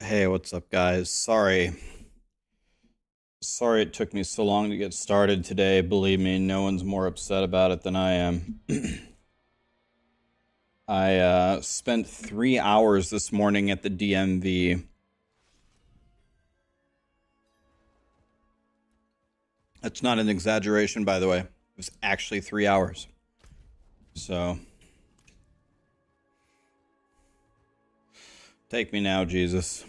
Hey, what's up, guys? Sorry it took me so long to get started today. Believe me, no one's more upset about it than I am. I spent 3 hours this morning at the DMV. That's not an exaggeration, by the way. It was actually 3 hours. So, take me now, Jesus.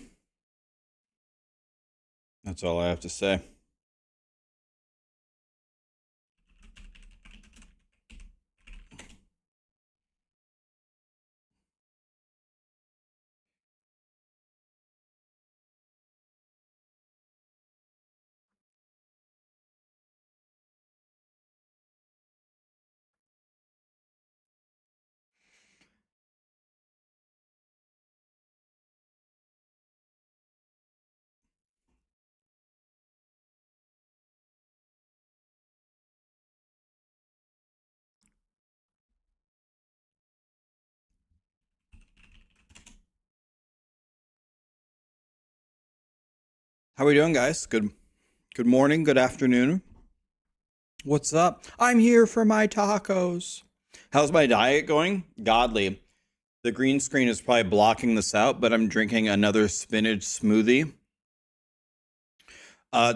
That's all I have to say. How are we doing, guys? Good morning, good afternoon. What's up? I'm here for my tacos. How's my diet going? Godly. The green screen is probably blocking this out, but I'm drinking another spinach smoothie.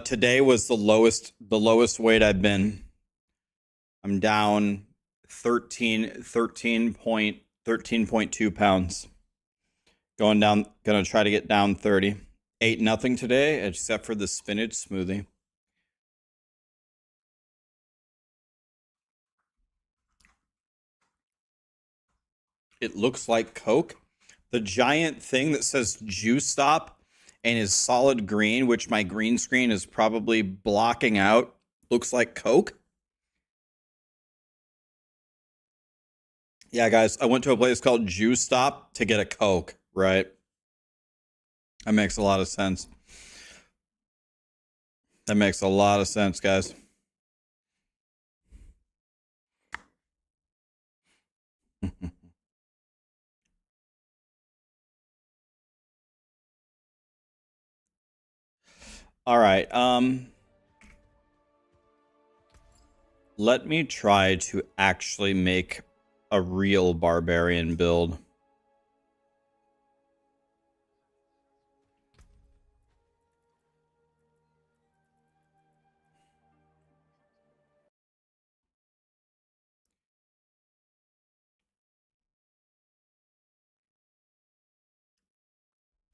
Today was the lowest weight I've been. I'm down 13.2 pounds. Gonna try to get down 30. Ate nothing today except for the spinach smoothie. It looks like Coke. The giant thing that says Juice Stop and is solid green, which my green screen is probably blocking out, looks like Coke. Yeah, guys, I went to a place called Juice Stop to get a Coke, right? That makes a lot of sense. That makes a lot of sense, guys. All right. Let me try to actually make a real barbarian build.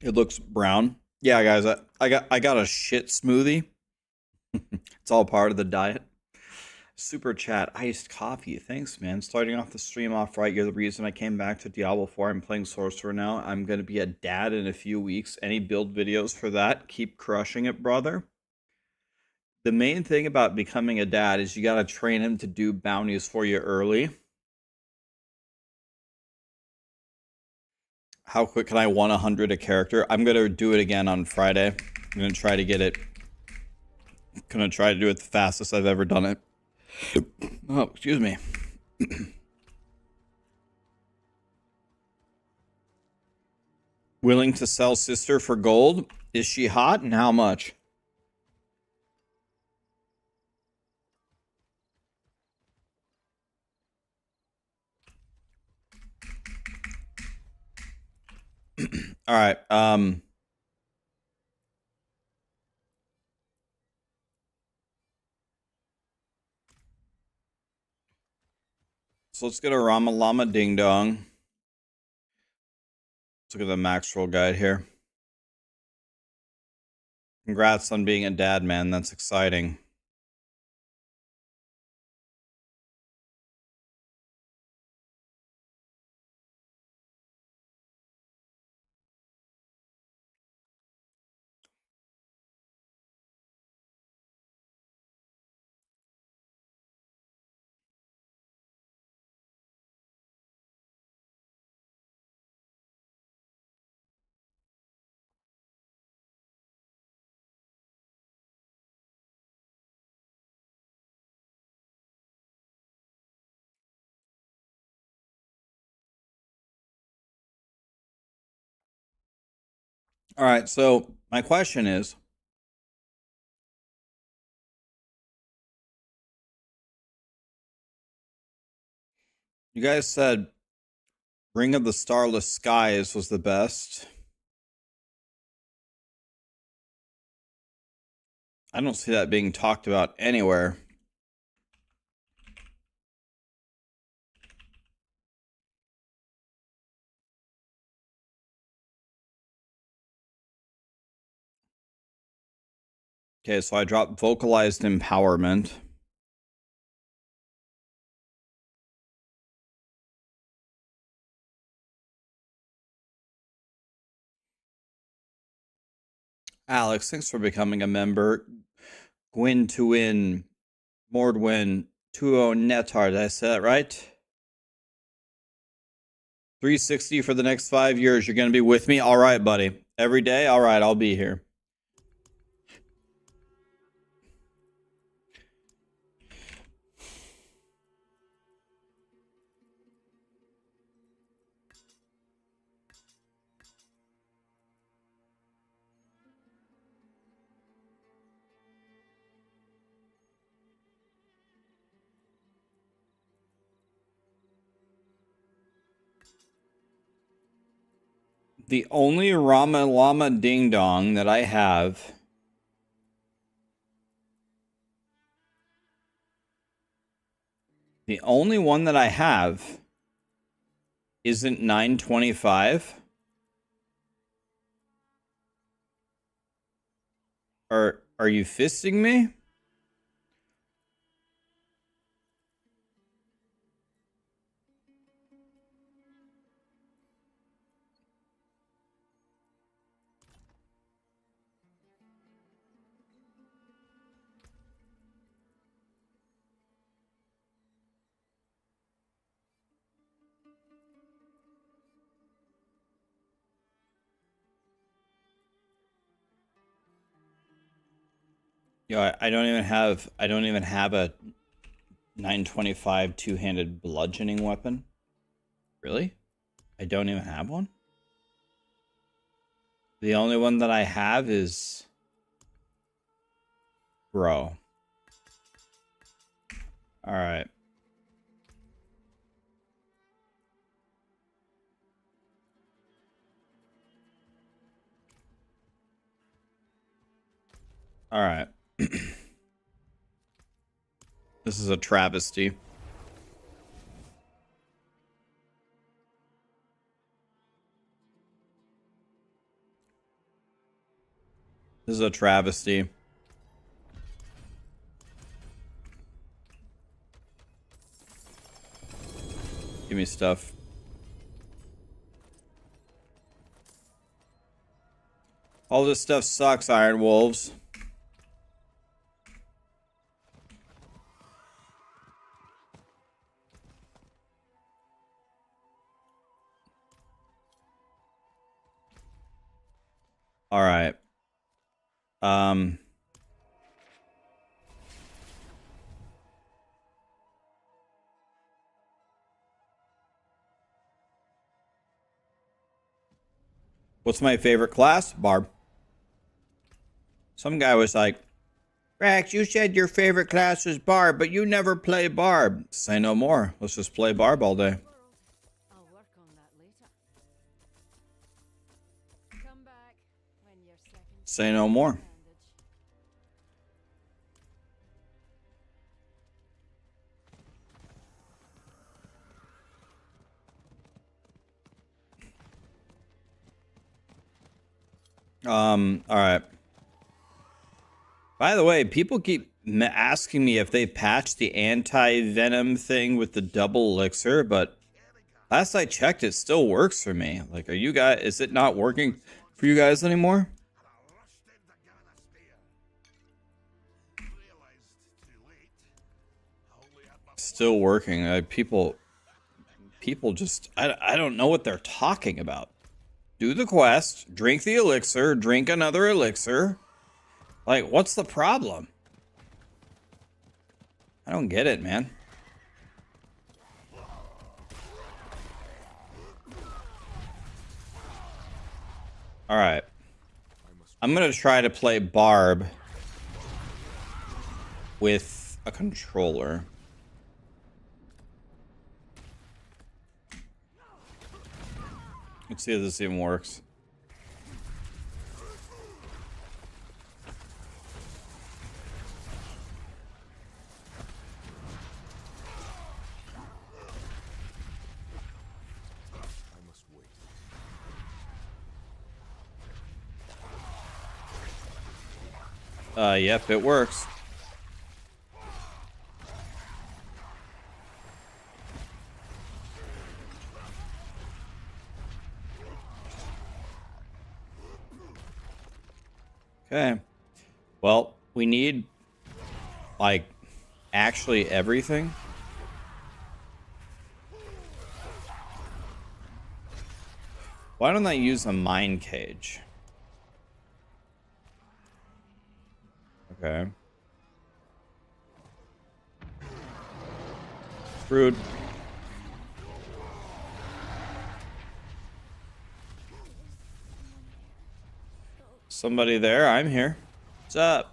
It looks brown. Yeah, guys, I got a shit smoothie. It's all part of the diet. Super chat, iced coffee. Thanks, man. Starting off the stream off right. You're the reason I came back to Diablo 4. I'm playing Sorcerer now. I'm going to be a dad in a few weeks. Any build videos for that? Keep crushing it, brother. The main thing about becoming a dad is you got to train him to do bounties for you early. How quick can I 100 a character? I'm going to do it again on Friday. I'm going to try to get it. I'm going to try to do it the fastest I've ever done it. Oh, excuse me. Willing to sell sister for gold? Is she hot and how much? All right. So let's get a Rama Llama Ding Dong. Let's look at the Maxroll guide here. Congrats on being a dad, man. That's exciting. All right, so my question is, you guys said Ring of the Starless Skies was the best. I don't see that being talked about anywhere. Okay, so I dropped Vocalized Empowerment. Alex, thanks for becoming a member. Gwyn to win. Mordwin 20 Netard. Did I say that right? 360 for the next 5 years. You're going to be with me? All right, buddy. Every day? All right, I'll be here. The only Rama Llama Ding Dong that I have the only one that I have isn't 925. Are you fisting me? Yo, I don't even have a 925 two-handed bludgeoning weapon. Really? I don't even have one? The only one that I have is... Bro. Alright. Alright. This is a travesty. This is a travesty. Give me stuff. All this stuff sucks, Iron Wolves. Alright. What's my favorite class? Barb. Some guy was like, Rax, you said your favorite class is Barb, but you never play Barb. Say no more. Let's just play Barb all day. I'll work on that later. Come back when you're second. Say no more. Alright. By the way, people keep asking me if they patched the anti-venom thing with the double elixir, but last I checked, it still works for me. Like, are you guys, is it not working for you guys anymore? Still working. People just, I don't know what they're talking about. Do the quest, drink the elixir, drink another elixir. Like, what's the problem? I don't get it, man. Alright. I'm gonna try to play Barb with a controller. Let's see if this even works. Yep, it works. Okay. Well, we need, like, actually everything. Why don't I use a mine cage? Okay. Rude. Somebody there? I'm here. What's up?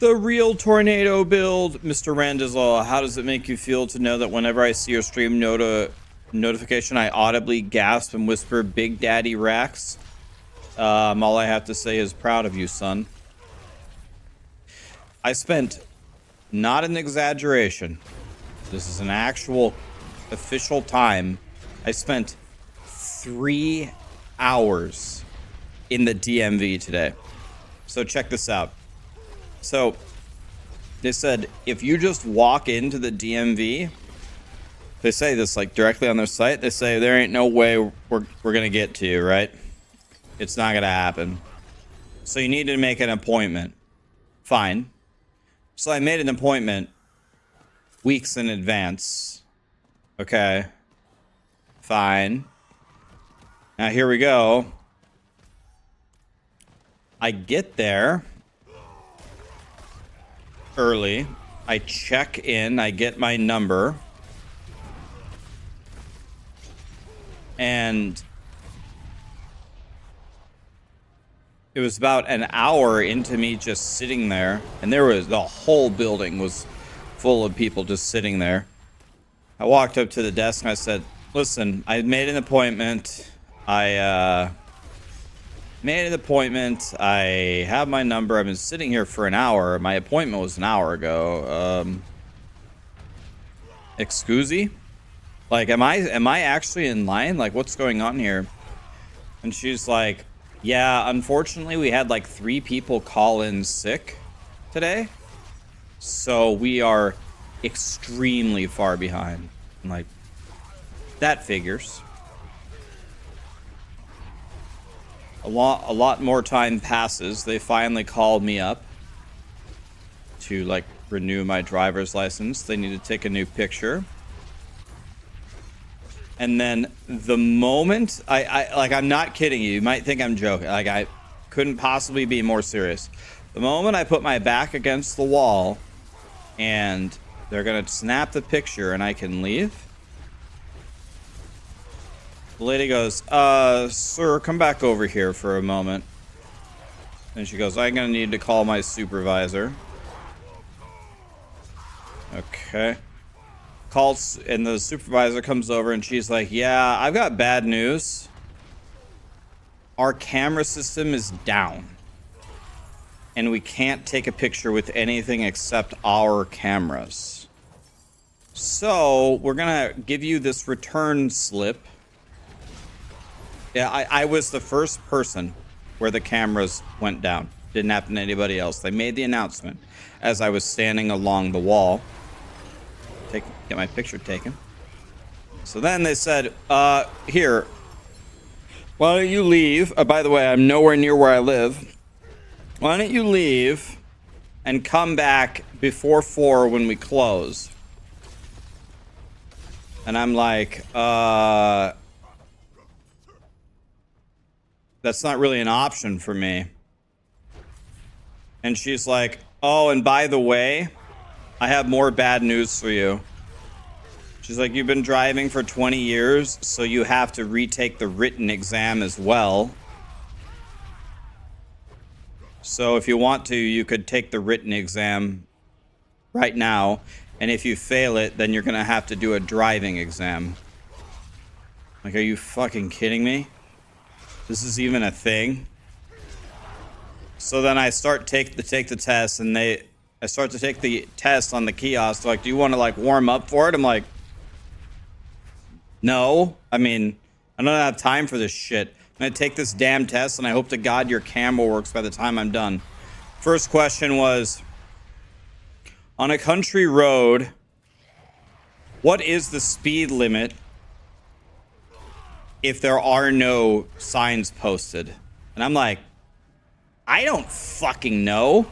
The real tornado build, Mr. Randislaw. How does it make you feel to know that whenever I see your stream notification, I audibly gasp and whisper, "Big Daddy Rax"? All I have to say is proud of you, son. I spent, not an exaggeration, this is an actual official time, I spent 3 hours in the DMV today. So check this out. So they said if you just walk into the DMV, they say this like directly on their site, they say there ain't no way we're gonna get to you, right? It's not gonna happen. So you need to make an appointment. Fine. So I made an appointment weeks in advance. Okay. Fine. Now here we go. I get there early. I check in. I get my number. And it was about an hour into me just sitting there. And there was, the whole building was full of people just sitting there. I walked up to the desk and I said, listen, I made an appointment. I have my number. I've been sitting here for an hour. My appointment was an hour ago. Excuse? Like, am I actually in line? Like, what's going on here? And she's like, yeah, unfortunately, we had like 3 people call in sick today. So we are extremely far behind. I'm like, that figures. A lot more time passes. They finally called me up to like renew my driver's license. They need to take a new picture. And then the moment I'm not kidding you. You might think I'm joking. Like, I couldn't possibly be more serious. The moment I put my back against the wall and they're gonna snap the picture and I can leave, the lady goes, sir, come back over here for a moment. And she goes, I'm gonna need to call my supervisor. Okay. Calls, and the supervisor comes over and she's like, yeah, I've got bad news. Our camera system is down. And we can't take a picture with anything except our cameras. So we're gonna give you this return slip. Yeah, I was the first person where the cameras went down. Didn't happen to anybody else. They made the announcement as I was standing along the wall. Get my picture taken. So then they said, here, Why don't you leave? By the way, I'm nowhere near where I live. Why don't you leave and come back before 4 when we close? And I'm like, that's not really an option for me. And she's like, oh, and by the way, I have more bad news for you. She's like, you've been driving for 20 years, so you have to retake the written exam as well. So if you want to, you could take the written exam right now. And if you fail it, then you're going to have to do a driving exam. Like, are you fucking kidding me? This is even a thing? So then I start take the test, and I start to take the test on the kiosk. They're like, do you want to like warm up for it? I'm like, no. I mean, I don't have time for this shit. I'm gonna take this damn test, and I hope to God your camera works by the time I'm done. First question was, on a country road, what is the speed limit if there are no signs posted? And I'm like, I don't fucking know.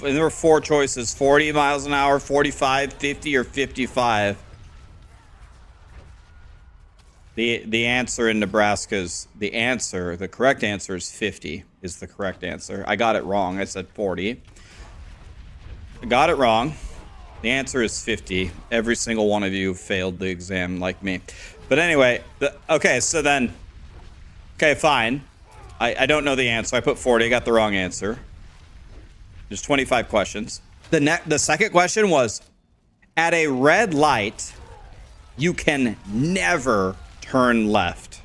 And there were 4 choices: 40 miles an hour, 45, 50, or 55. The answer in Nebraska's, the correct answer is 50 is the correct answer. I got it wrong. I said 40. I got it wrong. The answer is 50. Every single one of you failed the exam like me. But anyway, okay, so then, okay, fine. I don't know the answer. I put 40. I got the wrong answer. There's 25 questions. The second question was, at a red light, you can never turn left.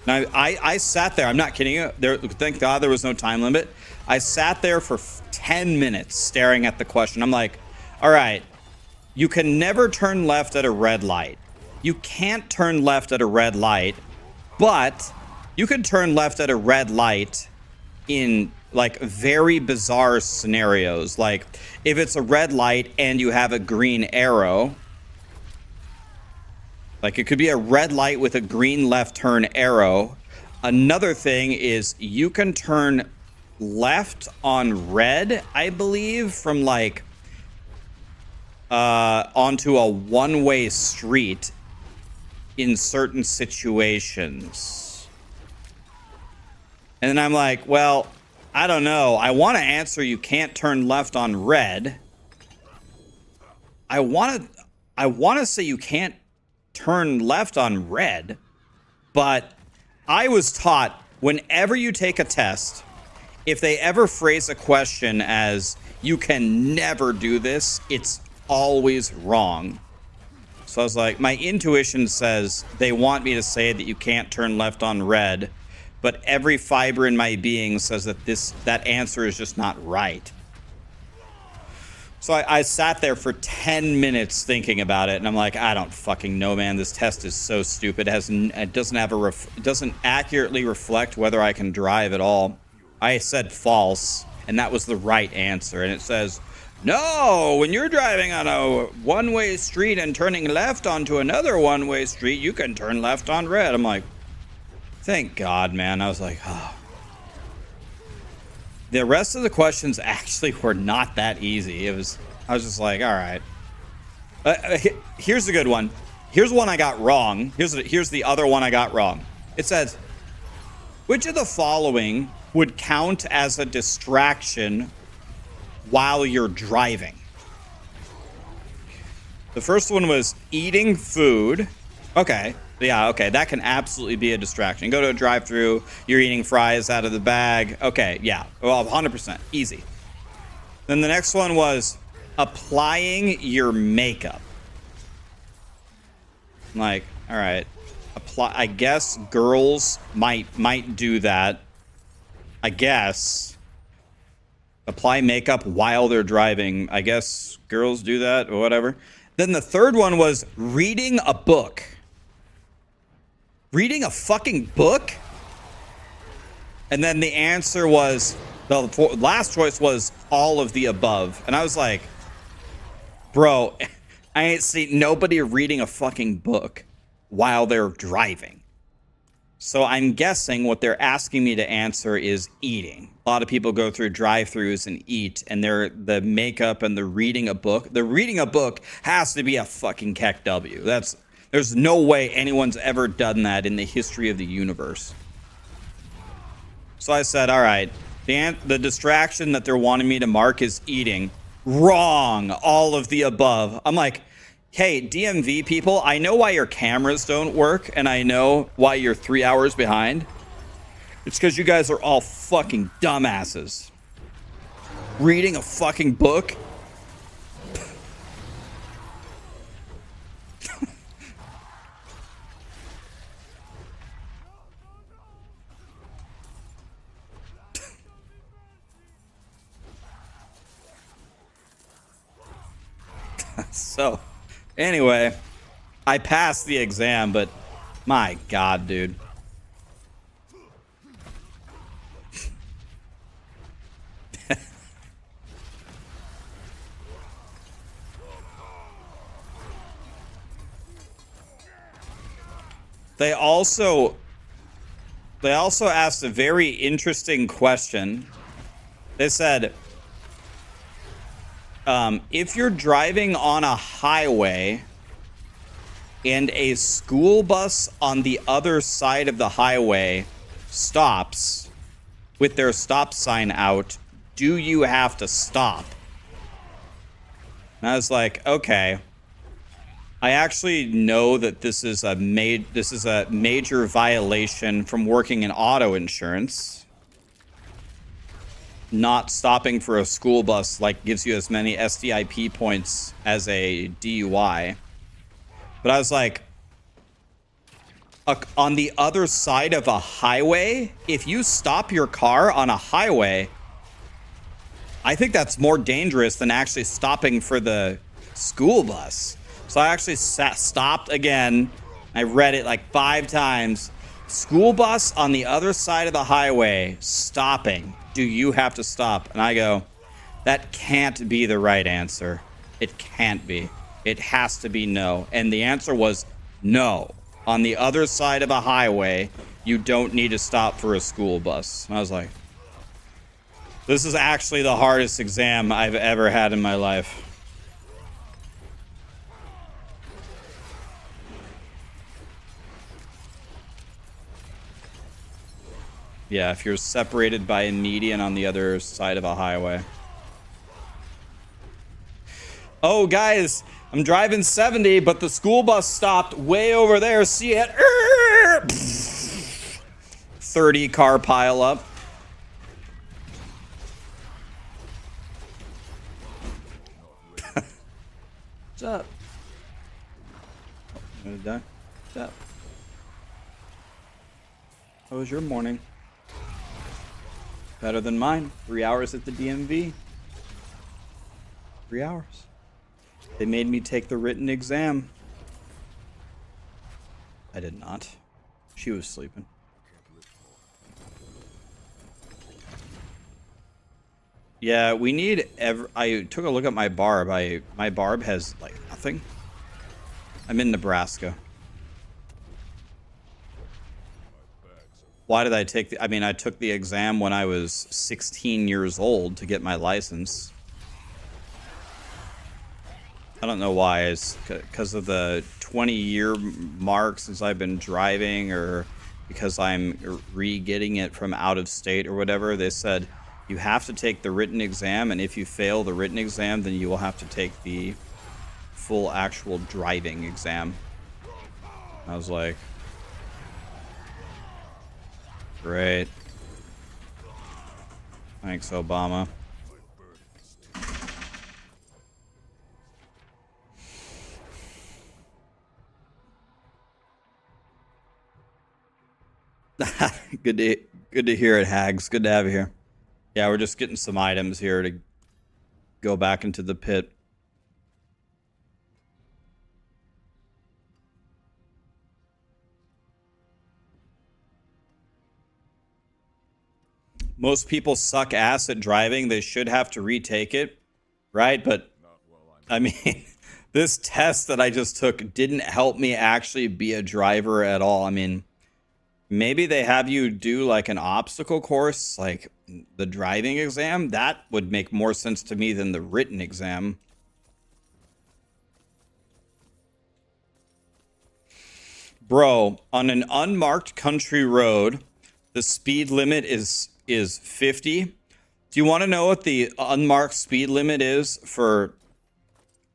Now, I sat there. I'm not kidding you. Thank God there was no time limit. I sat there for 10 minutes staring at the question. I'm like, all right, you can never turn left at a red light. You can't turn left at a red light, but you can turn left at a red light in like very bizarre scenarios. Like if it's a red light and you have a green arrow, like it could be a red light with a green left turn arrow. Another thing is you can turn left on red, I believe, from like onto a one-way street in certain situations. And then I'm like, well, I don't know. I want to answer you can't turn left on red. I want to say you can't turn left on red, but I was taught whenever you take a test, if they ever phrase a question as you can never do this, it's always wrong. So I was like, my intuition says they want me to say that you can't turn left on red, but every fiber in my being says that that answer is just not right. So I sat there for 10 minutes thinking about it, and I'm like, I don't fucking know, man. This test is so stupid. It doesn't accurately reflect whether I can drive at all. I said false, and that was the right answer. And it says, no, when you're driving on a one-way street and turning left onto another one-way street, you can turn left on red. I'm like, thank God, man. I was like, oh. The rest of the questions actually were not that easy. I was just like, all right. Here's a good one. Here's one I got wrong. Here's the other one I got wrong. It says, which of the following would count as a distraction while you're driving? The first one was eating food. Okay. Yeah, okay. That can absolutely be a distraction. Go to a drive-thru, you're eating fries out of the bag. Okay, yeah. Well, 100%. Easy. Then the next one was applying your makeup. I'm like, all right. I guess girls might do that. I guess. Apply makeup while they're driving. I guess girls do that or whatever. Then the third one was reading a book. Reading a fucking book? And then the answer was, the last choice was all of the above. And I was like, bro, I ain't seen nobody reading a fucking book. while they're driving. So I'm guessing what they're asking me to answer is eating. A lot of people go through drive-thrus and eat, and the makeup and the reading a book. The reading a book has to be a fucking keck W. There's no way anyone's ever done that in the history of the universe. So I said, all right, the distraction that they're wanting me to mark is eating. Wrong. All of the above. I'm like, hey, DMV people, I know why your cameras don't work, and I know why you're 3 hours behind. It's because you guys are all fucking dumbasses. Reading a fucking book? So, anyway, I passed the exam, but my God, dude. They also asked a very interesting question. They said, if you're driving on a highway and a school bus on the other side of the highway stops with their stop sign out, do you have to stop? And I was like, okay. I actually know that this is a major violation from working in auto insurance. Not stopping for a school bus like gives you as many SDIP points as a DUI. But I was like, on the other side of a highway, if you stop your car on a highway, I think that's more dangerous than actually stopping for the school bus. So I actually stopped again. I read it like 5 times. School bus on the other side of the highway, stopping. Do you have to stop? And I go, that can't be the right answer. It can't be. It has to be no. And the answer was no. On the other side of a highway, you don't need to stop for a school bus. And I was like, this is actually the hardest exam I've ever had in my life. Yeah, if you're separated by a median on the other side of a highway. Oh, guys, I'm driving 70, but the school bus stopped way over there. See it? 30 car pile up. What's up? Oh, I'm gonna die. What's up? How was your morning? Better than mine. 3 hours at the DMV. 3 hours. They made me take the written exam. I did not. She was sleeping. Yeah, we need I took a look at my barb. My barb has like nothing. I'm in Nebraska. Why did I take the... I mean, I took the exam when I was 16 years old to get my license. I don't know why. It's because of the 20-year mark since I've been driving, or because I'm re-getting it from out of state or whatever. They said you have to take the written exam, and if you fail the written exam, then you will have to take the full actual driving exam. I was like... Great. Thanks, Obama. Good to hear it, Hags. Good to have you here. Yeah, we're just getting some items here to go back into the pit. Most people suck ass at driving. They should have to retake it, right? But I mean, This test that I just took didn't help me actually be a driver at all. I mean, maybe they have you do like an obstacle course, like the driving exam. That would make more sense to me than the written exam. Bro, on an unmarked country road, the speed limit is 50. Do you want to know what the unmarked speed limit is for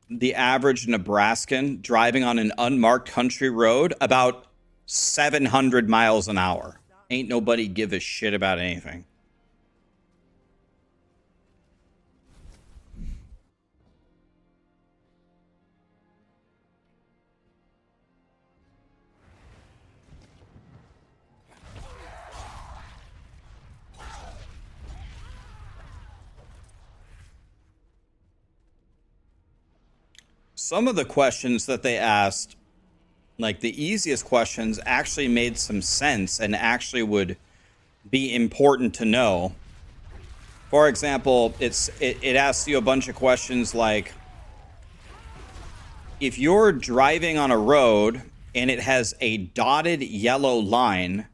the average Nebraskan driving on an unmarked country road? About 700 miles an hour. Ain't nobody give a shit about anything. Some of the questions that they asked, like the easiest questions, actually made some sense and actually would be important to know. For example, it asks you a bunch of questions like, if you're driving on a road and it has a dotted yellow line,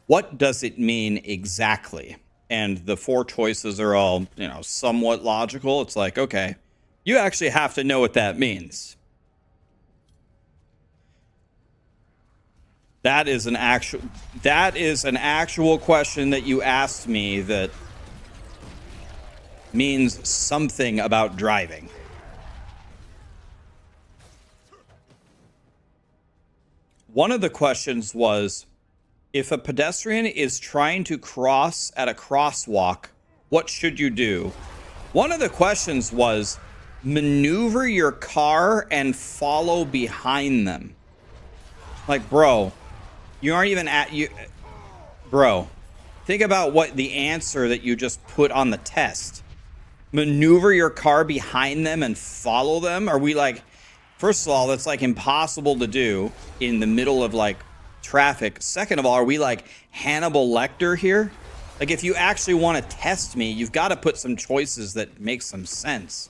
what does it mean exactly? And the four choices are all, you know, somewhat logical. It's like, okay, you actually have to know what that means. That is an actual question that you asked me that means something about driving. One of the questions was, if a pedestrian is trying to cross at a crosswalk, what should you do? One of the questions was, maneuver your car and follow behind them. Like, bro, you aren't even at you. Bro, think about what the answer that you just put on the test. Maneuver your car behind them and follow them? Are we like, first of all, that's like impossible to do in the middle of like traffic. Second of all, are we like Hannibal Lecter here? Like, if you actually want to test me, you've got to put some choices that make some sense.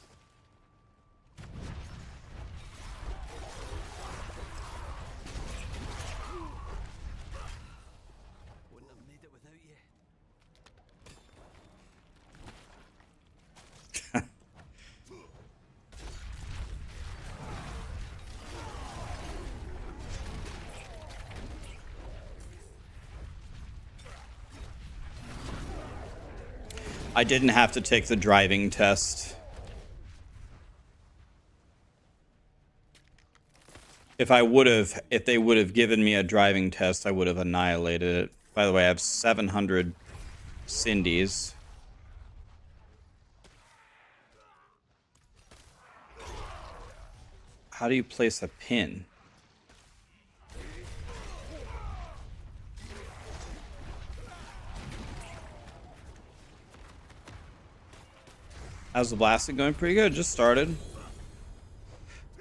I didn't have to take the driving test. If they would have given me a driving test, I would have annihilated it. By the way, I have 700 Cindy's. How do you place a pin? How's the blasting going? Pretty good. Just started.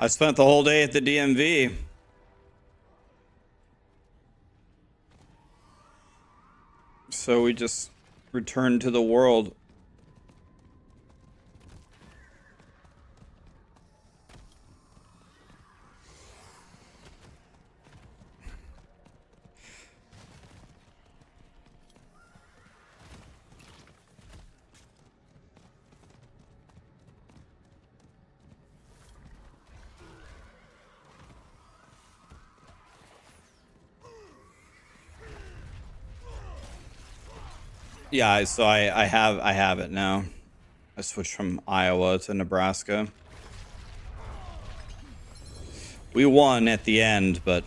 I spent the whole day at the DMV. So we just returned to the world. Yeah, so I have it now. I switched from Iowa to Nebraska. We won at the end, but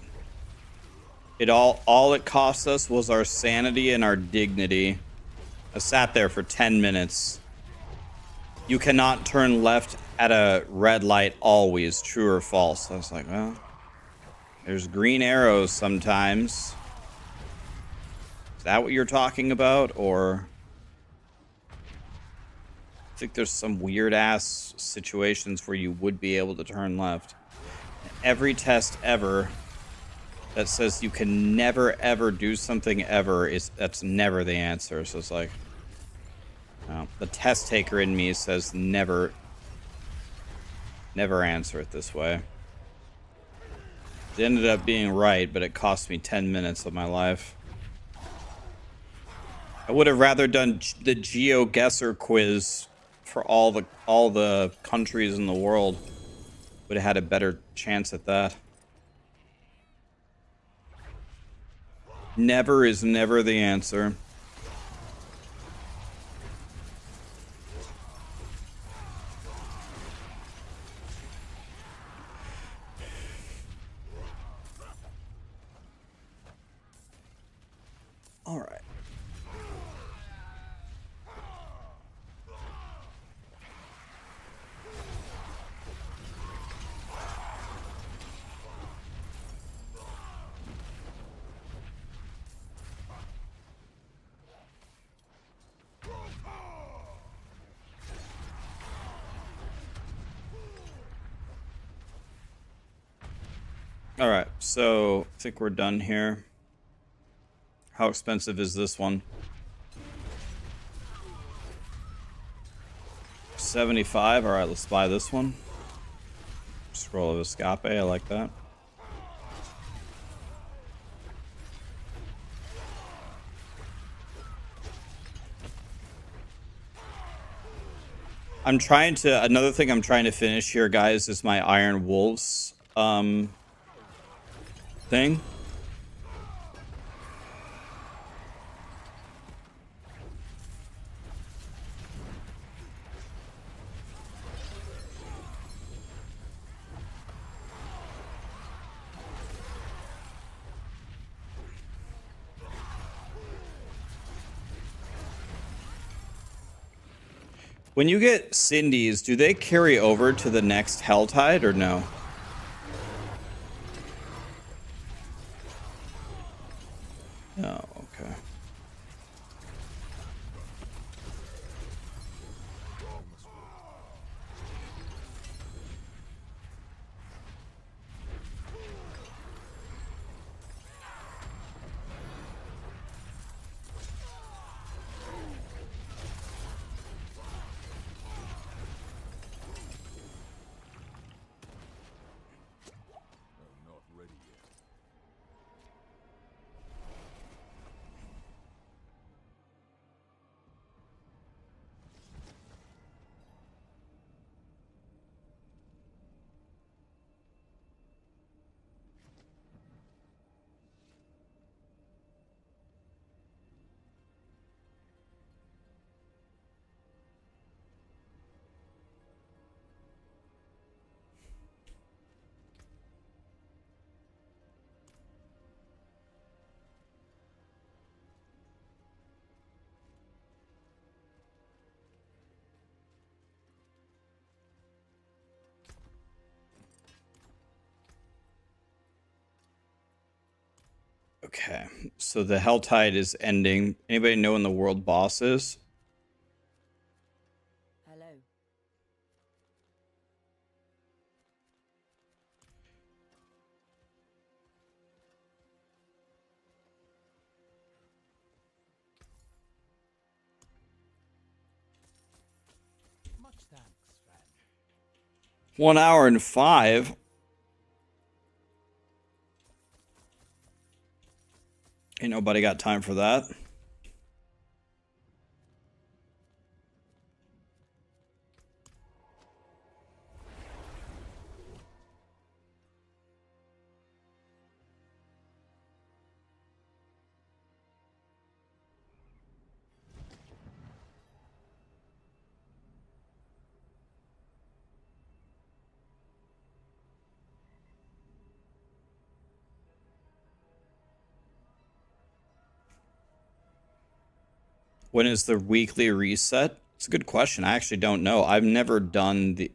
it all it cost us was our sanity and our dignity. I sat there for 10 minutes. You cannot turn left at a red light always, true or false. I was like, well, there's green arrows sometimes. Is that what you're talking about? Or I think there's some weird ass situations where you would be able to turn left. Every test ever that says you can never ever do something ever that's never the answer. So it's like, the test taker in me says never. Never answer it this way. It ended up being right, but it cost me 10 minutes of my life. I would have rather done the GeoGuessr quiz for all the countries in the world. Would have had a better chance at that. Never is never the answer. All right. All right, so I think we're done here. How expensive is this one? 75. All right, let's buy this one. Scroll of Escape. I like that. I'm trying to. Another thing I'm trying to finish here, guys, is my Iron Wolves thing. When you get Cindy's, do they carry over to the next Helltide or no? Oh, okay. Okay, so the Helltide is ending. Anybody know when the world boss is? Hello. Much thanks, friend. 1 hour and 5. Ain't nobody got time for that. When is the weekly reset? It's a good question. I actually don't know. I've never done the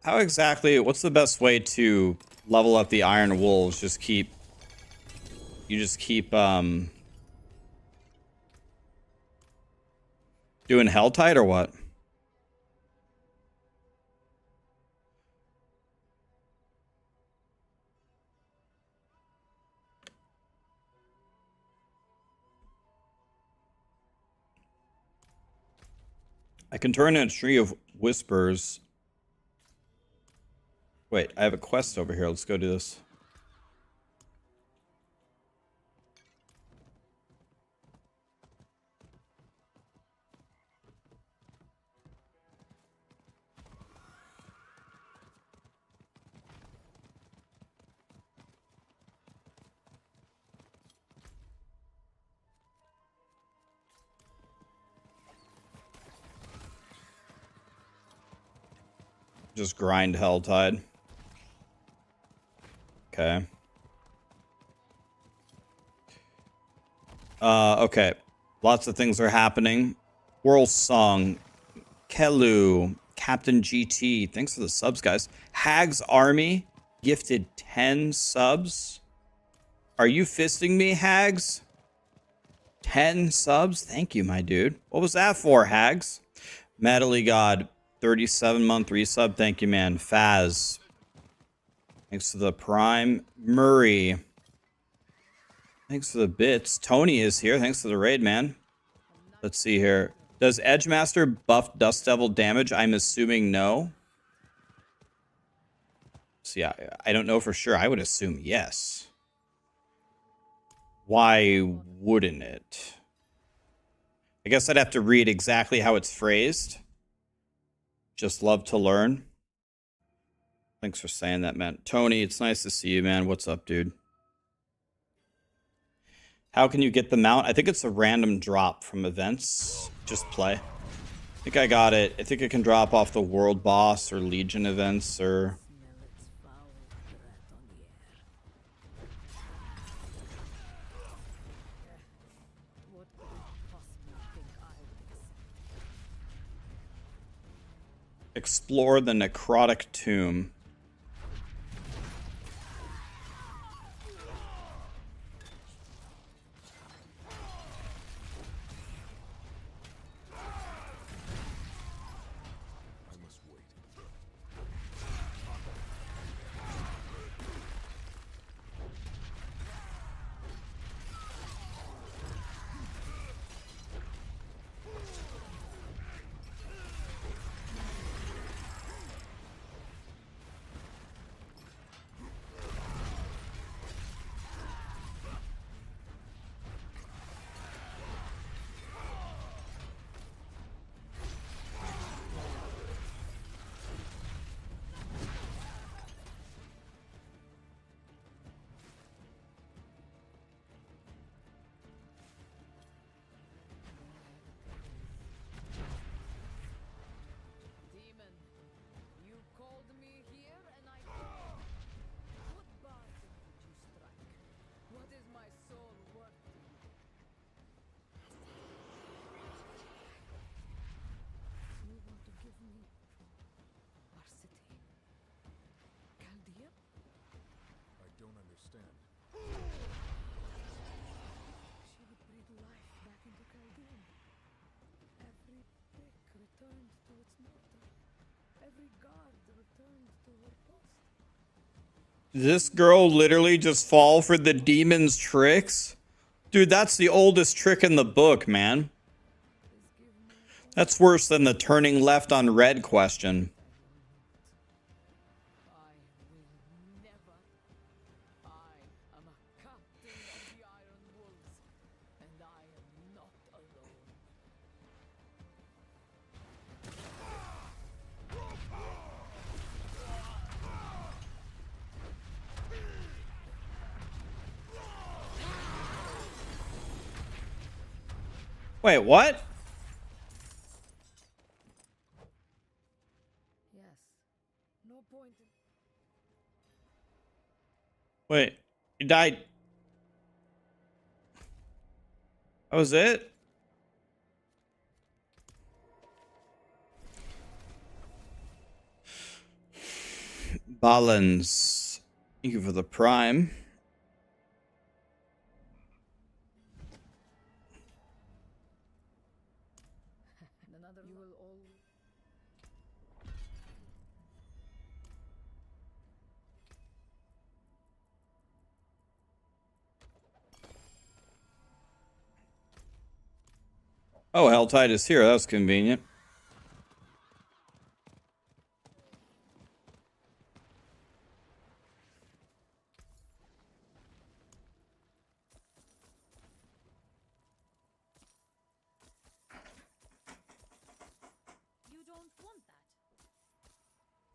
how exactly, what's the best way to level up the Iron Wolves? Just keep doing Helltide or what? I can turn in a tree of whispers. Wait, I have a quest over here. Let's go do this. Just grind Helltide. Okay. Okay. Lots of things are happening. World Song. Kelu. Captain GT. Thanks for the subs, guys. Hag's Army gifted 10 subs. Are you fisting me, Hags? 10 subs? Thank you, my dude. What was that for, Hags? Medley God. 37-month resub. Thank you, man. Faz. Thanks for the Prime. Murray. Thanks for the bits. Tony is here. Thanks for the raid, man. Let's see here. Does Edgemaster buff Dust Devil damage? I'm assuming no. So yeah, I don't know for sure. I would assume yes. Why wouldn't it? I guess I'd have to read exactly how it's phrased. Just love to learn. Thanks for saying that, man. Tony, it's nice to see you, man. What's up, dude? How can you get the mount? I think it's a random drop from events. Just play. I think I got it. I think it can drop off the world boss or Legion events or... Explore the necrotic tomb. Did this girl literally just fall for the demon's tricks? Dude, that's the oldest trick in the book, man. That's worse than the turning left on red question. Wait, what? Yes. No point in... Wait, he died. That was it? Balance. Thank you for the prime. Another you will all... Oh, Helltide is here. That was convenient.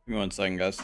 Give me 1 second, guys.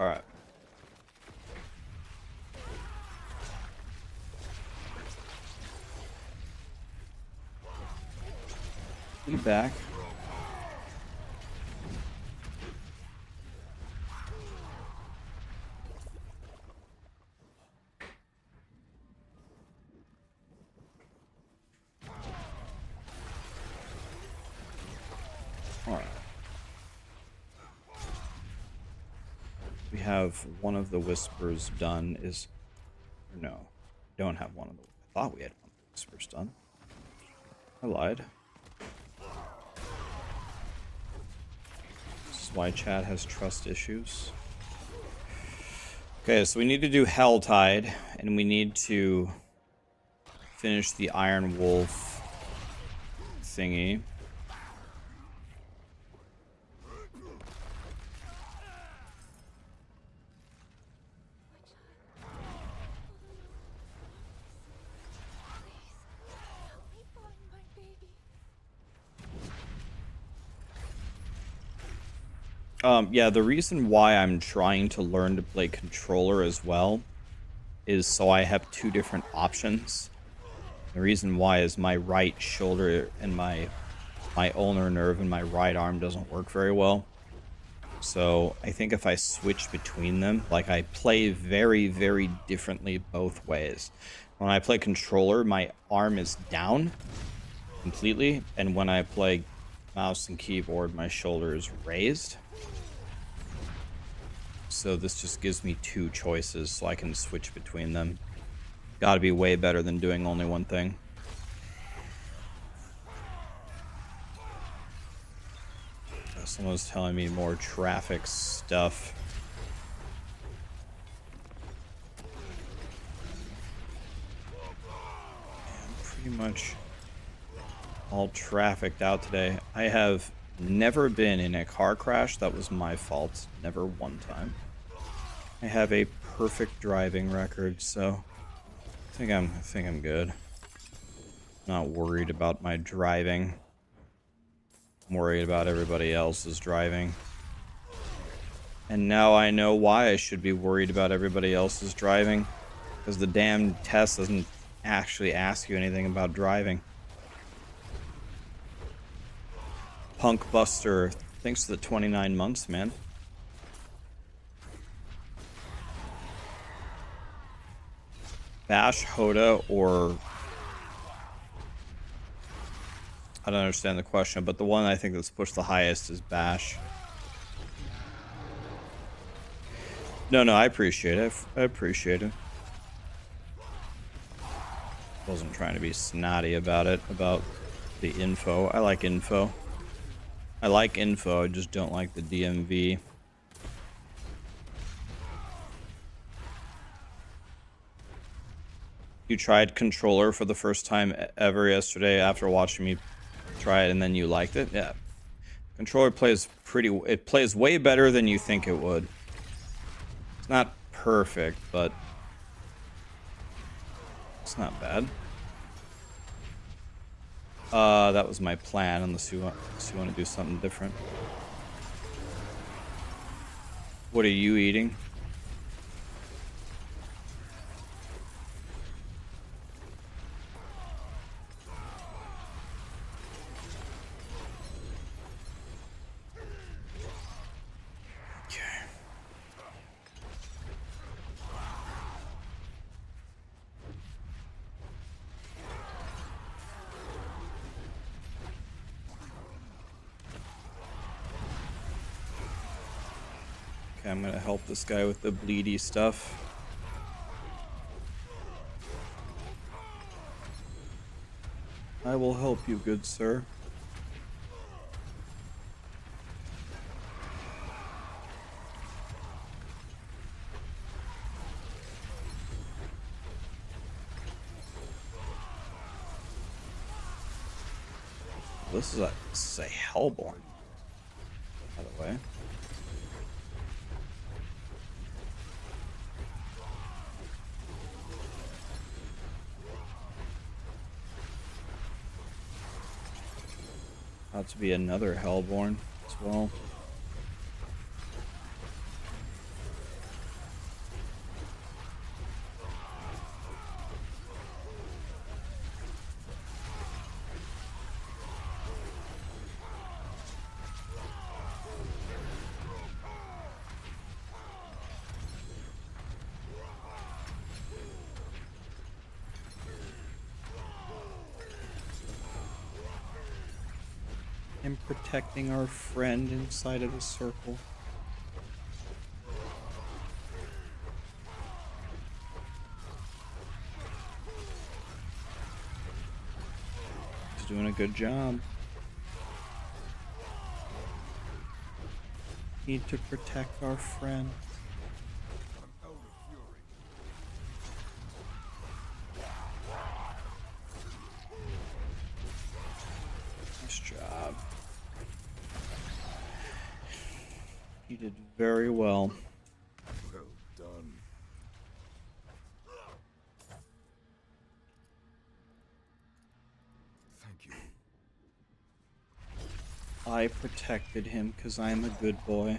All right. Be back. All right. We have one of the whispers done. No, don't have one of the. I thought we had one of the whispers done. I lied. This is why chat has trust issues. Okay, so we need to do Helltide, and we need to finish the Iron Wolf thingy. Yeah, the reason why I'm trying to learn to play controller as well is so I have 2 different options. The reason why is my right shoulder and my ulnar nerve in my right arm doesn't work very well. So I think if I switch between them, like I play very, very differently both ways. When I play controller, my arm is down completely, and when I play mouse and keyboard, my shoulder is raised. So this just gives me 2 choices so I can switch between them. Gotta be way better than doing only one thing. Someone's telling me more traffic stuff. I'm pretty much all trafficked out today. I have never been in a car crash that was my fault. Never one time. I have a perfect driving record, so I think I'm good. Not worried about my driving. I'm worried about everybody else's driving. And now I know why I should be worried about everybody else's driving. Because the damn test doesn't actually ask you anything about driving. Punk Buster, thanks to the 29 months, man. Bash, Hoda, or... I don't understand the question, but the one I think that's pushed the highest is Bash. No, I appreciate it. I appreciate it. Wasn't trying to be snotty about it, about the info. I like info. I just don't like the DMV. You tried controller for the first time ever yesterday after watching me try it, and then you liked it? Yeah. Controller plays it plays way better than you think it would. It's not perfect, but it's not bad. That was my plan, unless you want to do something different. What are you eating? Okay, I'm gonna help this guy with the bleedy stuff. I will help you, good sir. This is a Hellborn, by the way. About to be another Hellborn as well. And protecting our friend inside of the circle. He's doing a good job. Need to protect our friend. Nice job. You did very well. Well done. Thank you. I protected him because I'm a good boy.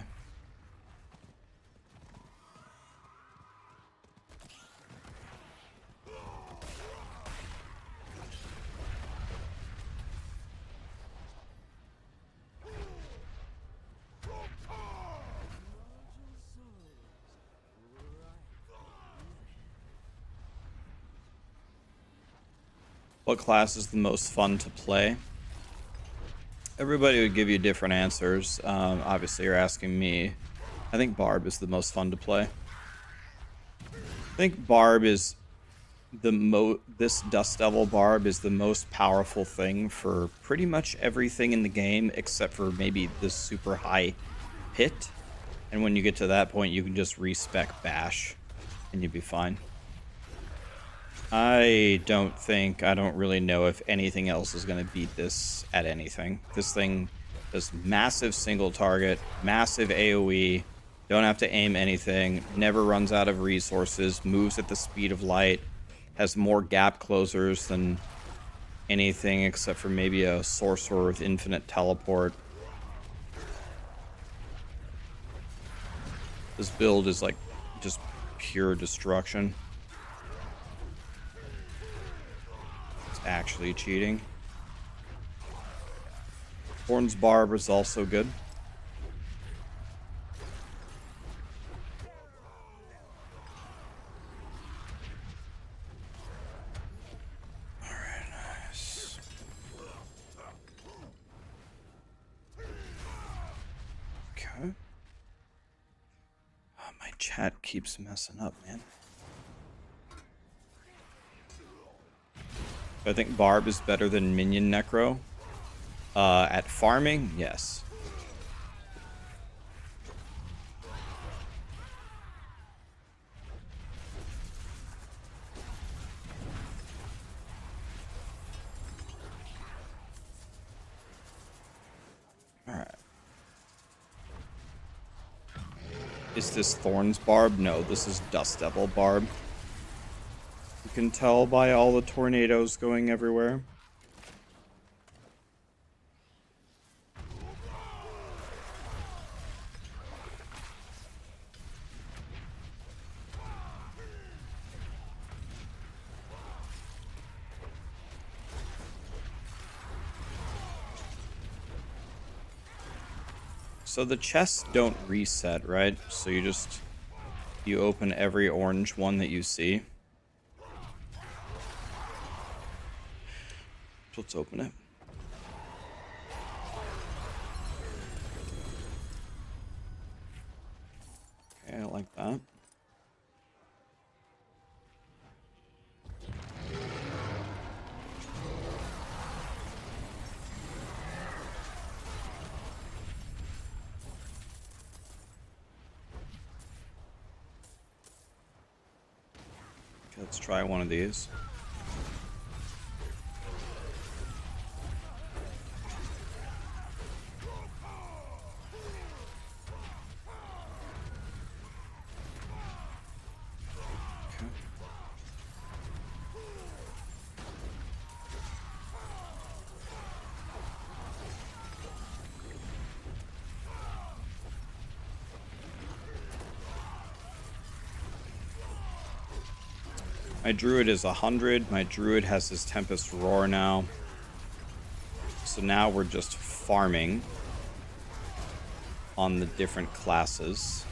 What class is the most fun to play? Everybody would give you different answers. Obviously, you're asking me. I think Barb is the most fun to play. I think Barb is this Dust Devil Barb is the most powerful thing for pretty much everything in the game, except for maybe the super high hit. And when you get to that point, you can just respec Bash, and you'd be fine. I don't really know if anything else is going to beat this at anything. This thing does massive single target, massive AoE, don't have to aim anything, never runs out of resources, moves at the speed of light, has more gap closers than anything except for maybe a sorcerer with infinite teleport. This build is like just pure destruction. Actually cheating. Horn's Barb is also good. Alright, nice. Okay. Oh, my chat keeps messing up, man. I think Barb is better than Minion Necro. At farming, yes. Alright. Is this Thorn's Barb? No, this is Dust Devil Barb. You can tell by all the tornadoes going everywhere. So the chests don't reset, right? So you open every orange one that you see. Let's open it. like that. Okay, let's try one of these. My druid is 100. My druid has his Tempest Roar now. So now we're just farming on the different classes.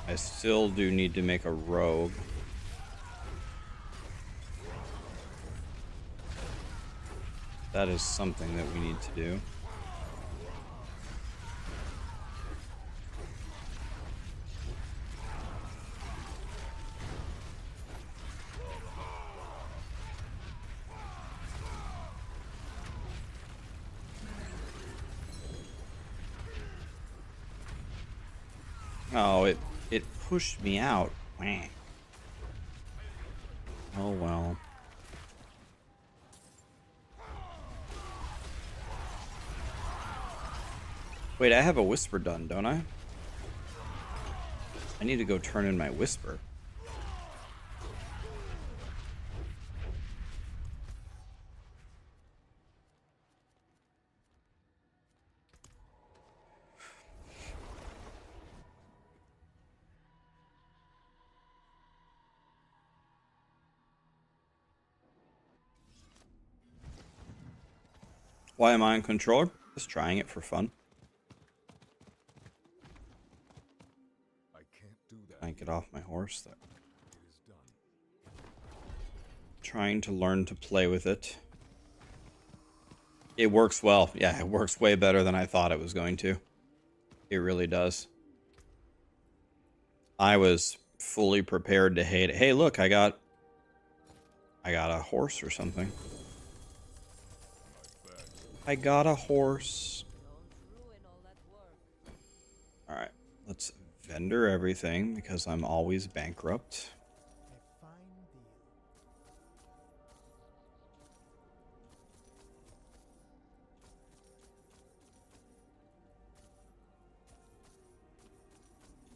I still do need to make a rogue. That is something that we need to do. Oh, it pushed me out. Wah. Oh well. Wait, I have a whisper done, don't I? I need to go turn in my whisper. Why am I on controller? Just trying it for fun. I can't do that. I get off my horse there. It is done. Trying to learn to play with it. It works well. Yeah, it works way better than I thought it was going to. It really does. I was fully prepared to hate it. Hey, look, I got a horse or something. I got a horse. Alright, let's vendor everything because I'm always bankrupt. A fine deal.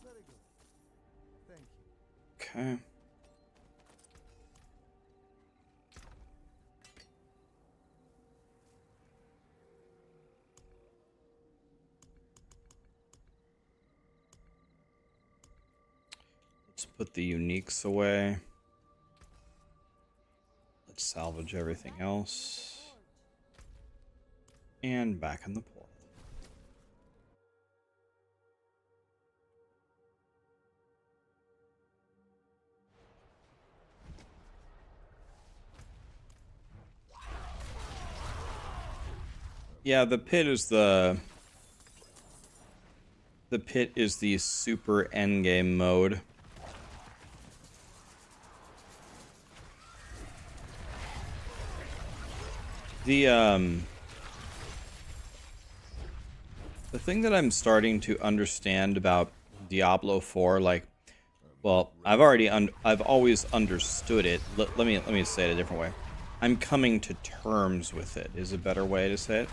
Very good. Thank you. Okay. Let's put the uniques away. Let's salvage everything else. And back in the portal. Yeah, the pit is the pit is the super endgame mode. The thing that I'm starting to understand about Diablo 4, like, well, I've always understood it. Let me say it a different way. I'm coming to terms with it, is a better way to say it.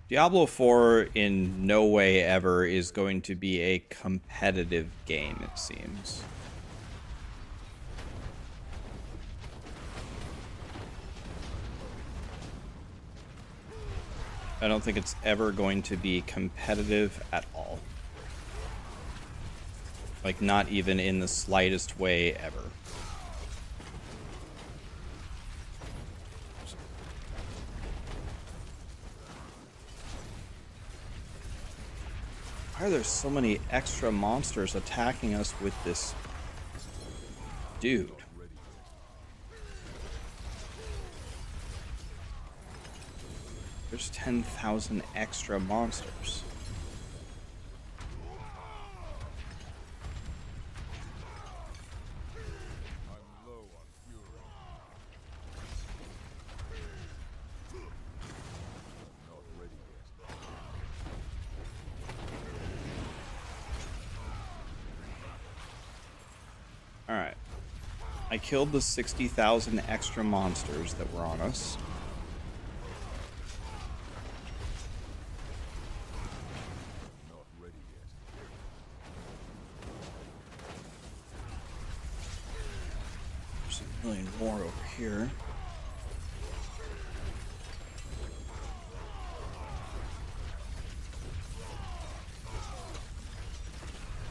Diablo 4 in no way ever is going to be a competitive game, it seems. I don't think it's ever going to be competitive at all. Like, not even in the slightest way ever. Why are there so many extra monsters attacking us with this dude? There's 10,000 extra monsters. I'm low on fury. Not ready yet. Alright. I killed the 60,000 extra monsters that were on us. Not ready yet. There's a million more over here.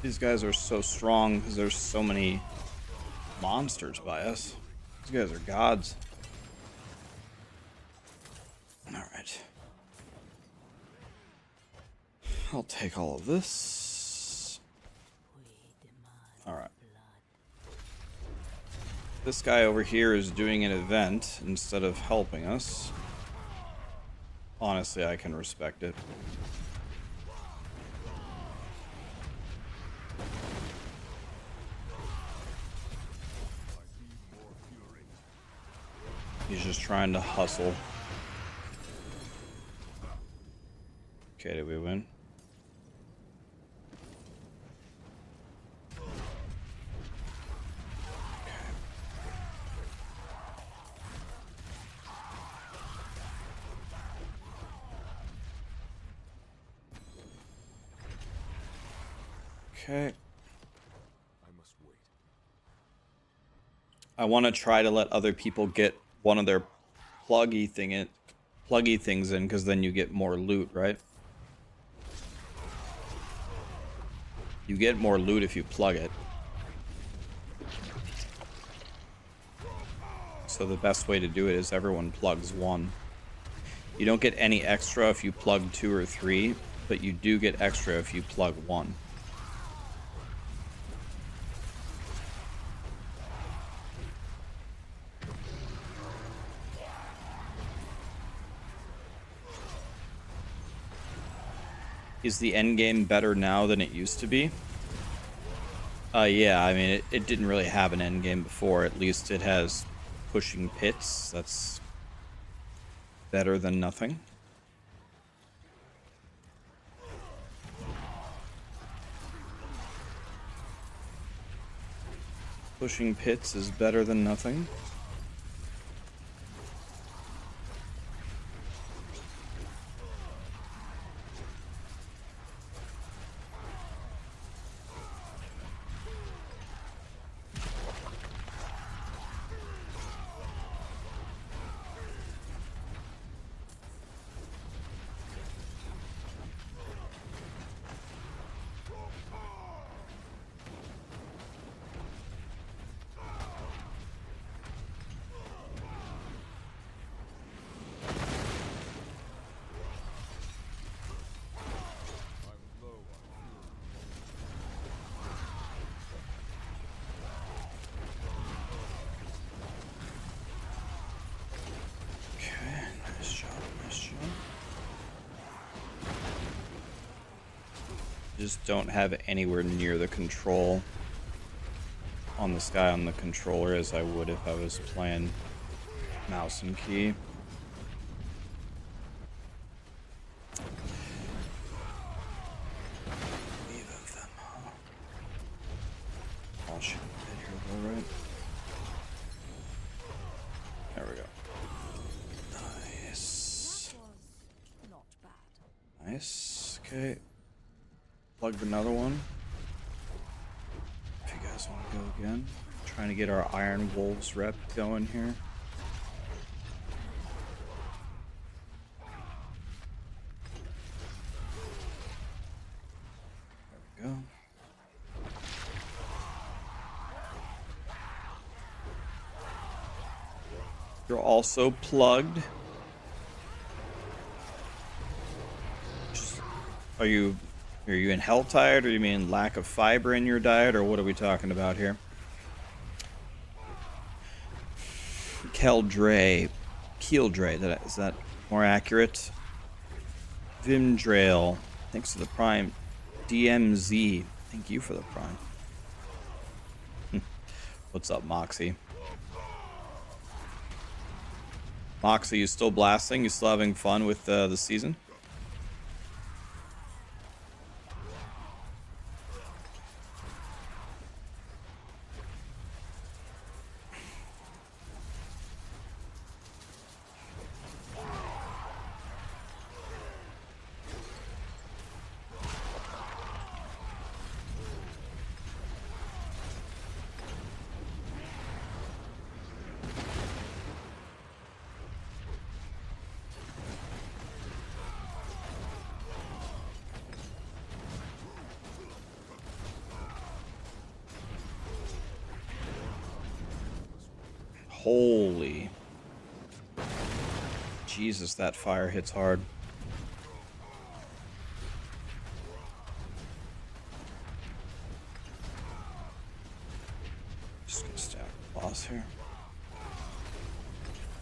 These guys are so strong because there's so many monsters by us. These guys are gods. Alright. I'll take all of this. Alright. This guy over here is doing an event instead of helping us. Honestly, I can respect it. He's just trying to hustle. Okay, did we win? Okay. I must wait. I want to try to let other people get one of their pluggy things in, because then you get more loot, right? You get more loot if you plug it. So the best way to do it is everyone plugs one. You don't get any extra if you plug 2 or 3, but you do get extra if you plug 1. Is the endgame better now than it used to be? Yeah, I mean, it didn't really have an endgame before. At least it has pushing pits. That's better than nothing. Pushing pits is better than nothing. Just don't have anywhere near the control on this guy on the controller as I would if I was playing mouse and key. Leave of them, huh? I'll shoot it here though, right? There we go. Nice. That was not bad. Nice. Okay. Plugged another one. If you guys want to go again. Trying to get our Iron Wolves rep going here. There we go. You're also plugged. Are you in health tired, or you mean lack of fiber in your diet, or what are we talking about here? Keldre, is that more accurate? Vimdrail, thanks for the prime. DMZ, thank you for the prime. What's up, Moxie? Moxie, you still blasting? You still having fun with the season? Holy. Jesus, that fire hits hard. Just gonna stab the boss here.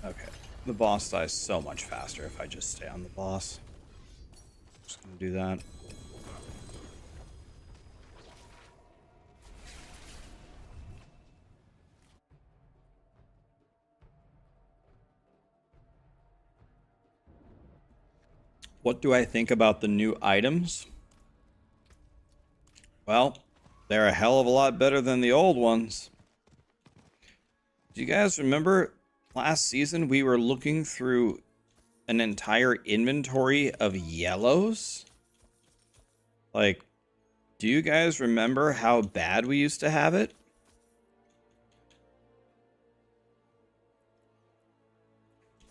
Okay. The boss dies so much faster if I just stay on the boss. Just gonna do that. What do I think about the new items? Well, they're a hell of a lot better than the old ones. Do you guys remember last season we were looking through an entire inventory of yellows? Like, do you guys remember how bad we used to have it?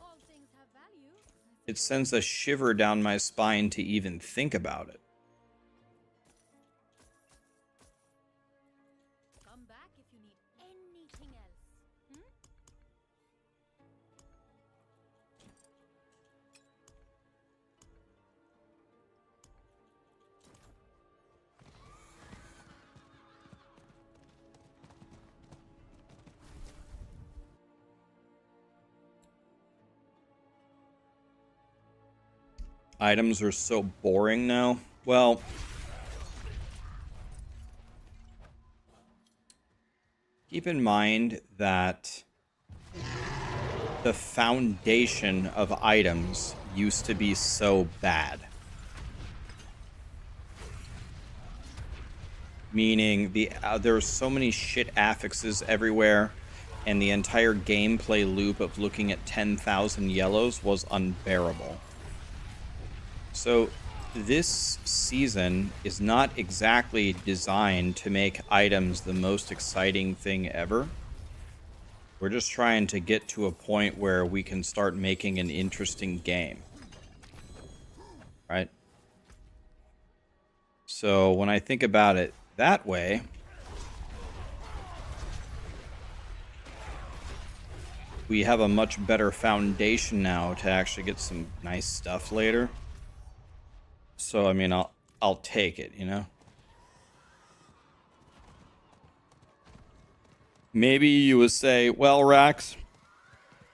All things have value. It sends a shiver down my spine to even think about it. Come back if you need anything else. Hmm? Items are so boring now. Well, keep in mind that the foundation of items used to be so bad. Meaning there were so many shit affixes everywhere, and the entire gameplay loop of looking at 10,000 yellows was unbearable. So this season is not exactly designed to make items the most exciting thing ever. We're just trying to get to a point where we can start making an interesting game. Right? So when I think about it that way, we have a much better foundation now to actually get some nice stuff later. So I mean, I'll take it, you know. Maybe you would say, well, Rax,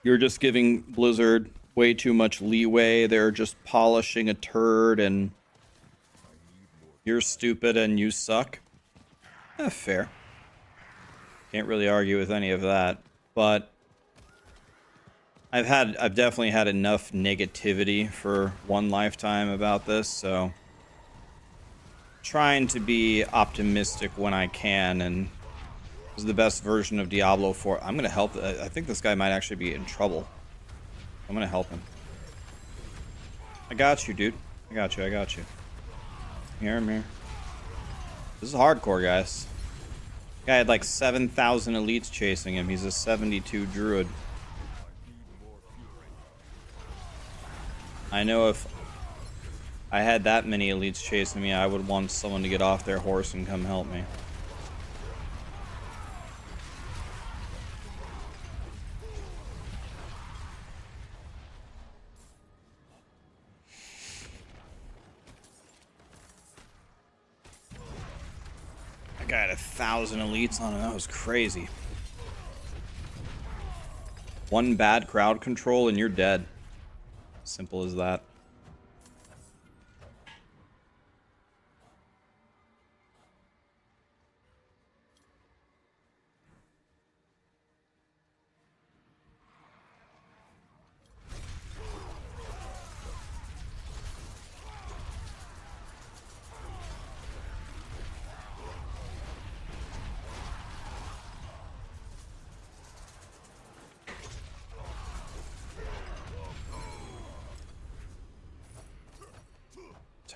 you're just giving Blizzard way too much leeway. They're just polishing a turd and you're stupid and you suck. Fair. Can't really argue with any of that. But I've definitely had enough negativity for one lifetime about this, so trying to be optimistic when I can, and this is the best version of Diablo 4. I'm gonna help. I think this guy might actually be in trouble. I'm gonna help him. I got you, dude. I got you. I got you. Here, I'm here. This is hardcore, guys. Guy had like 7,000 elites chasing him. He's a 72 druid. I know if I had that many elites chasing me, I would want someone to get off their horse and come help me. That guy had 1,000 elites on him. That was crazy. One bad crowd control and you're dead. Simple as that.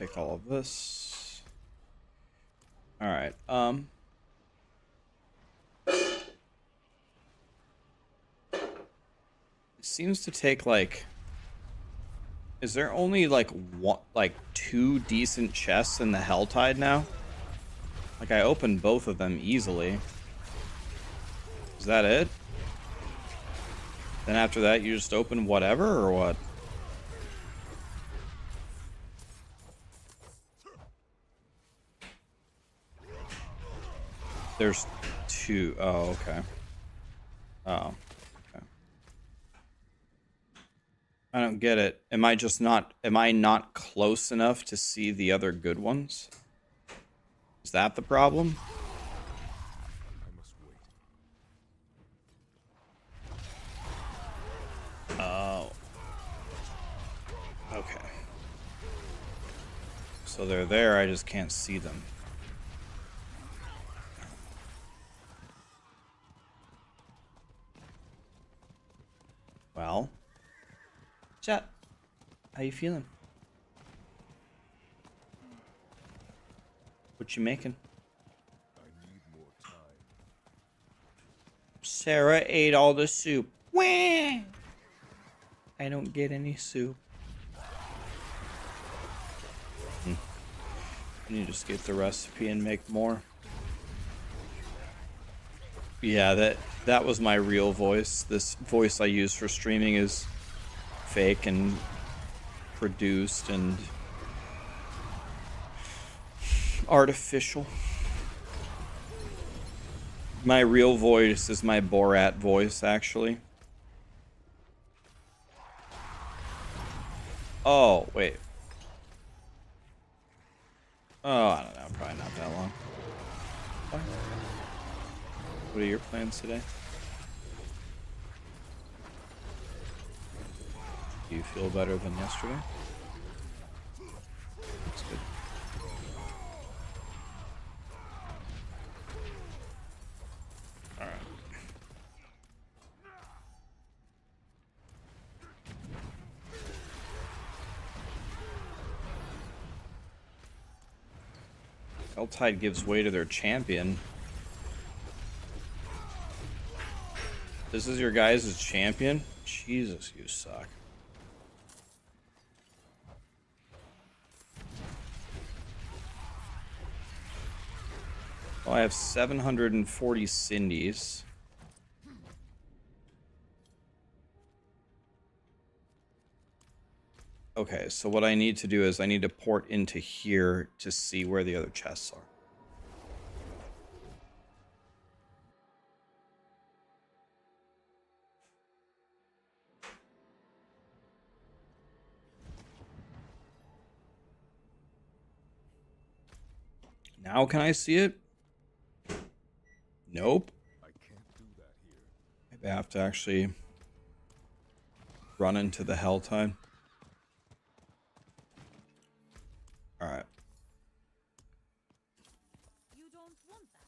take all of this. All right. It seems to take like. Is there only like one, like 2 decent chests in the Helltide now? Like I opened both of them easily. Is that it? Then after that, you just open whatever or what? There's 2. Oh, okay. Oh. I don't get it. Am I not close enough to see the other good ones? Is that the problem? I must wait. Oh. Okay. So they're there, I just can't see them. Well. Chat. How you feeling? What you making? I need more time. Sarah ate all the soup. Wah! I don't get any soup. I need to just get the recipe and make more. Yeah, that was my real voice. This voice I use for streaming is fake and produced and artificial. My real voice is my Borat voice, actually. Oh, wait. Oh, I don't know. Probably not that long. What are your plans today? Do you feel better than yesterday? That's good. Alright. Helltide gives way to their champion. This is your guys' champion? Jesus, you suck. Well, I have 740 Cindy's. Okay, so what I need to do is I need to port into here to see where the other chests are. Now can I see it? Nope. I can't do that here. Maybe I have to actually run into the Helltide. Alright. You don't want that.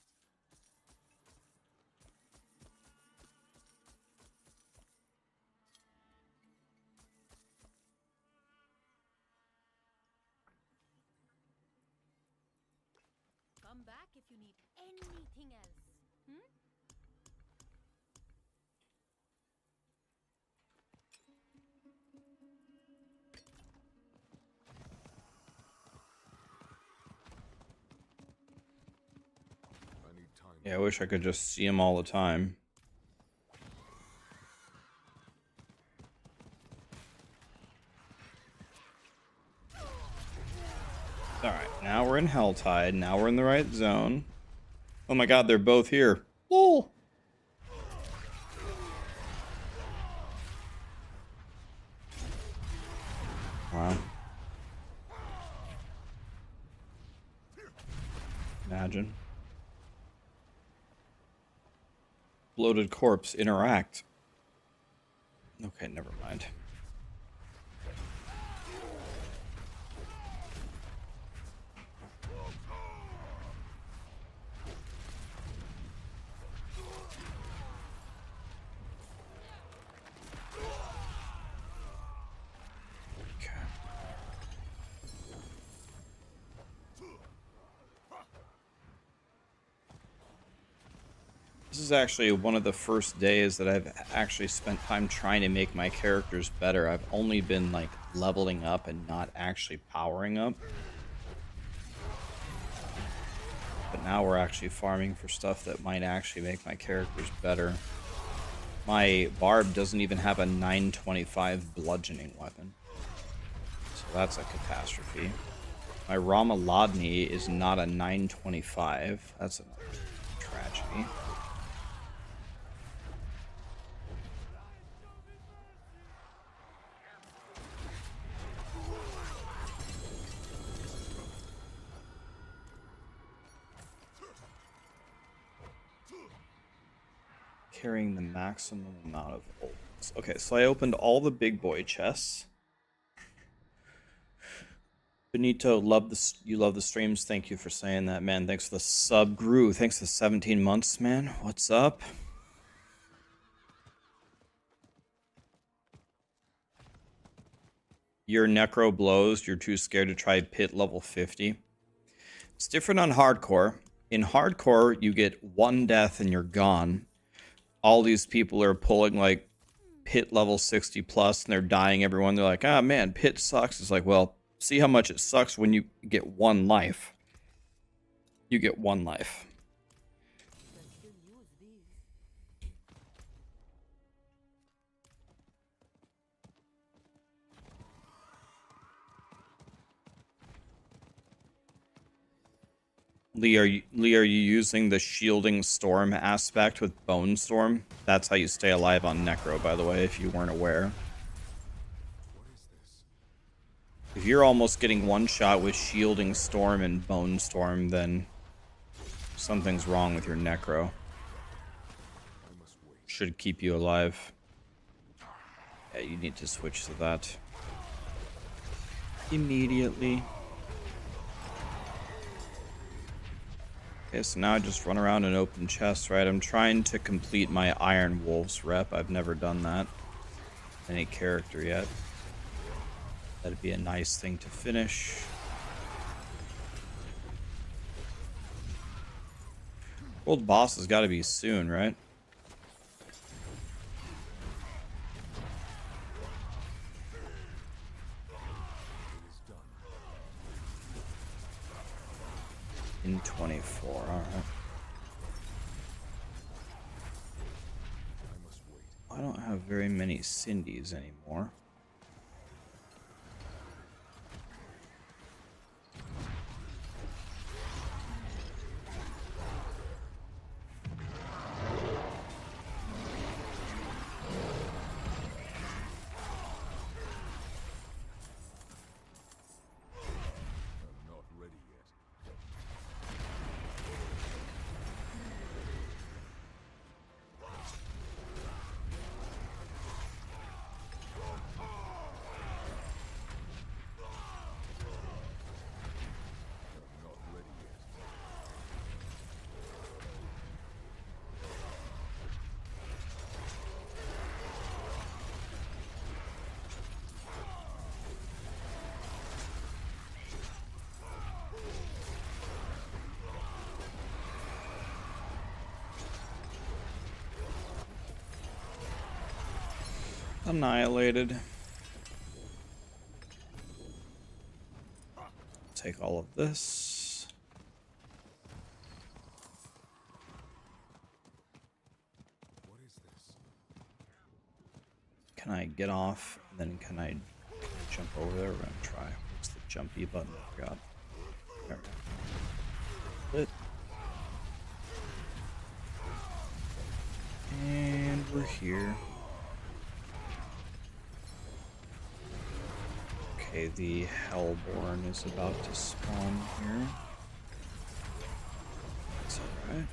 Come back if you need anything else. Hmm? I need time. Yeah, I wish I could just see them all the time. Alright, now we're in Helltide. Now we're in the right zone. Oh my god, they're both here. Lol. Wow. Imagine. Bloated corpse, interact. Okay, never mind. Okay. This is actually one of the first days that I've actually spent time trying to make my characters better. I've only been like leveling up and not actually powering up. But now we're actually farming for stuff that might actually make my characters better. My Barb doesn't even have a 925 bludgeoning weapon. So that's a catastrophe. My Ramaladni is not a 925. That's a tragedy. Carrying the maximum amount of ults. Okay, so I opened all the big boy chests. Benito, you love the streams. Thank you for saying that, man. Thanks for the sub. Gru, thanks for the 17 months, man. What's up? Your necro blows. You're too scared to try pit level 50. It's different on hardcore. In hardcore, you get one death and you're gone. All these people are pulling like pit level 60 plus and they're dying everyone. They're like, ah, man, pit sucks. It's like, well, see how much it sucks when you get one life. You get one life. Lee, are you using the shielding storm aspect with Bone Storm? That's how you stay alive on Necro, by the way, if you weren't aware. If you're almost getting one shot with shielding storm and Bone Storm, then something's wrong with your Necro. Should keep you alive. Yeah, you need to switch to that immediately. Okay, so now I just run around and open chests, right? I'm trying to complete my Iron Wolves rep. I've never done that. Any character yet. That'd be a nice thing to finish. World boss has got to be soon, right? In 24, alright. I don't have very many Cindy's anymore. Annihilated. Take all of this. What is this? Can I get off? And then can I jump over there? We're gonna try. What's the jumpy button? I forgot. There we go. Lit. And we're here. Okay, the Hellborn is about to spawn here. That's alright.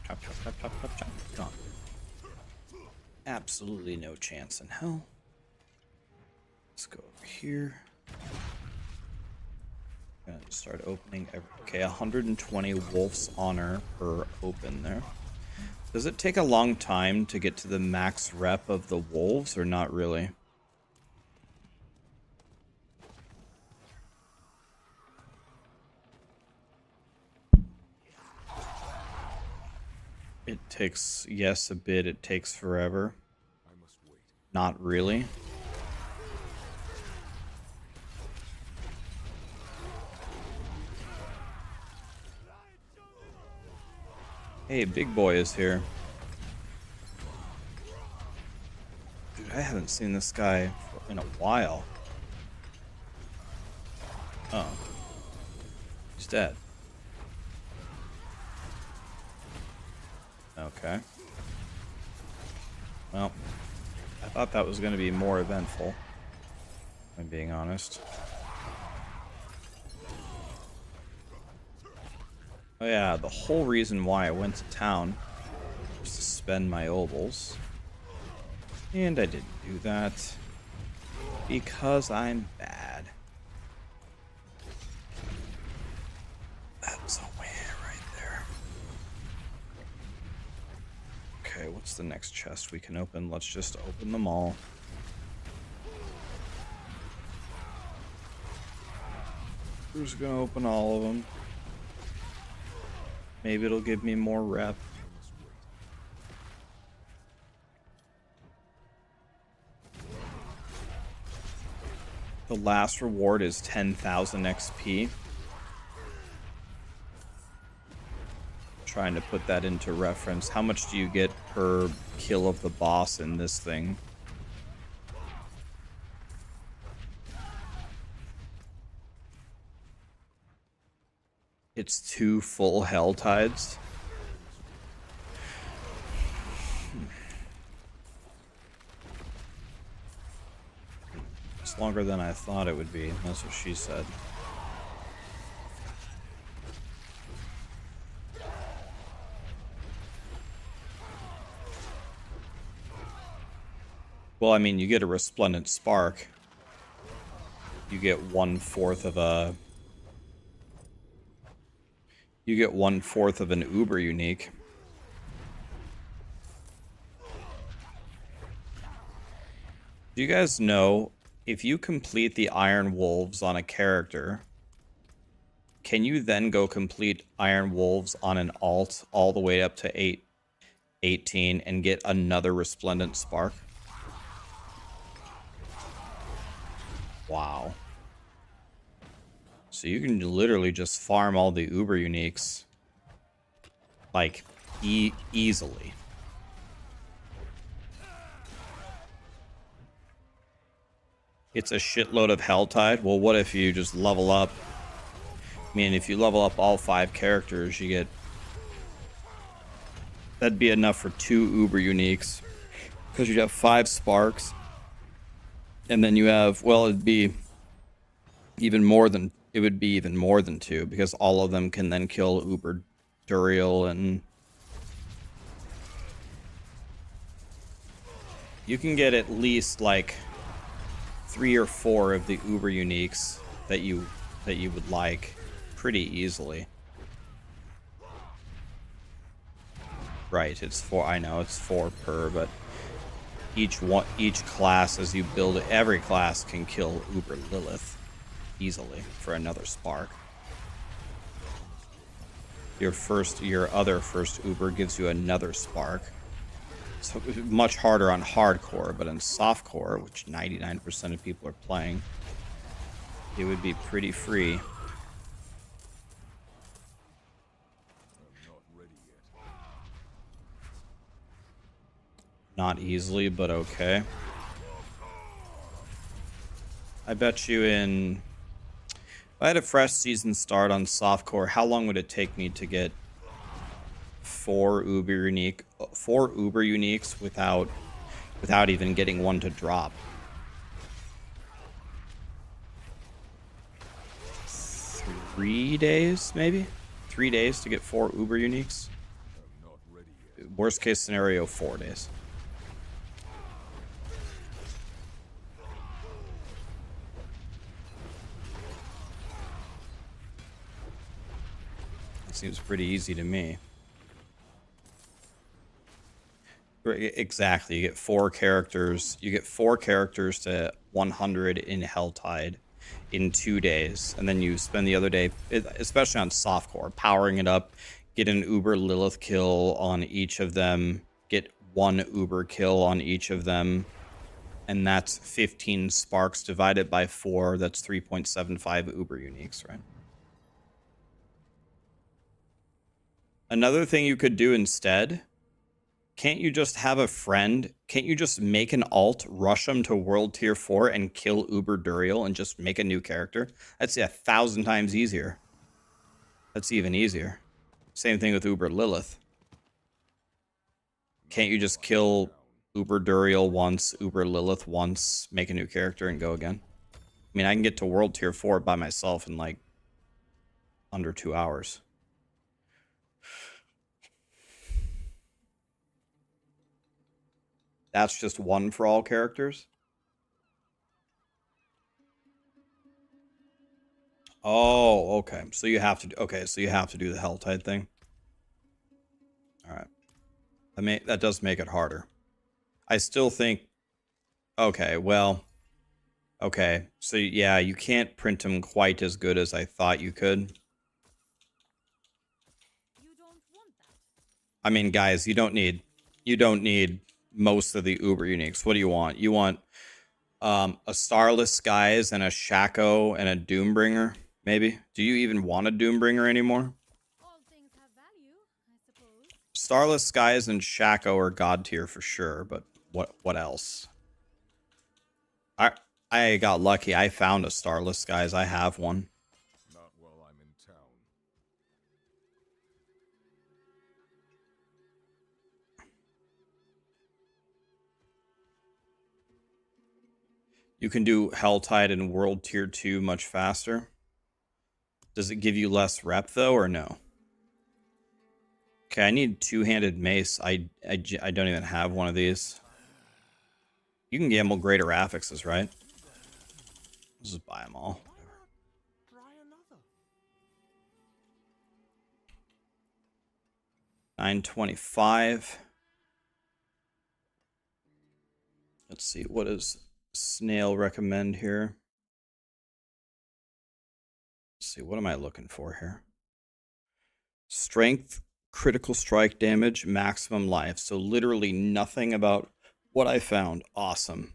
Chop, chop, chop, chop, chop, chop. Gone. Absolutely no chance in hell. Let's go over here. Gonna start opening okay, 120 Wolf's Honor per open there. Does it take a long time to get to the max rep of the wolves, or not really? It takes, yes, a bit. It takes forever. I must wait. Not really. Hey, big boy is here. Dude, I haven't seen this guy in a while. Oh. He's dead. Okay. Well, I thought that was going to be more eventful, if I'm being honest. Oh yeah, the whole reason why I went to town was to spend my obols. And I didn't do that because I'm bad. That's a way right there. Okay, what's the next chest we can open? Let's just open them all. Who's gonna open all of them? Maybe it'll give me more rep. The last reward is 10,000 XP. Trying to put that into reference. How much do you get per kill of the boss in this thing? It's 2 full hell tides. It's longer than I thought it would be. That's what she said. Well, I mean, you get a resplendent spark. You get 1/4 of a... You get 1/4 of an uber unique. Do you guys know, if you complete the Iron Wolves on a character, can you then go complete Iron Wolves on an alt all the way up to 18 and get another resplendent spark? Wow. So you can literally just farm all the uber uniques, like, easily. It's a shitload of Helltide. Well, what if you just level up? I mean, if you level up all 5 characters, you get... That'd be enough for 2 uber uniques, because you'd have 5 sparks. And then you have, well, it'd be even more than... It would be even more than 2, because all of them can then kill Uber Duriel, and you can get at least like 3 or 4 of the Uber uniques that you would like pretty easily. Right, it's 4. I know it's 4 per, but each class, as you build it, every class can kill Uber Lilith easily for another spark. Your other first Uber gives you another spark. So much harder on hardcore, but in softcore, which 99% of people are playing, it would be pretty free. Not easily, but okay. I bet you in... If I had a fresh season start on softcore, how long would it take me to get 4 Uber uniques without even getting one to drop? 3 days, maybe? 3 days to get 4 Uber uniques? Worst case scenario, 4 days. Seems pretty easy to me. Exactly. You get 4 characters. You get 4 characters to 100 in Helltide in 2 days. And then you spend the other day, especially on softcore, powering it up, get an Uber Lilith kill on each of them, get one Uber kill on each of them, and that's 15 sparks divided by 4. That's 3.75 Uber uniques, right? Another thing you could do instead, can't you just have a friend? Can't you just make an alt, rush them to World Tier 4 and kill Uber Duriel and just make a new character? That's 1,000 times easier. That's even easier. Same thing with Uber Lilith. Can't you just kill Uber Duriel once, Uber Lilith once, make a new character, and go again? I mean, I can get to World Tier 4 by myself in like under 2 hours. That's just one for all characters? Oh, okay. So you have to, okay, so you have to do the Helltide thing. All right. That does make it harder. I still think, okay, well, okay. So yeah, you can't print them quite as good as I thought you could. You don't want that. I mean, guys, you don't need most of the Uber uniques. What do you want? You want a Starless Skies and a Shaco and a Doombringer, maybe? Do you even want a Doombringer anymore? All things have value, I suppose. Starless Skies and Shaco are god tier for sure, but what else? I got lucky. I found a Starless Skies. I have one. Not while I'm in town. You can do Helltide and World Tier 2 much faster. Does it give you less rep, though, or no? Okay, I need two-handed mace. I don't even have one of these. You can gamble greater affixes, right? Let's just buy them all. Why not try another? 925. Let's see, what does Snail recommend here? Let's see, what am I looking for here? Strength, critical strike damage, maximum life. So literally nothing about what I found. Awesome.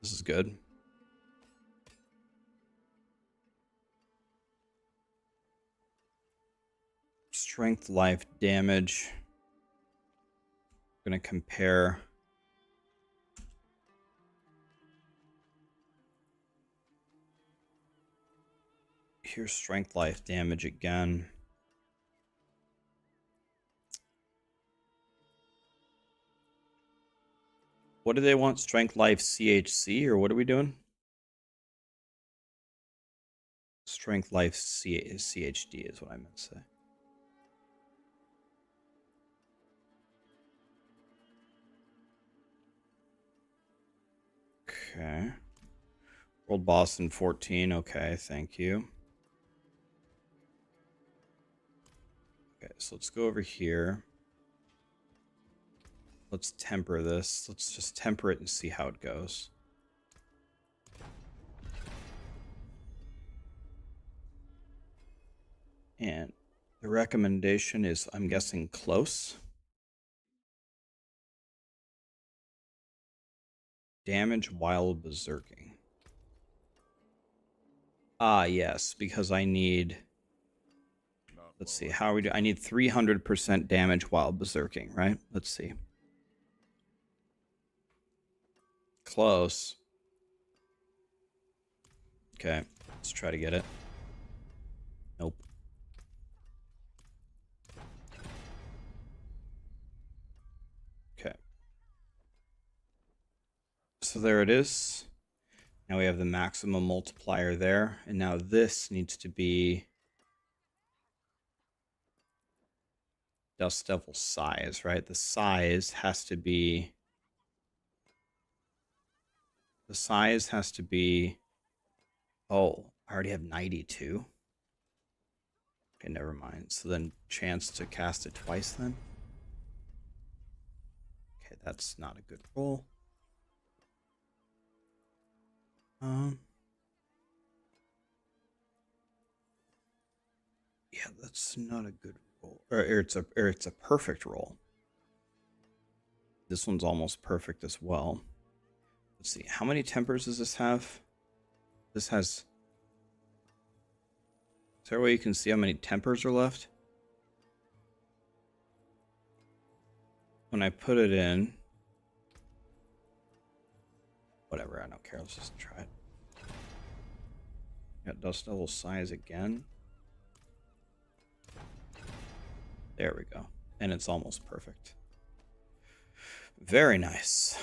This is good. Strength, life, damage. I'm gonna compare. Here's strength, life, damage again. What do they want? Strength, life, CHC, or what are we doing? Strength, life, CHD is what I meant to say. Okay. World boss in 14. Okay, thank you. Okay, so let's go over here. Let's temper this. Let's just temper it and see how it goes. And the recommendation is, I'm guessing, close. Damage while berserking. Ah, yes, because I need... Let's see, how are we doing? I need 300% damage while berserking, right? Let's see. Close. Okay, let's try to get it. Nope. Okay. So there it is. Now we have the maximum multiplier there. And now this needs to be Dust Devil size, right? The size has to be... The size has to be... Oh, I already have 92. Okay, never mind. So then chance to cast it twice then? Okay, that's not a good roll. Yeah, that's not a good roll. Or it's a perfect roll. This one's almost perfect as well. Let's see. How many tempers does this have? This has... Is there a way you can see how many tempers are left? When I put it in... Whatever, I don't care. Let's just try it. Got dust level size again. There we go. And it's almost perfect. Very nice.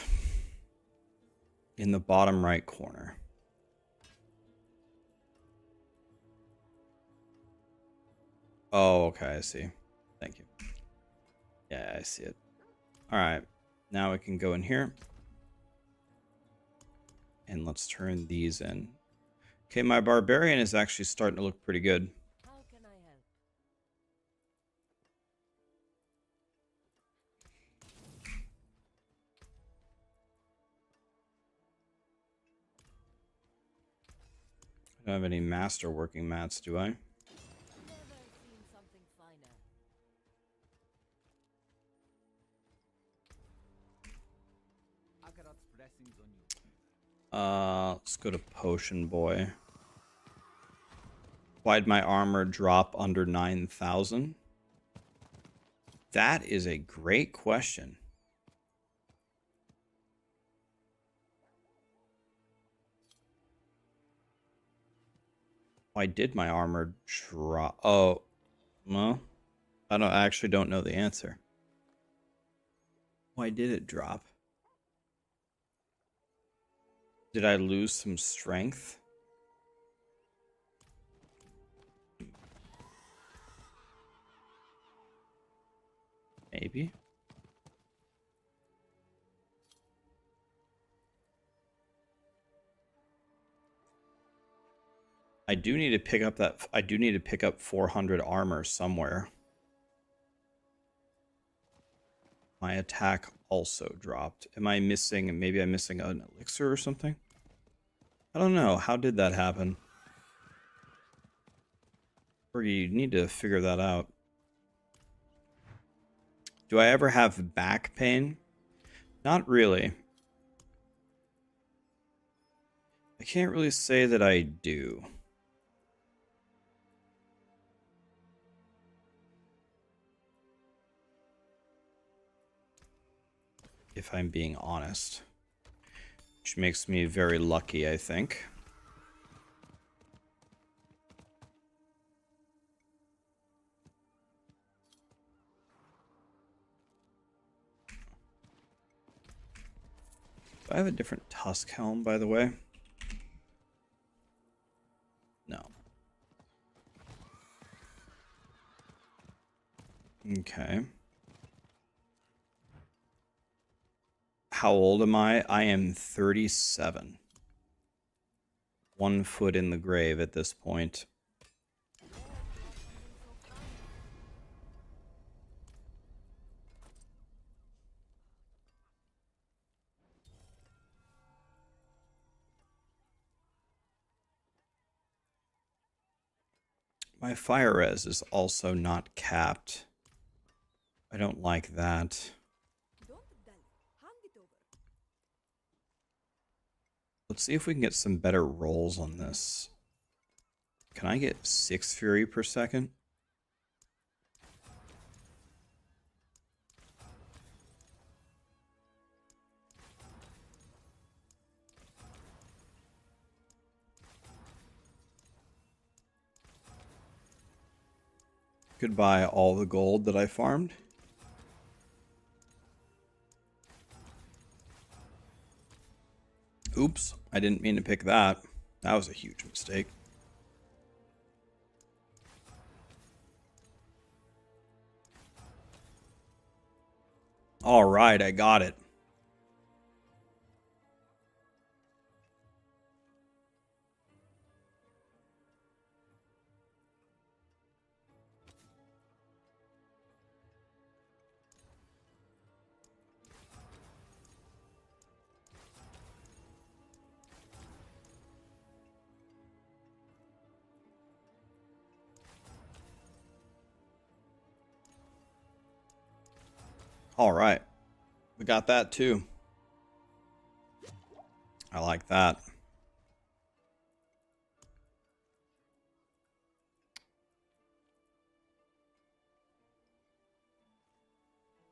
In the bottom right corner. Oh, okay, I see. Thank you. Yeah, I see it. Alright. Now we can go in here. And let's turn these in. Okay, my Barbarian is actually starting to look pretty good. How can I help? I don't have any master working mats, do I? Never seen something finer. Akarat's blessings on you. Let's go to Potion Boy. Why'd my armor drop under 9,000? That is a great question. Why did my armor drop? Oh, well, I actually don't know the answer. Why did it drop? Did I lose some strength? Maybe. I do need to pick up that. I do need to pick up 400 armor somewhere. My attack also dropped. Am I missing? Maybe I'm missing an elixir or something? I don't know. How did that happen? Or you need to figure that out. Do I ever have back pain? Not really. I can't really say that I do. If I'm being honest. Which makes me very lucky, I think. Do I have a different tusk helm, by the way? No. Okay. How old am I? I am 37. 1 foot in the grave at this point. My fire res is also not capped. I don't like that. Don't dull. Hand it over. Let's see if we can get some better rolls on this. Can I get 6 fury per second? Goodbye all the gold that I farmed. Oops, I didn't mean to pick that. That was a huge mistake. All right, I got it. All right. We got that too. I like that.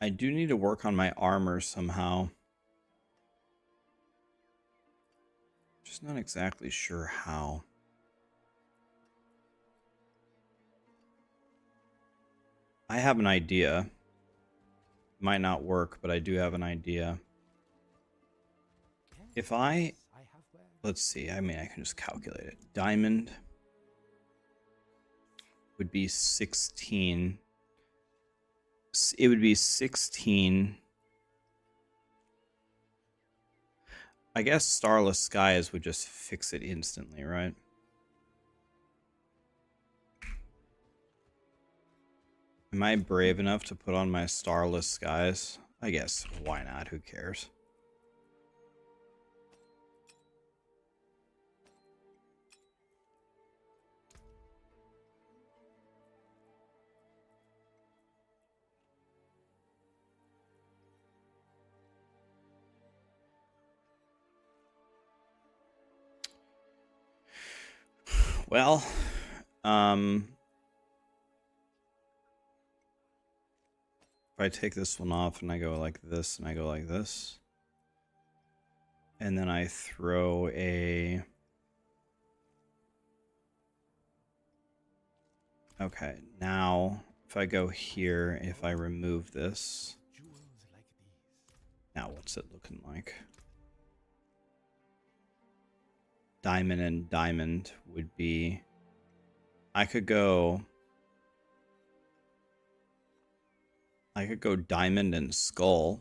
I do need to work on my armor somehow. Just not exactly sure how. I have an idea. Might not work, but I do have an idea. If let's see, I mean, I can just calculate it. Diamond would be 16. It would be 16. I guess Starless Skies would just fix it instantly, right? Am I brave enough to put on my Starless Skies? I guess, why not? Who cares? Well, if I take this one off and I go like this and I go like this, and then I throw a... Okay, now if I go here, if I remove this, now what's it looking like? Diamond and diamond would be... I could go diamond and skull.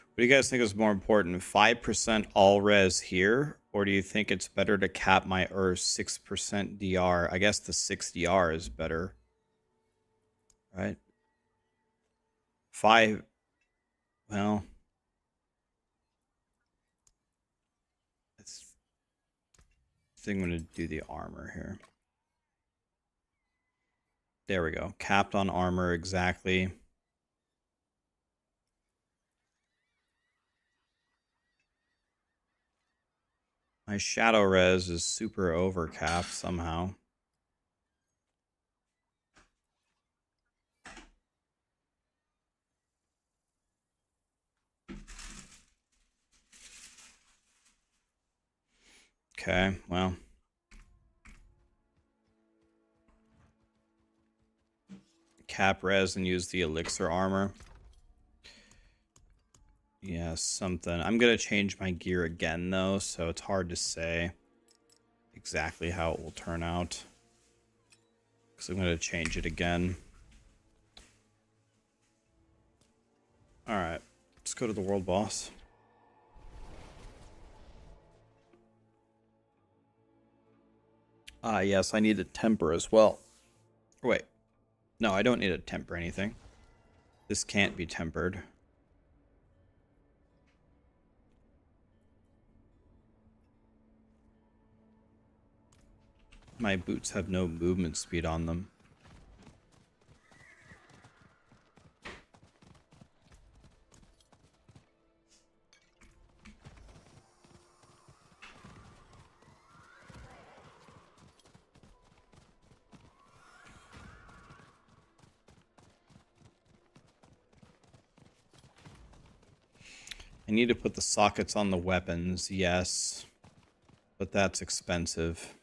What do you guys think is more important? 5% all res here? Or do you think it's better to cap my 6% DR? I guess the 6 DR is better. Right? 5. Well. I think I'm going to do the armor here. There we go. Capped on armor exactly. My shadow res is super overcapped somehow. Okay, well. Cap res and use the elixir armor. Yeah, something. I'm going to change my gear again, though, so it's hard to say exactly how it will turn out. Because I'm going to change it again. Alright, let's go to the world boss. Yes, I need a temper as well. Wait. No, I don't need to temper anything. This can't be tempered. My boots have no movement speed on them. I need to put the sockets on the weapons, yes. But that's expensive.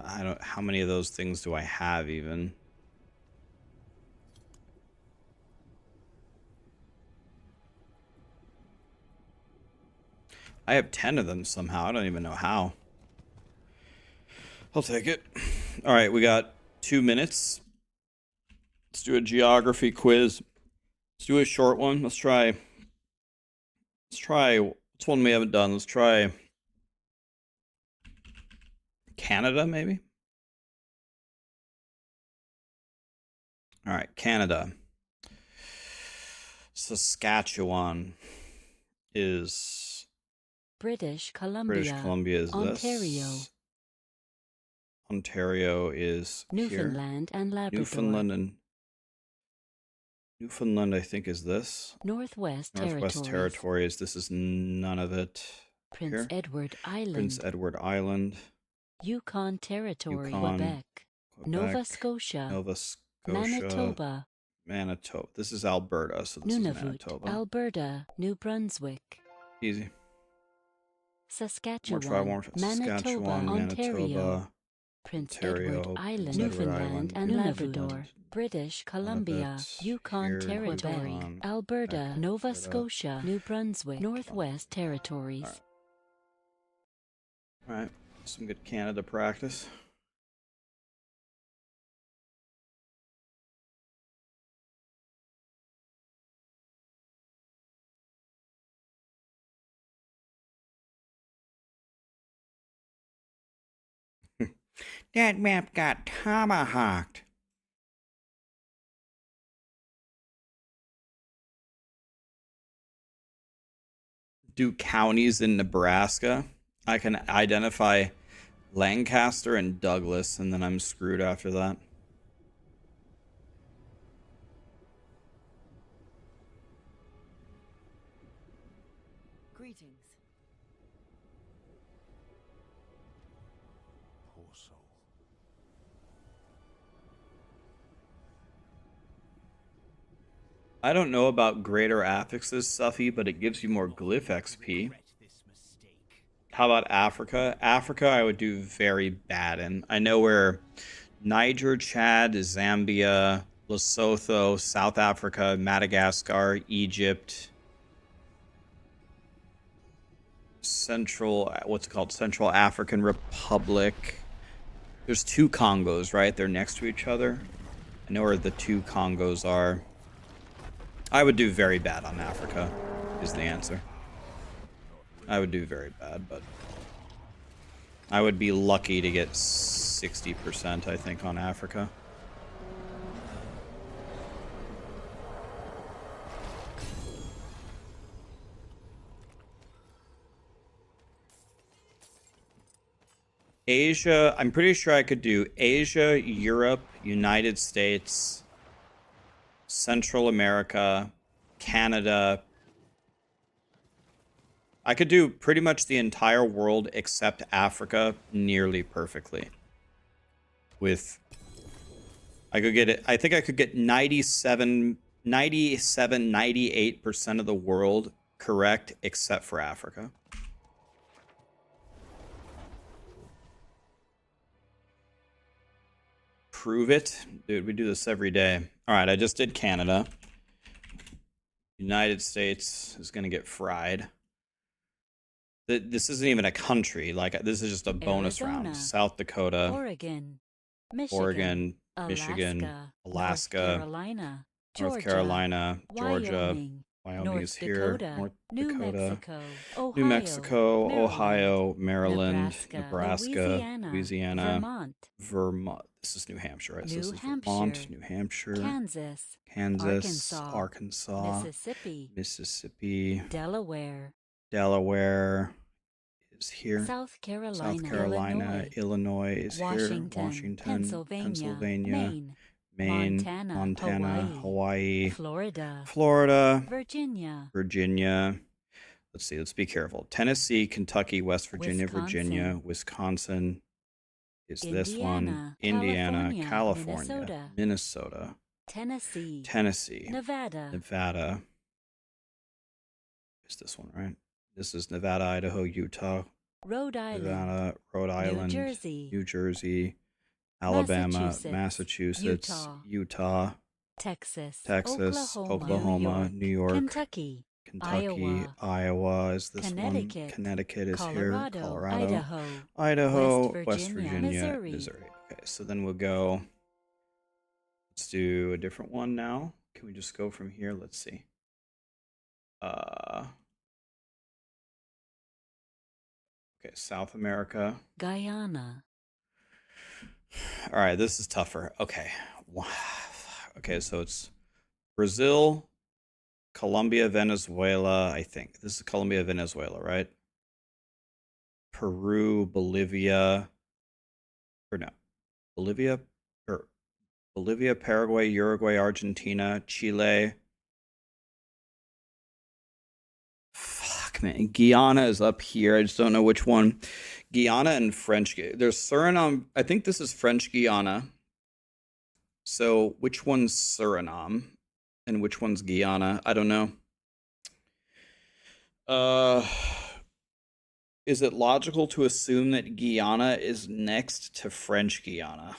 I don't... How many of those things do I have, even? I have 10 of them somehow. I don't even know how. I'll take it. Alright, we got 2 minutes. Let's do a geography quiz. Let's do a short one. Let's try... What's one we haven't done? Let's try Canada, maybe? All right, Canada. Saskatchewan is British British Columbia, Columbia is Ontario, this. Ontario is here. Newfoundland and Labrador, Newfoundland, I think, is this. Northwest Northwest Territories. This is none of it. Prince Here. Edward Island, Prince Edward Island. Yukon Territory, Yukon, Quebec, Nova Scotia, Nova Scotia, Manitoba, Manitoba. This is Alberta, so this is Nunavut, Manitoba. Alberta, New Brunswick, Easy. Saskatchewan, Saskatchewan, Ontario, Prince Edward Island, Newfoundland and Labrador, British Columbia, Yukon Territory, Alberta, Nova Scotia, New Brunswick, Northwest Territories. All right, some good Canada practice. That map got tomahawked. Do counties in Nebraska? I can identify Lancaster and Douglas, and then I'm screwed after that. Greetings. Poor soul. I don't know about greater affixes, Suffy, but it gives you more glyph XP. How about Africa? Africa, I would do very bad in. I know where Niger, Chad, Zambia, Lesotho, South Africa, Madagascar, Egypt, what's it called? Central African Republic. There's two Congos, right? They're next to each other. I know where the two Congos are. I would do very bad on Africa, is the answer. I would do very bad, but I would be lucky to get 60%, I think, on Africa. Asia, I'm pretty sure I could do Asia, Europe, United States, Central America, Canada. I could do pretty much the entire world except Africa nearly perfectly. I could get it. I think I could get 98% of the world correct except for Africa. Prove it. Dude, we do this every day. All right, I just did Canada. United States is going to get fried. This isn't even a country. Like, this is just a bonus Arizona, round. South Dakota, Oregon, Michigan, Alaska, North Carolina, Georgia, Wyoming is here, North Dakota, New Mexico, Ohio, Maryland, Nebraska, Louisiana, Vermont. This is New Hampshire, right? So this is Vermont, New Hampshire, Kansas, Arkansas, Mississippi, Delaware, is here. South Carolina, Illinois is Washington, here. Washington, Pennsylvania, Maine, Montana, Hawaii, Florida, Virginia. Let's see. Let's be careful. Tennessee, Kentucky, West Virginia, Wisconsin is this one. Indiana, California, Minnesota, Tennessee, Nevada. Is this one right? This is Nevada, Idaho, Utah, Rhode Nevada, Rhode Island, New Jersey, Alabama, Massachusetts, Utah, Texas, Oklahoma, New York, Kentucky, Iowa is this one. Connecticut is Colorado, here. Colorado, Idaho, West Virginia, Missouri. Okay, so then we'll go. Let's do a different one now. Can we just go from here? Let's see. Okay, South America, Guyana, All right, this is tougher. Okay. Okay, so it's Brazil, Colombia, Venezuela, I think. This is Colombia, Venezuela, right? Peru, Bolivia, or no, Bolivia, or Bolivia, Paraguay, Uruguay, Argentina, Chile. Fuck, man. Guyana is up here. I just don't know which one. Guyana and French. There's Suriname. I think this is French Guyana. So which one's Suriname and which one's Guyana? I don't know. Uh, is it logical to assume that Guyana is next to French Guyana?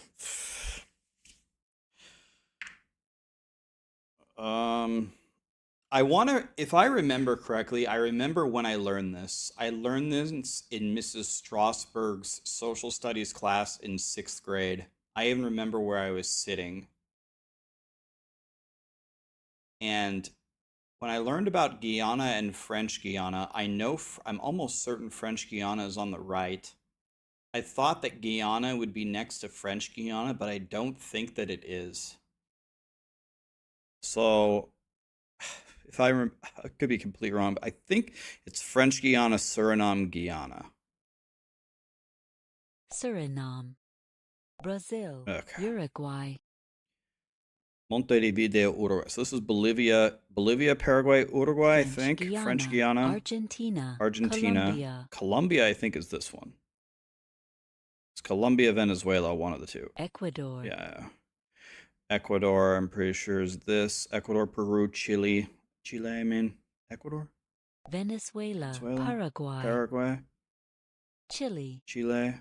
I want to, if I remember correctly, I remember when I learned this. I learned this in Mrs. Strasberg's social studies class in 6th grade. I even remember where I was sitting. And when I learned about Guyana and French Guyana, I'm almost certain French Guyana is on the right. I thought that Guyana would be next to French Guyana, but I don't think that it is. So, if I could be completely wrong, but I think it's French Guyana, Suriname, Guyana. Suriname, Brazil, Okay. Uruguay, Montevideo, Uruguay. So this is Bolivia, Paraguay, Uruguay, I think. Guyana, French Guyana, Argentina, Argentina, Colombia, I think is this one. It's Colombia, Venezuela, one of the two. Ecuador. Yeah. Ecuador, I'm pretty sure is this. Ecuador, Peru, Chile. Chile, I mean. Ecuador? Venezuela, Paraguay, Paraguay. Chile. Chile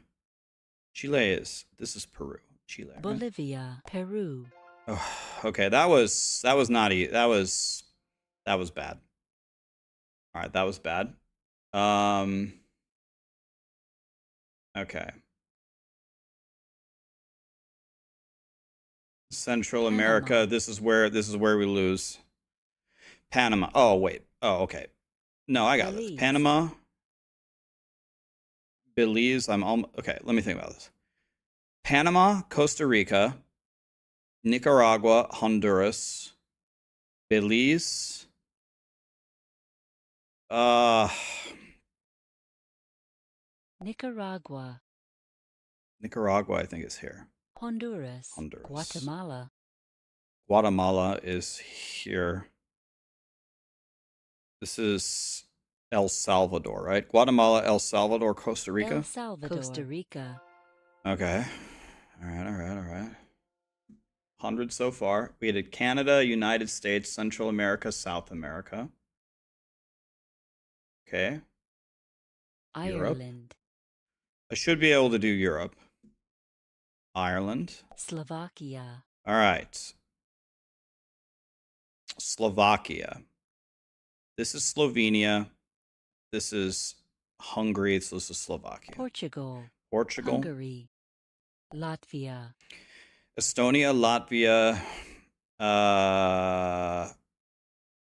is, this is Peru. Chile. Right? Bolivia, Peru. Oh, okay, that was not that was bad. All right, that was bad. Okay. Central Panama. America, this is where we lose. Panama. Oh, wait. Oh, okay. No, I got this. Panama, Belize, okay, let me think about this. Panama, Costa Rica, Nicaragua, Honduras, Belize, Nicaragua, I think is here. Honduras, Guatemala. Guatemala is here. This is El Salvador, right? Guatemala, El Salvador, Costa Rica. El Salvador, Costa Rica. Okay. All right. 100 so far. We did Canada, United States, Central America, South America. Okay. Ireland. Europe. I should be able to do Europe. Ireland. Slovakia. All right. Slovakia. This is Slovenia. This is Hungary. So this is Slovakia. Portugal. Hungary. Latvia. Estonia, Latvia,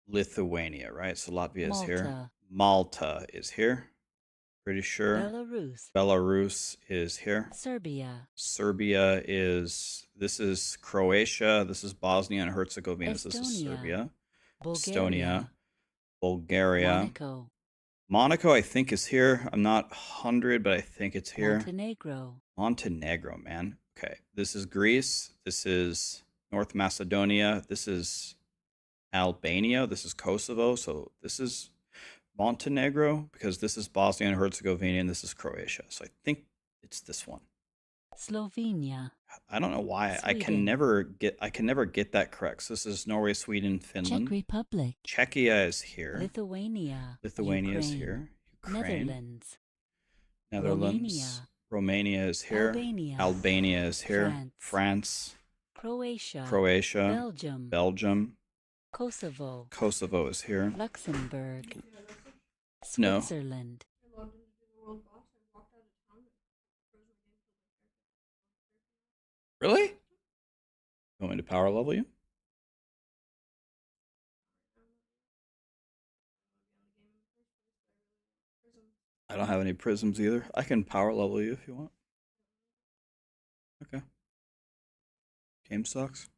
Lithuania, right? So Latvia is here. Malta is here. Pretty sure. Belarus is here. Serbia is, this is Croatia. This is Bosnia and Herzegovina. This is Serbia. Estonia. Bulgaria. Monaco, I think, is here. I'm not 100, but I think it's here. Montenegro, man. Okay, this is Greece. This is North Macedonia. This is Albania. This is Kosovo. So this is Montenegro, because this is Bosnia and Herzegovina, and this is Croatia. So I think it's this one. Slovenia. I don't know why. I can never get that correct. So this is Norway, Sweden, Finland. Czech Republic. Czechia is here. Lithuania. Ukraine. Is here. Ukraine. Netherlands. Romania is here. Albania is here. France. Croatia. Belgium. Kosovo is here. Luxembourg. No. Switzerland. Really? You want me to power level you? I don't have any prisms either. I can power level you if you want. Okay. Game sucks.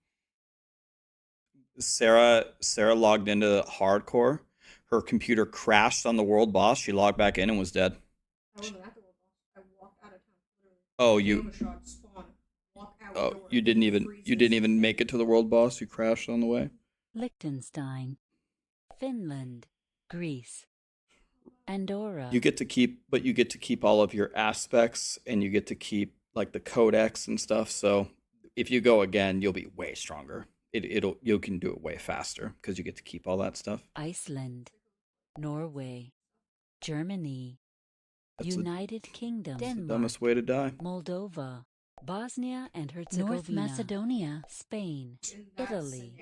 Sarah logged into hardcore. Her computer crashed on the world boss. She logged back in and was dead. I wasn't at the world boss. I walked out of town. Literally. Oh, Game shot, spawn, walk out oh, door, you didn't even make it to the world boss. You crashed on the way. Liechtenstein, Finland, Greece, Andorra. You get to keep all of your aspects, and you get to keep like the codex and stuff. So if you go again, you'll be way stronger. You can do it way faster because you get to keep all that stuff. Iceland, Norway, Germany, That's United Kingdom, the Denmark, dumbest way to die. Moldova, Bosnia and Herzegovina, North Macedonia, Spain, Italy,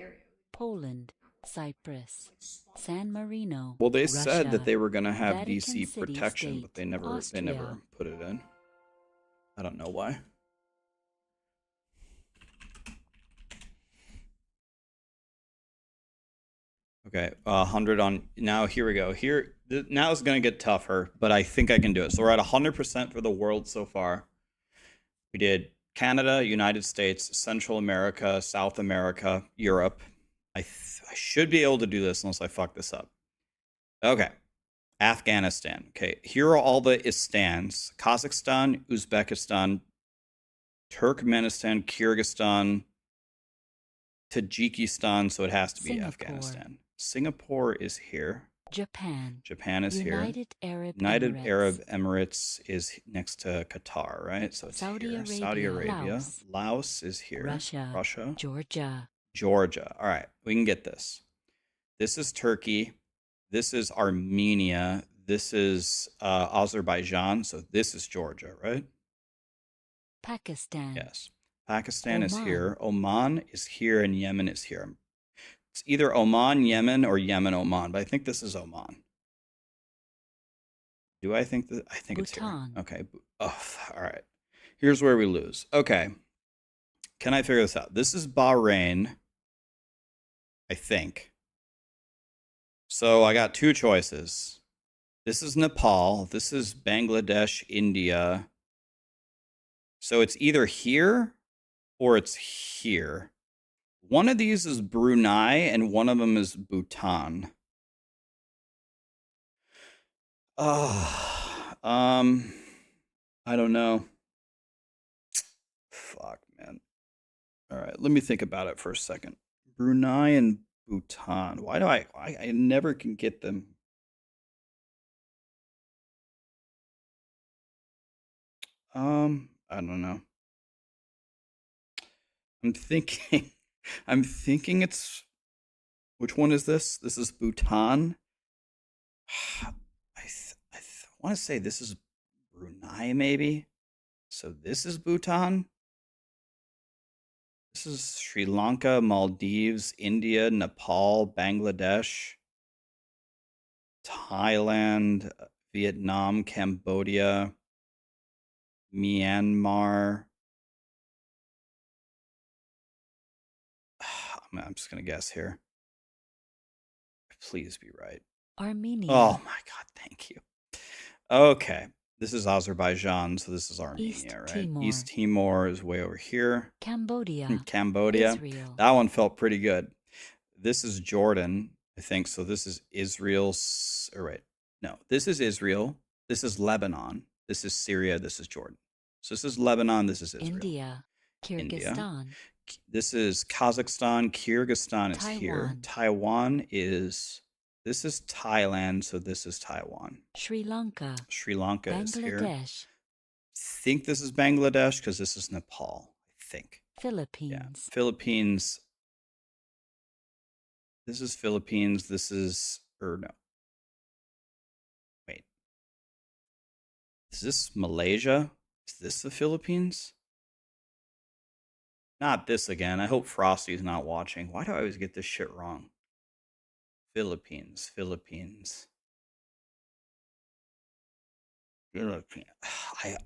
Poland, Cyprus, San Marino. Well, they Russia, said that they were going to have Vatican DC City protection, State, but they never Austria. put it in. I don't know why. Okay, 100 on now. Here we go. Now it's gonna get tougher, but I think I can do it. So we're at 100% for the world so far. We did Canada, United States, Central America, South America, Europe. I should be able to do this unless I fuck this up. Okay, Afghanistan. Okay, here are all the Istans: Kazakhstan, Uzbekistan, Turkmenistan, Kyrgyzstan, Tajikistan. So it has to be Singapore. Afghanistan. Singapore is here. Japan. Japan is here. United United Emirates. Arab Emirates is next to Qatar, right? So it's Saudi here. Arabia. Saudi Arabia. Laos. Laos is here. Russia. Georgia. Georgia. All right, we can get this. This is Turkey. This is Armenia. This is Azerbaijan. So this is Georgia, right? Pakistan. Yes. Pakistan is Oman. here. Oman is here, and Yemen is here. It's either Oman, Yemen, or Yemen, Oman, but I think this is Oman. Do I think that? I think Bhutan. it's here. Okay. Oh, all right. Here's where we lose. Okay. Can I figure this out? This is Bahrain, I think. So I got two choices. This is Nepal. This is Bangladesh, India. So it's either here or it's here. One of these is Brunei and one of them is Bhutan. I don't know. Fuck, man. All right, let me think about it for a second. Brunei and Bhutan. Why do I never can get them? I don't know. I'm thinking it's, which one is this? This is Bhutan. I want to say this is Brunei, maybe. So this is Bhutan. This is Sri Lanka, Maldives, India, Nepal, Bangladesh, Thailand, Vietnam, Cambodia, Myanmar. I'm just going to guess here. Please be right. Armenia. Oh my God, thank you. Okay, this is Azerbaijan, so this is Armenia, East right? Timor. East Timor is way over here. Cambodia. Cambodia. Israel. That one felt pretty good. This is Jordan, I think. So this is Israel. Or right. No, this is Israel. This is Lebanon. This is Syria. This is Jordan. So this is Lebanon. This is Israel. India. Kyrgyzstan. This is Kazakhstan. Kyrgyzstan is here. Taiwan. Taiwan is, this is Thailand. So this is Taiwan. Sri Lanka. Sri Lanka is here. Bangladesh. Think this is Bangladesh because this is Nepal. I think. Philippines. Yeah. Philippines. This is Philippines. This is, or no. Wait. Is this Malaysia? Is this the Philippines? Not this again. I hope Frosty's not watching. Why do I always get this shit wrong? Philippines.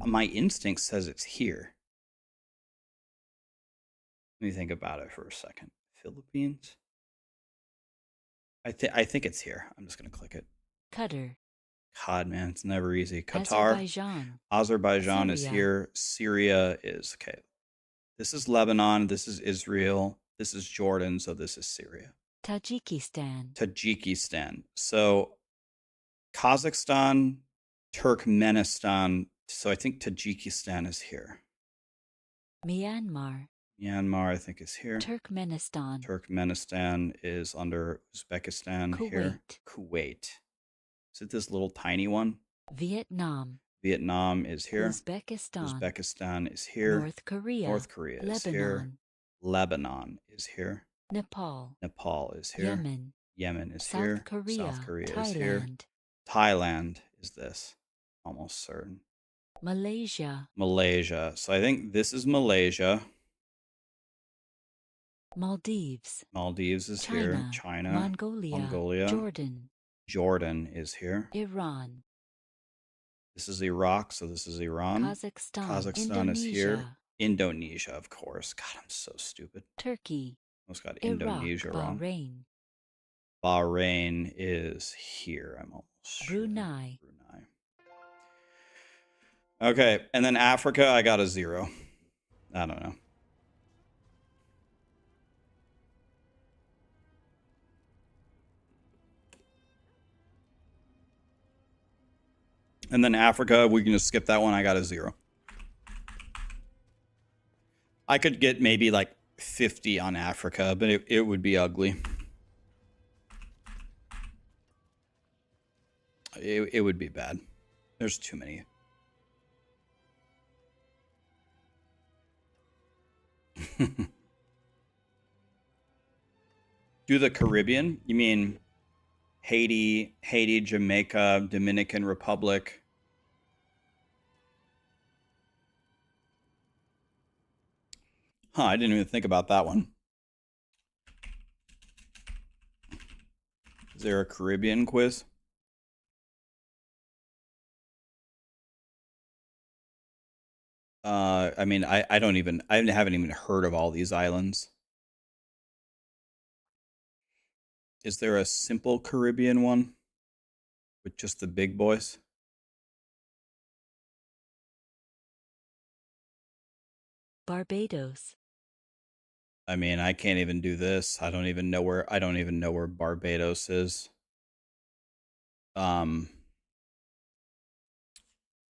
My instinct says it's here. Let me think about it for a second. Philippines? I think it's here. I'm just going to click it. Qatar. God, man, it's never easy. Qatar. Azerbaijan is Syria. here. Syria is, okay. This is Lebanon. This is Israel. This is Jordan. So this is Syria. Tajikistan. Tajikistan. So Kazakhstan, Turkmenistan. So I think Tajikistan is here. Myanmar. Myanmar, I think, is here. Turkmenistan. Turkmenistan is under Uzbekistan here. Kuwait. Is it this little tiny one? Vietnam. Vietnam is here. Uzbekistan. Uzbekistan is here. North Korea. North Korea is Lebanon. here. Lebanon is here. Nepal. Nepal is here. Yemen. Yemen is South here. Korea. South Korea Thailand. is here. Thailand is this. Almost certain. Malaysia. Malaysia. So I think this is Malaysia. Maldives. Maldives is China. here. China. Mongolia. Jordan. Jordan is here. Iran. This is Iraq, so this is Iran. Kazakhstan. Kazakhstan is here. Indonesia. Indonesia, of course. God, I'm so stupid. Turkey. Almost got Iraq. Indonesia wrong. Bahrain. Bahrain is here. I'm almost sure. Brunei. Okay, and then Africa, I got a 0. I don't know. And then Africa, we can just skip that one. I got a 0. I could get maybe like 50 on Africa, but it would be ugly. It would be bad. There's too many. Do the Caribbean? You mean Haiti, Jamaica, Dominican Republic? Huh, I didn't even think about that one. Is there a Caribbean quiz? I mean, I haven't even heard of all these islands. Is there a simple Caribbean one with just the big boys? Barbados. I mean, I can't even do this. I don't even know where Barbados is.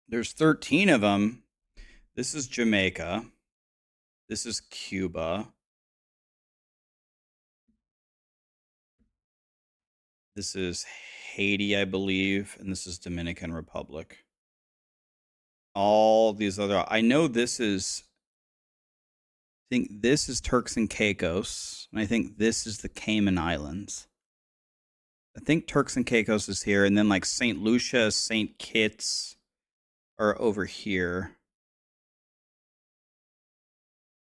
There's 13 of them. This is Jamaica. This is Cuba. This is Haiti, I believe, and this is Dominican Republic. All these other, I know this is, I think this is Turks and Caicos, and I think this is the Cayman Islands. I think Turks and Caicos is here, and then like St. Lucia, St. Kitts are over here.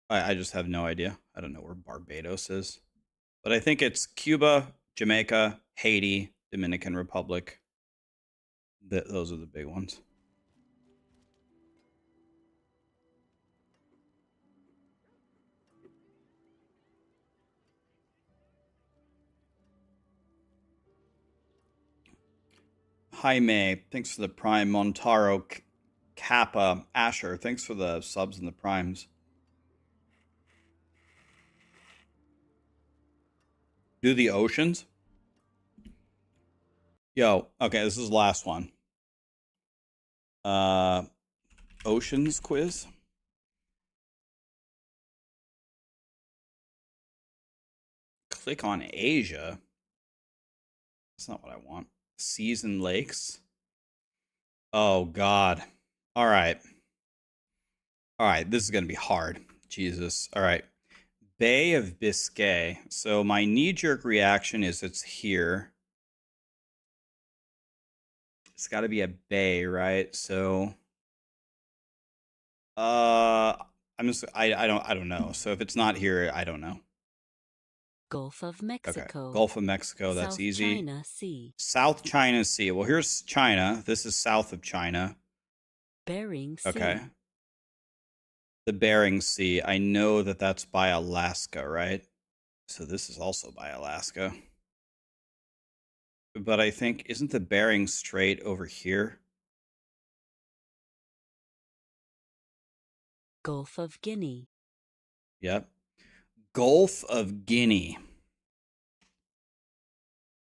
I just have no idea. I don't know where Barbados is. But I think it's Cuba, Jamaica, Haiti, Dominican Republic. Those are the big ones. Jaime, thanks for the Prime. Montaro, Kappa, Asher, thanks for the subs and the primes. Do the oceans? Yo, okay, this is the last one. Oceans quiz. Click on Asia. That's not what I want. Seas and lakes. Oh, God. All right. All right, this is going to be hard. Jesus. All right. Bay of Biscay. So my knee-jerk reaction is it's here. It's got to be a bay, right? So I don't know. So if it's not here, I don't know. Gulf of Mexico. Okay. Gulf of Mexico, that's South easy. China Sea. South China Sea. Well, here's China. This is south of China. Bering Sea. Okay. The Bering Sea. I know that that's by Alaska, right? So this is also by Alaska. But I think, isn't the Bering Strait over here? Gulf of Guinea. Yep. Gulf of Guinea.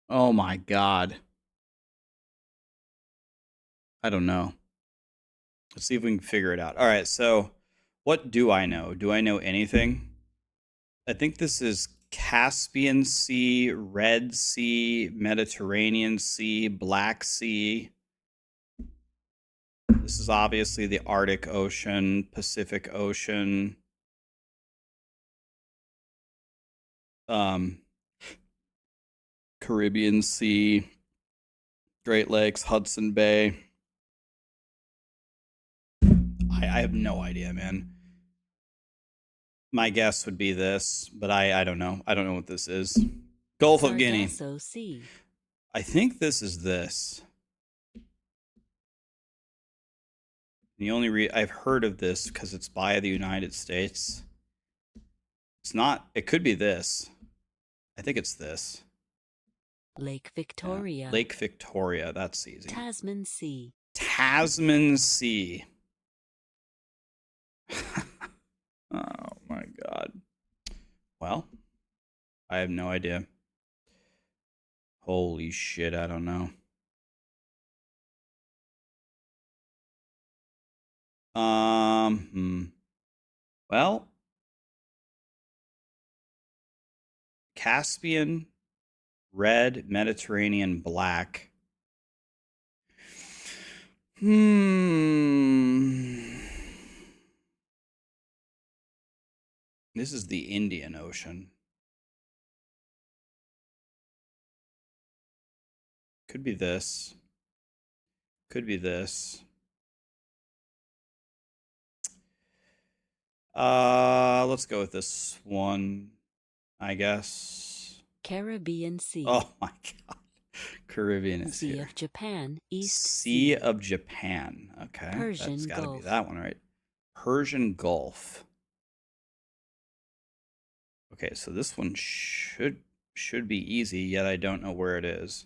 Oh my God. I don't know. Let's see if we can figure it out. All right, so what do I know? Do I know anything? I think this is Caspian Sea, Red Sea, Mediterranean Sea, Black Sea. This is obviously the Arctic Ocean, Pacific Ocean. Caribbean Sea, Great Lakes, Hudson Bay. I have no idea, man. My guess would be this, but I don't know. I don't know what this is. Gulf of Guinea. Sea. I think this is this. The only I've heard of this because it's by the United States. It's not. It could be this. I think it's this. Lake Victoria. Yeah. Lake Victoria. That's easy. Tasman Sea. Tasman Sea. Oh my God. Well, I have no idea. Holy shit, I don't know. Well, Caspian, red, Mediterranean, black. This is the Indian Ocean. Could be this. Could be this. Let's go with this one, I guess. Caribbean Sea. Oh my God. Caribbean is Sea here. of Japan, East Sea of Japan. Okay. Persian That's got to be Gulf. that one, right? Persian Gulf. Okay, so this one should be easy, yet I don't know where it is.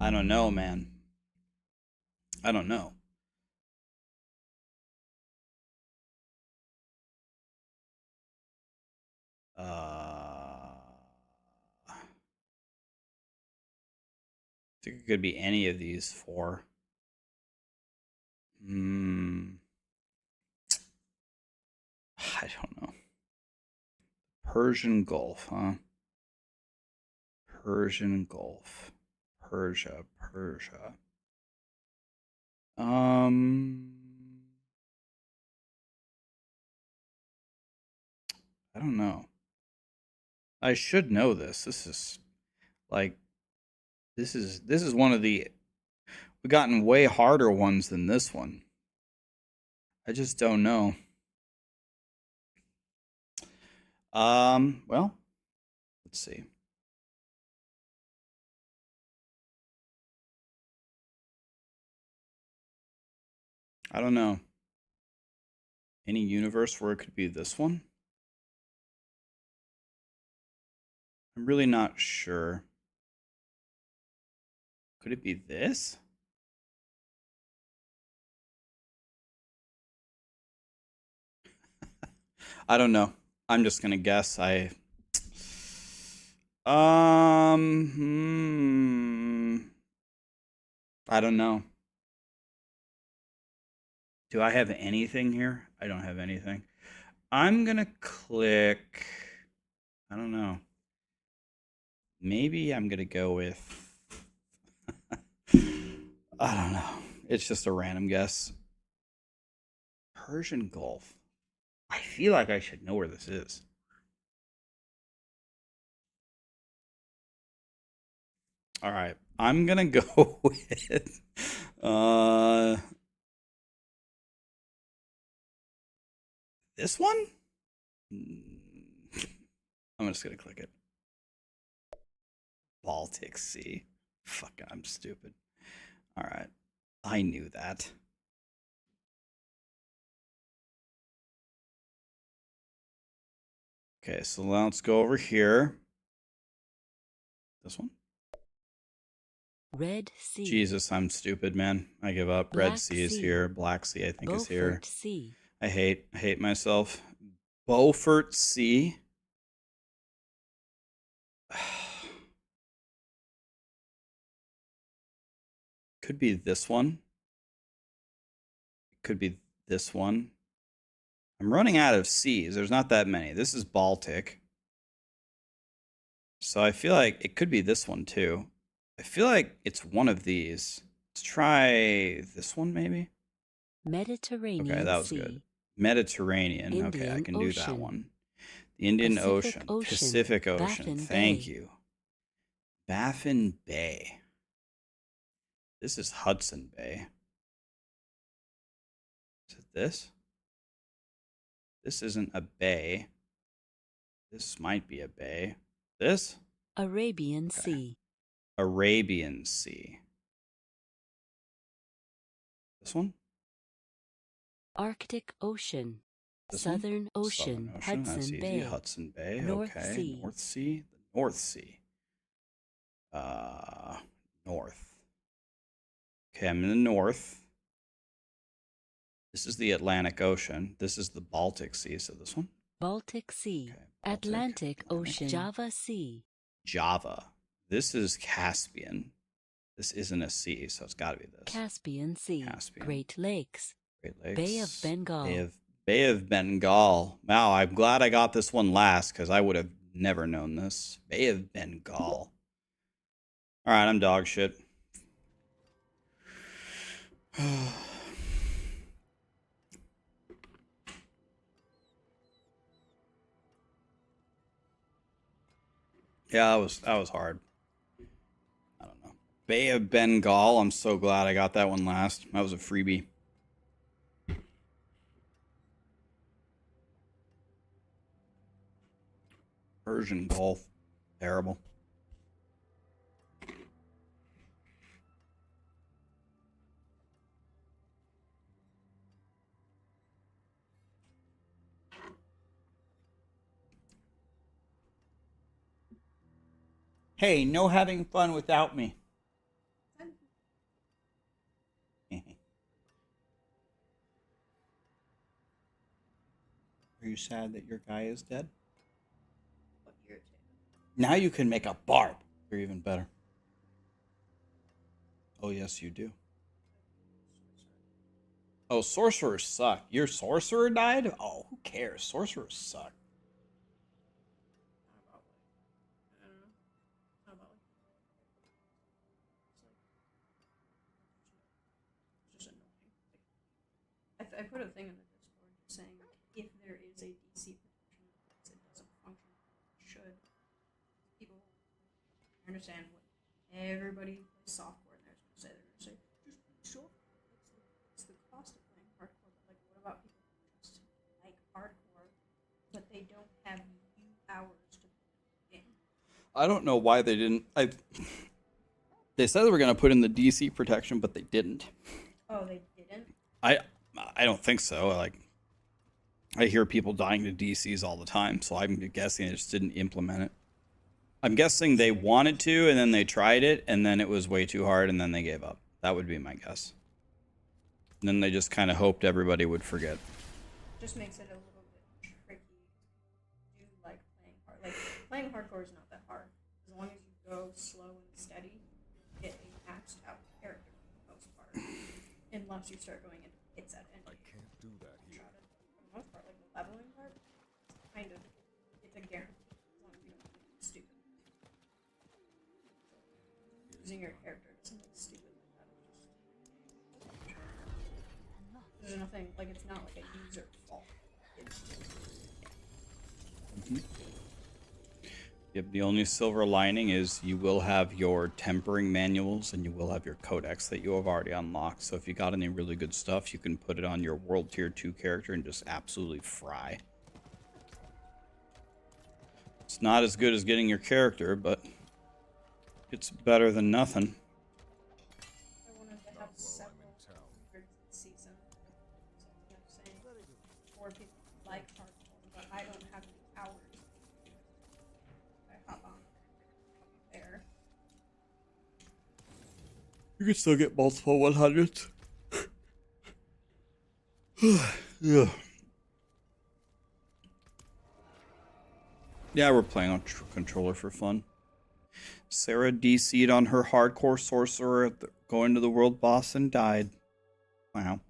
I don't know, man. I don't know. I think it could be any of these four. I don't know. Persian Gulf, huh? Persian Gulf. Persia. I don't know. I should know this. This is like this is one of the we've gotten way harder ones than this one. I just don't know. Well, let's see. I don't know. Any universe where it could be this one? I'm really not sure. Could it be this? I don't know. I'm just gonna guess. I don't know. Do I have anything here? I don't have anything. I'm gonna click. I don't know. Maybe I'm gonna go with. I don't know. It's just a random guess. Persian Gulf. I feel like I should know where this is. All right. I'm going to go with this one? I'm just going to click it. Baltic Sea. Fuck, I'm stupid. All right. I knew that. Okay, so now let's go over here. This one? Red Sea. Jesus, I'm stupid, man. I give up. Red Black Sea is Sea. here. Black Sea, I think, is here. Beaufort Sea. I hate myself. Beaufort Sea. Could be this one. Could be this one. I'm running out of seas. There's not that many. This is Baltic. So I feel like it could be this one too. I feel like it's one of these. Let's try this one maybe. Mediterranean Okay, that was Sea. good. Mediterranean. Okay, I Indian can do that Ocean. one. The Indian Pacific Ocean. Ocean. Pacific Ocean. Baffin Thank Bay. you. Baffin Bay. This is Hudson Bay. Is it this? This isn't a bay. This might be a bay. This? Arabian Okay. Sea. Arabian Sea. This one? Arctic Ocean. This one? Southern Ocean. That's Hudson easy. Bay. Hudson Bay. North Okay. Sea. North Sea. The North Sea. North. Okay, I'm in the north. This is the Atlantic Ocean. This is the Baltic Sea. So this one? Baltic Sea. Okay, Baltic, Atlantic Ocean. Java Sea. Java. This is Caspian. This isn't a sea, so it's got to be this. Caspian Sea. Caspian. Great Lakes. Great Lakes. Bay of Bengal. Bay of Bengal. Wow, I'm glad I got this one last because I would have never known this. Bay of Bengal. All right, I'm dog shit. Yeah, that was hard. I don't know. Bay of Bengal. I'm so glad I got that one last. That was a freebie. Persian Gulf. Terrible. Hey, no having fun without me. Are you sad that your guy is dead? What irritating. Now you can make a barb. You're even better. Oh, yes, you do. Oh, sorcerers suck. Your sorcerer died? Oh, who cares? Sorcerers suck. Not about like, I don't know. Not about like, it's just annoying. Like, I put a thing in the Discord just saying if there is a DC protection that it doesn't function as it should, people understand what everybody who plays software in there is going to say. They're going to say, just play software. It's the cost of playing hardcore. But like, what about people who just like hardcore, but they don't have U hours to play the game? I don't know why they didn't. They said they were going to put in the DC protection, but they didn't. Oh, they didn't? I don't think so. Like, I hear people dying to DCs all the time, so I'm guessing they just didn't implement it. I'm guessing they wanted to, and then they tried it, and then it was way too hard, and then they gave up. That would be my guess. And then they just kind of hoped everybody would forget. Just makes it a little bit tricky. Do like playing hard. Like playing hardcore is not that hard. As long as you go slow and steady, you get a maxed out character for the most part. Unless you start going into hits at I Endgame. can't do that here. For the most part, like the leveling part, it's kind of it's a guarantee. As long as you don't do anything stupid. Using your character to something stupid like that is just there's nothing like it's not like a user fault. It's Yep, the only silver lining is you will have your tempering manuals and you will have your codex that you have already unlocked. So if you got any really good stuff, you can put it on your World Tier 2 character and just absolutely fry. It's not as good as getting your character, but it's better than nothing. I wanted to have several town. hundreds this season. So I'm saying more people like hardcore, but I don't have the hours. I hop on there. You can still get multiple 100s. Yeah. Yeah, we're playing on controller for fun. Sarah DC'd on her hardcore sorcerer going to the world boss and died. Wow.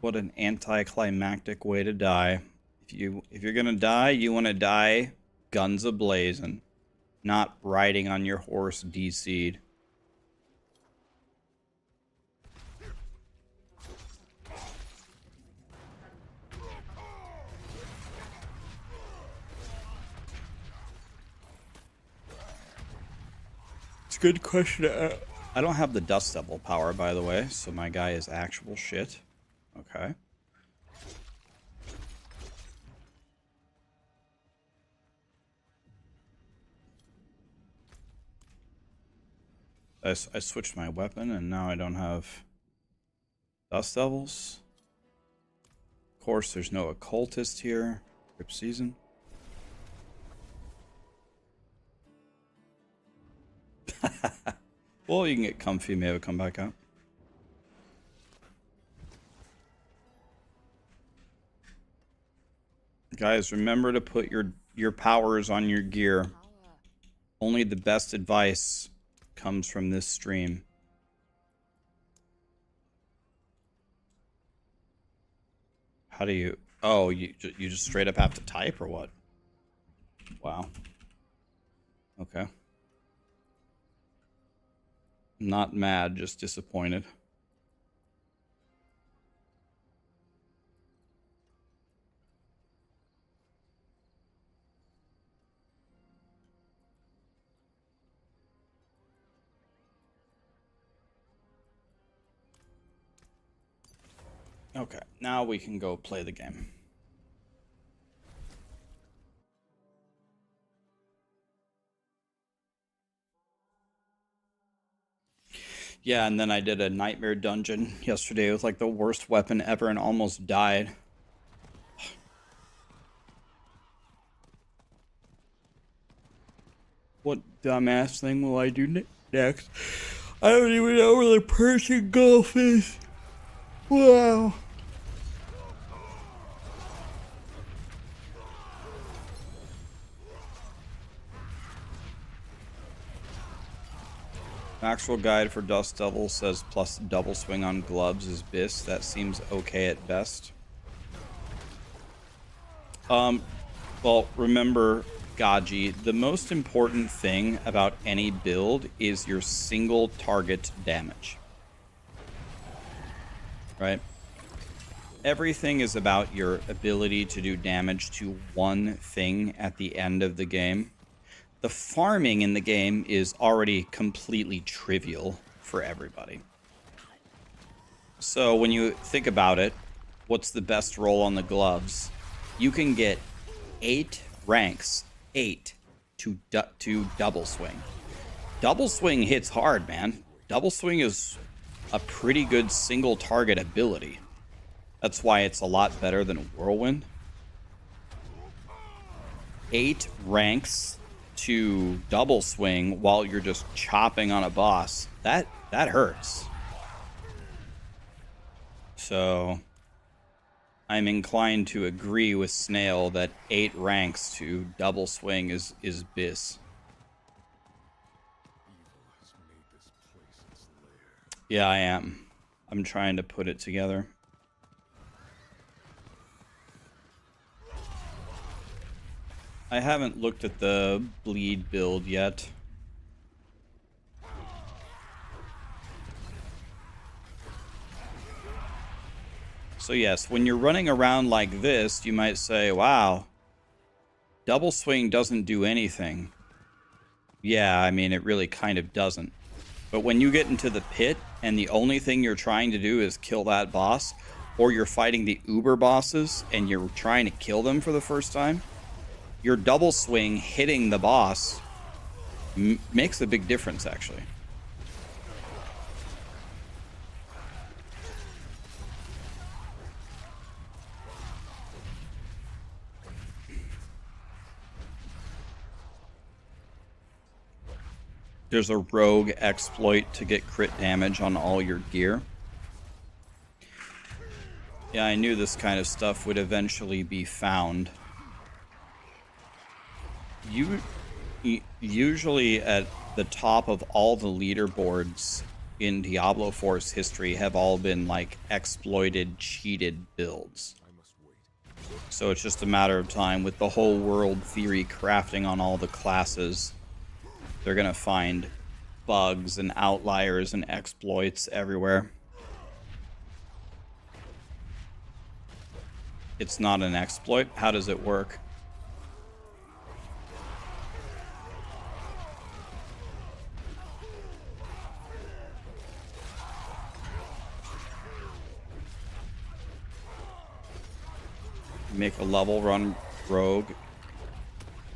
What an anticlimactic way to die. If you're gonna die, you want to die guns a-blazing, not riding on your horse DC'd. It's a good question. I don't have the Dust Devil power, by the way, so my guy is actual shit. Okay. I switched my weapon, and now I don't have Dust Devils. Of course, there's no occultist here. Rip season. Well, you can get comfy, maybe come back out. Guys, remember to put your powers on your gear. Only the best advice comes from this stream. How do you... Oh, you just straight up have to type or what? Wow. Okay. Not mad, just disappointed. Okay, now we can go play the game. Yeah, and then I did a nightmare dungeon yesterday with like the worst weapon ever and almost died. What dumbass thing will I do next? I don't even know where the Persian Gulf is. Wow. Maxroll guide for Dust Devil says plus double swing on gloves is bis. That seems okay at best. Well, remember, Gaji, the most important thing about any build is your single target damage. Right? Everything is about your ability to do damage to one thing at the end of the game. The farming in the game is already completely trivial for everybody. So when you think about it, what's the best roll on the gloves? You can get 8 ranks, 8 to double swing. Double swing hits hard, man. Double swing is a pretty good single target ability. That's why it's a lot better than Whirlwind. 8 ranks to double swing while you're just chopping on a boss. That hurts. So I'm inclined to agree with Snail that 8 ranks to double swing is bis. Yeah, I am. I'm trying to put it together. I haven't looked at the bleed build yet. So yes, when you're running around like this, you might say, wow, double swing doesn't do anything. Yeah, I mean, it really kind of doesn't. But when you get into the pit and the only thing you're trying to do is kill that boss, or you're fighting the uber bosses and you're trying to kill them for the first time, your double swing hitting the boss makes a big difference, actually. There's a rogue exploit to get crit damage on all your gear. Yeah, I knew this kind of stuff would eventually be found. Usually at the top of all the leaderboards in Diablo 4's history have all been like exploited, cheated builds. So it's just a matter of time with the whole world theory crafting on all the classes. They're gonna find bugs and outliers and exploits everywhere. It's not an exploit? How does it work? Make a level run rogue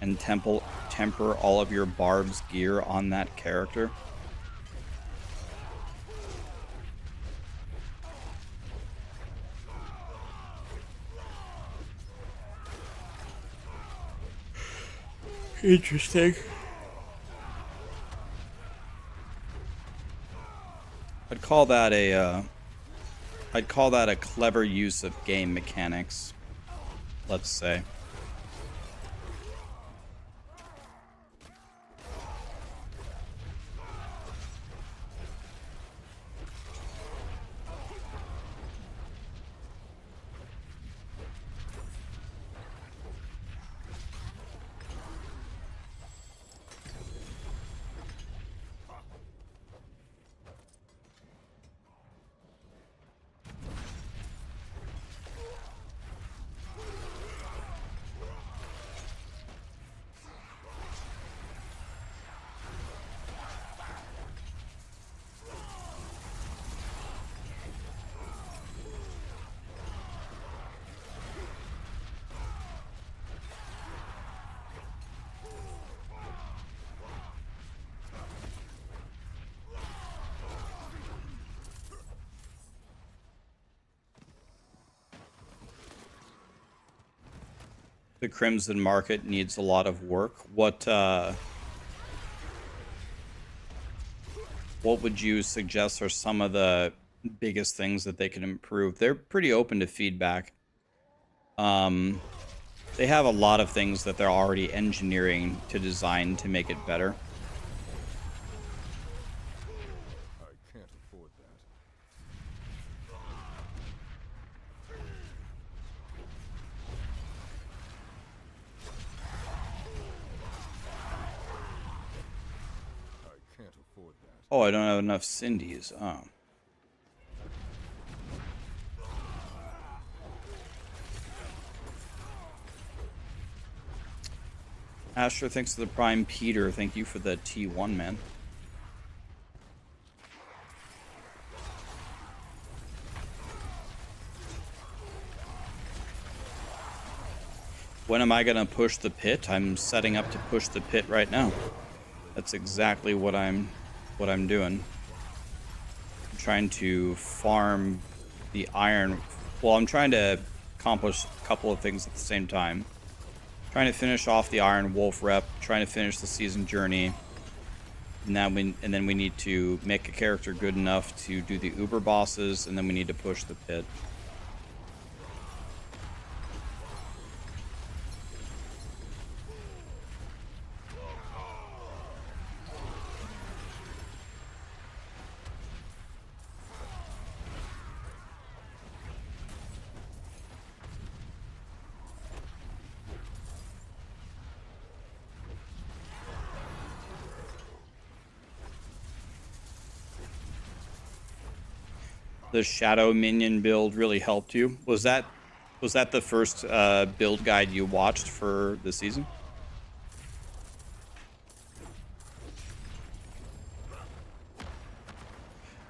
and temper all of your barb's gear on that character. Interesting. I'd call that a clever use of game mechanics, let's say. The Crimson Market needs a lot of work. What would you suggest are some of the biggest things that they can improve? They're pretty open to feedback. They have a lot of things that they're already engineering to design to make it better. I can't afford that. I can't afford that. Oh, I don't have enough Cindy's. Oh. Asher, thanks to the Prime. Peter, thank you for the T1, man. When am I gonna push the pit? I'm setting up to push the pit right now. That's exactly what I'm doing. I'm trying to farm the iron. Well, I'm trying to accomplish a couple of things at the same time. Trying to finish off the Iron Wolf rep, trying to finish the season journey. And then we need to make a character good enough to do the Uber bosses, and then we need to push the pit. The Shadow Minion build really helped you. Was that the first build guide you watched for the season?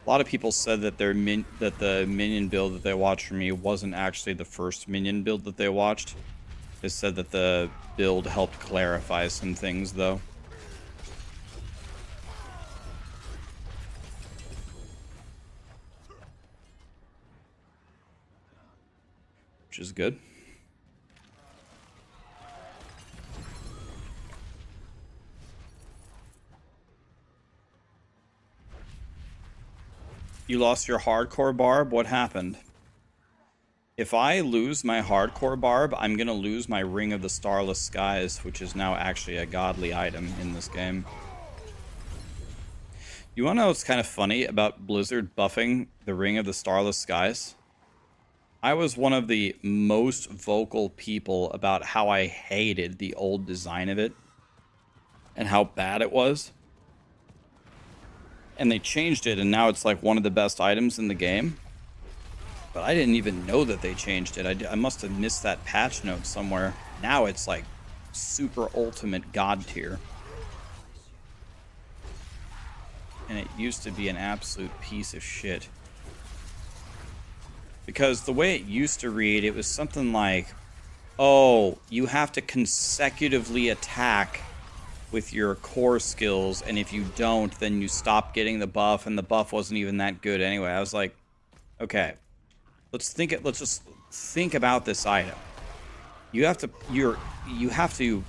A lot of people said that the minion build that they watched from me wasn't actually the first minion build that they watched. They said that the build helped clarify some things, though. Which is good. You lost your hardcore barb? What happened? If I lose my hardcore barb, I'm gonna lose my Ring of the Starless Skies, which is now actually a godly item in this game. You wanna know what's kind of funny about Blizzard buffing the Ring of the Starless Skies? I was one of the most vocal people about how I hated the old design of it and how bad it was. And they changed it, and now it's like one of the best items in the game. But I didn't even know that they changed it. I must have missed that patch note somewhere. Now it's like super ultimate god tier. And it used to be an absolute piece of shit. Because the way it used to read, it was something like, oh, you have to consecutively attack with your core skills, and if you don't, then you stop getting the buff, and the buff wasn't even that good anyway. I was like, okay, let's just think about this item. You have to,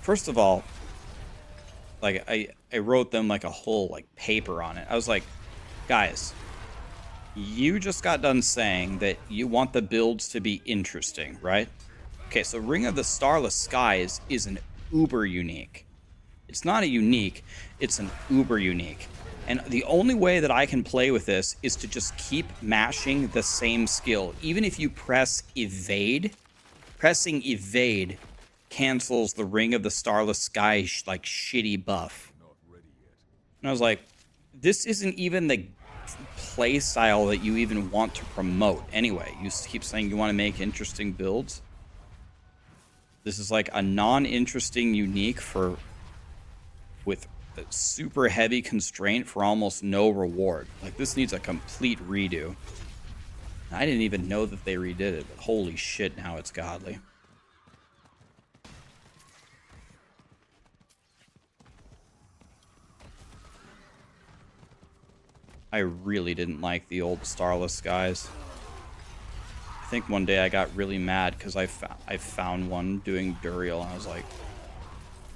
first of all, like, I wrote them like a whole like paper on it. I was like, guys, you just got done saying that you want the builds to be interesting, right? Okay, so Ring of the Starless Skies is an uber unique. It's not a unique, it's an uber unique. And the only way that I can play with this is to just keep mashing the same skill. Even if you press evade, pressing evade cancels the Ring of the Starless Sky like shitty buff. And I was like, this isn't even the play style that you even want to promote anyway. You keep saying you want to make interesting builds. This is like a non-interesting unique with a super heavy constraint for almost no reward. Like, this needs a complete redo. I didn't even know that they redid it, but holy shit, now it's godly. I really didn't like the old Starless Skies. I think one day I got really mad because I found one doing Duriel, and I was like,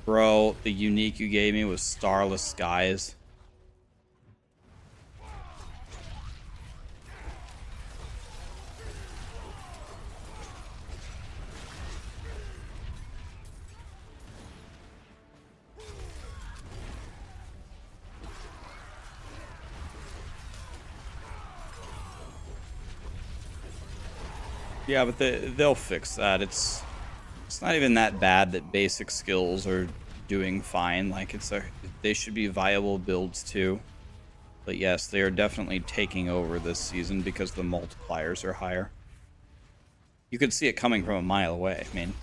bro, the unique you gave me was Starless Skies. Yeah, but they'll fix that. It's not even that bad that basic skills are doing fine. Like, they should be viable builds too. But yes, they are definitely taking over this season because the multipliers are higher. You could see it coming from a mile away. I mean,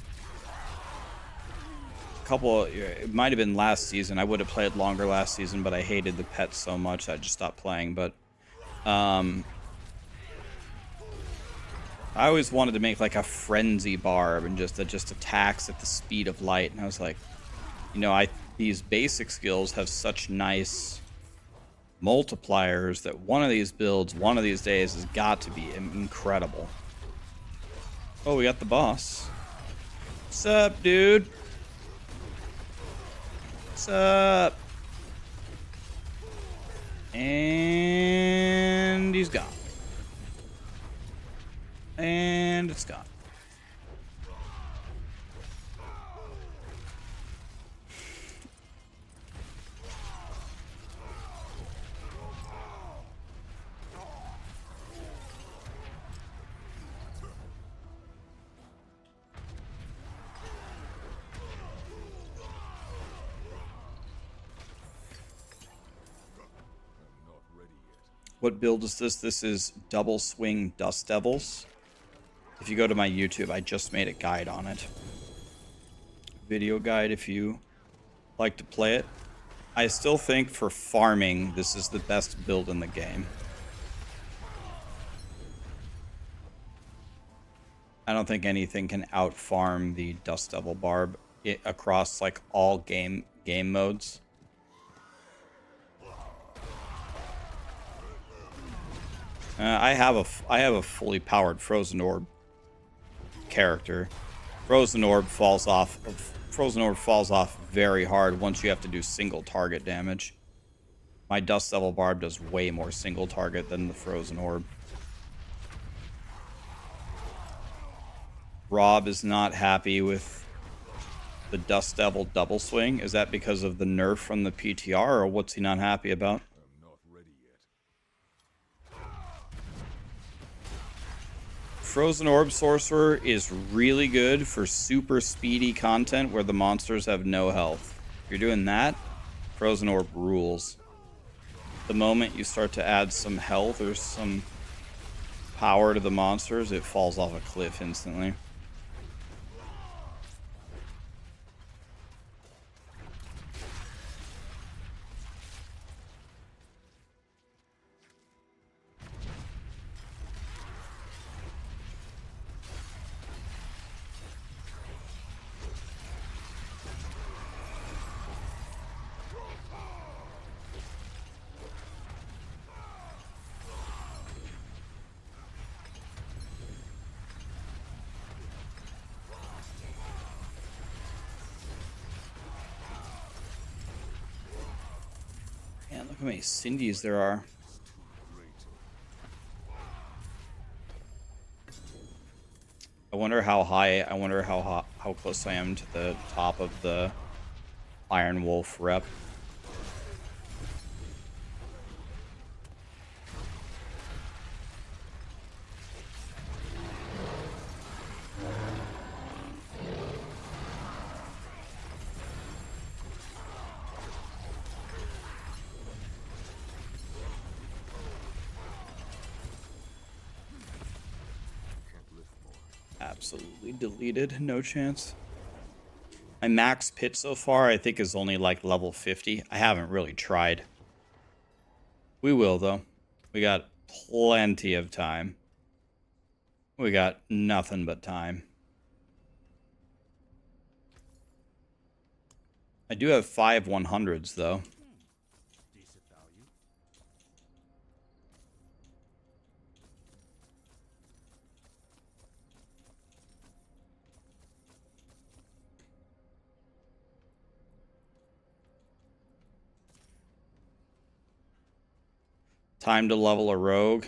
it might have been last season. I would have played longer last season, but I hated the pets so much I just stopped playing. But I always wanted to make like a frenzy barb and that just attacks at the speed of light. And I was like, you know, these basic skills have such nice multipliers that one of these builds, one of these days, has got to be incredible. Oh, we got the boss. What's up, dude? What's up? And he's gone. And it's gone. What build is this? This is Double Swing Dust Devils. If you go to my YouTube, I just made a guide on it. Video guide if you like to play it. I still think for farming, this is the best build in the game. I don't think anything can out-farm the Dust Devil Barb across like all game modes. I have a fully powered Frozen Orb character. Frozen Orb falls off very hard once you have to do single target damage. My Dust Devil Barb does way more single target than the Frozen Orb. Rob is not happy with the Dust Devil double swing. Is that because of the nerf from the PTR, or what's he not happy about? I'm not ready yet. Frozen Orb Sorcerer is really good for super speedy content where the monsters have no health. If you're doing that, Frozen Orb rules. The moment you start to add some health or some power to the monsters, it falls off a cliff instantly. Man, look how many Cindy's there are. I wonder how how close I am to the top of the Iron Wolf rep. Absolutely deleted. No chance. My max pit so far, I think, is only like level 50. I haven't really tried. We will, though. We got plenty of time. We got nothing but time. I do have 5 100s, though. Decent value. Time to level a rogue.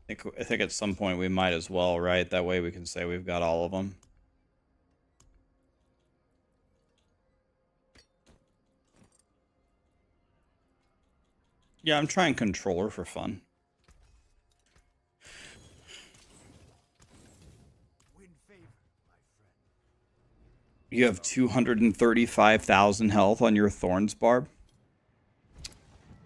I think at some point we might as well, right? That way we can say we've got all of them. Yeah, I'm trying controller for fun. Win favor, my friend. You have 235,000 health on your Thorns Barb.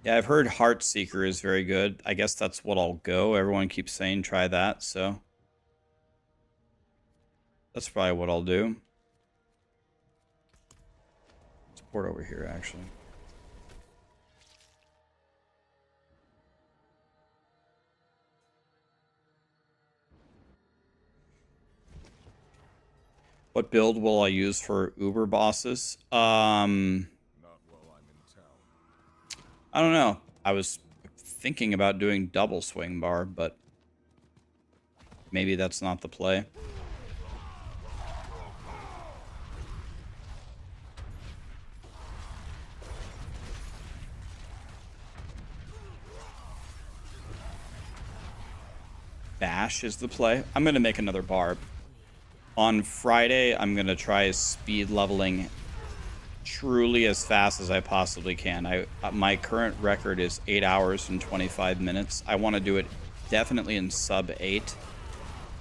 Yeah, I've heard Heartseeker is very good. I guess that's what I'll go. Everyone keeps saying try that, so that's probably what I'll do. Let's port over here, actually. What build will I use for Uber bosses? Not while I'm in town. I don't know. I was thinking about doing double swing bar, but maybe that's not the play. Bash is the play. I'm going to make another barb. On Friday, I'm going to try speed leveling truly as fast as I possibly can. My current record is 8 hours and 25 minutes. I want to do it definitely in sub 8,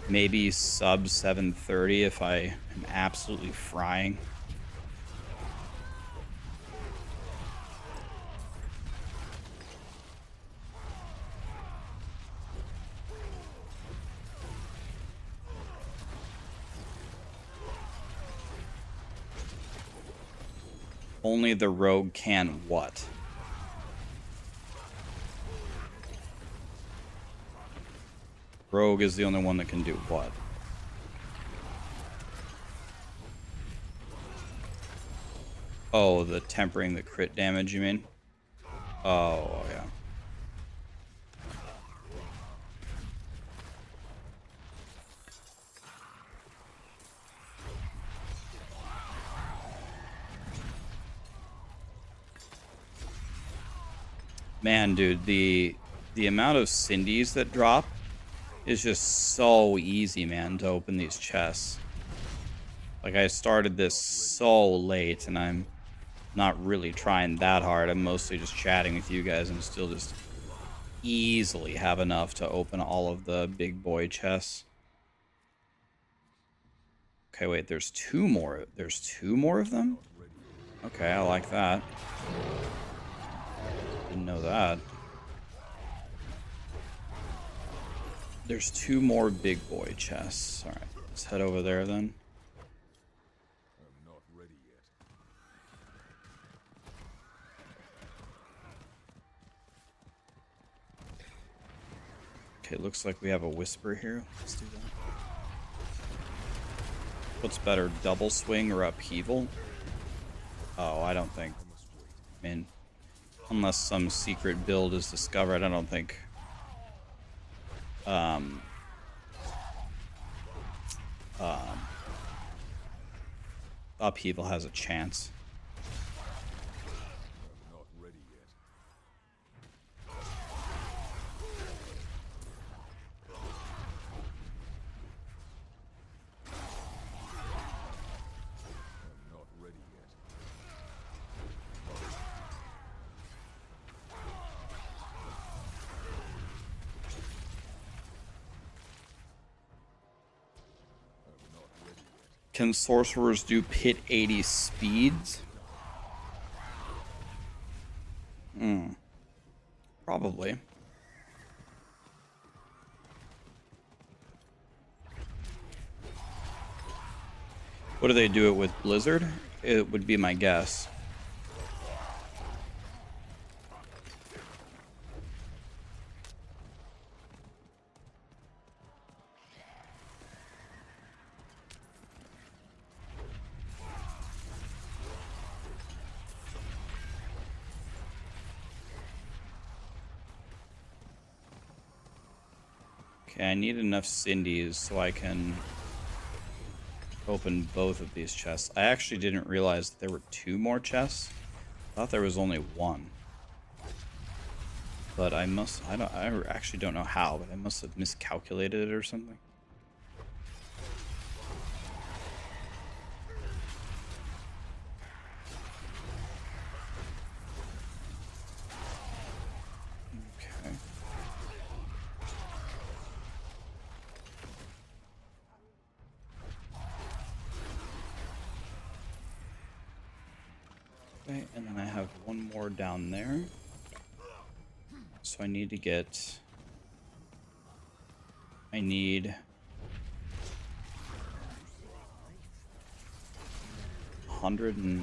maybe sub 7:30 if I am absolutely frying. Only the rogue can what? Rogue is the only one that can do what? Oh, the tempering the crit damage, you mean? Oh, yeah. Man, dude, the amount of Cindy's that drop is just so easy, man, to open these chests. Like, I started this so late, and I'm not really trying that hard. I'm mostly just chatting with you guys and still just easily have enough to open all of the big boy chests. Okay, wait, there's two more. There's two more of them? Okay, I like that. Didn't know that. There's two more big boy chests. Alright, let's head over there then. I'm not ready yet. Okay, looks like we have a whisper here. Let's do that. What's better, double swing or upheaval? Oh, I don't think. I mean, unless some secret build is discovered, I don't think. Upheaval has a chance. I'm not ready yet. I'm not ready yet. I'm not ready yet. Can sorcerers do pit 80 speeds? Probably. What do they do it with Blizzard? It would be my guess. Okay, I need enough Cindy's so I can open both of these chests. I actually didn't realize that there were two more chests. I thought there was only one. But I actually don't know how, but I must have miscalculated it or something. Okay. Okay, and then I have one more down there. So I need to get... I need... 100 and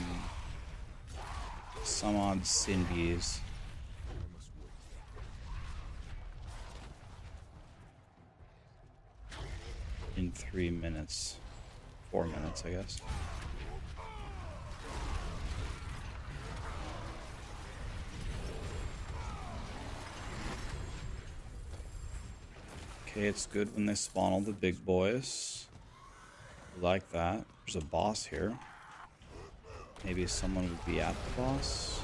some odd Cindy's. In 3 minutes. 4 minutes, I guess. Okay, it's good when they spawn all the big boys. Like that. There's a boss here. Maybe someone would be at the boss.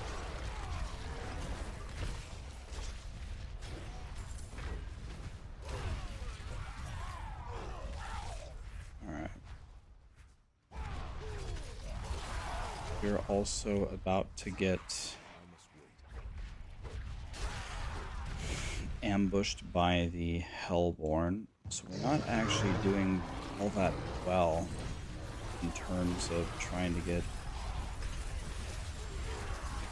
Alright. We're also about to get ambushed by the Hellborn, so we're not actually doing all that well in terms of trying to get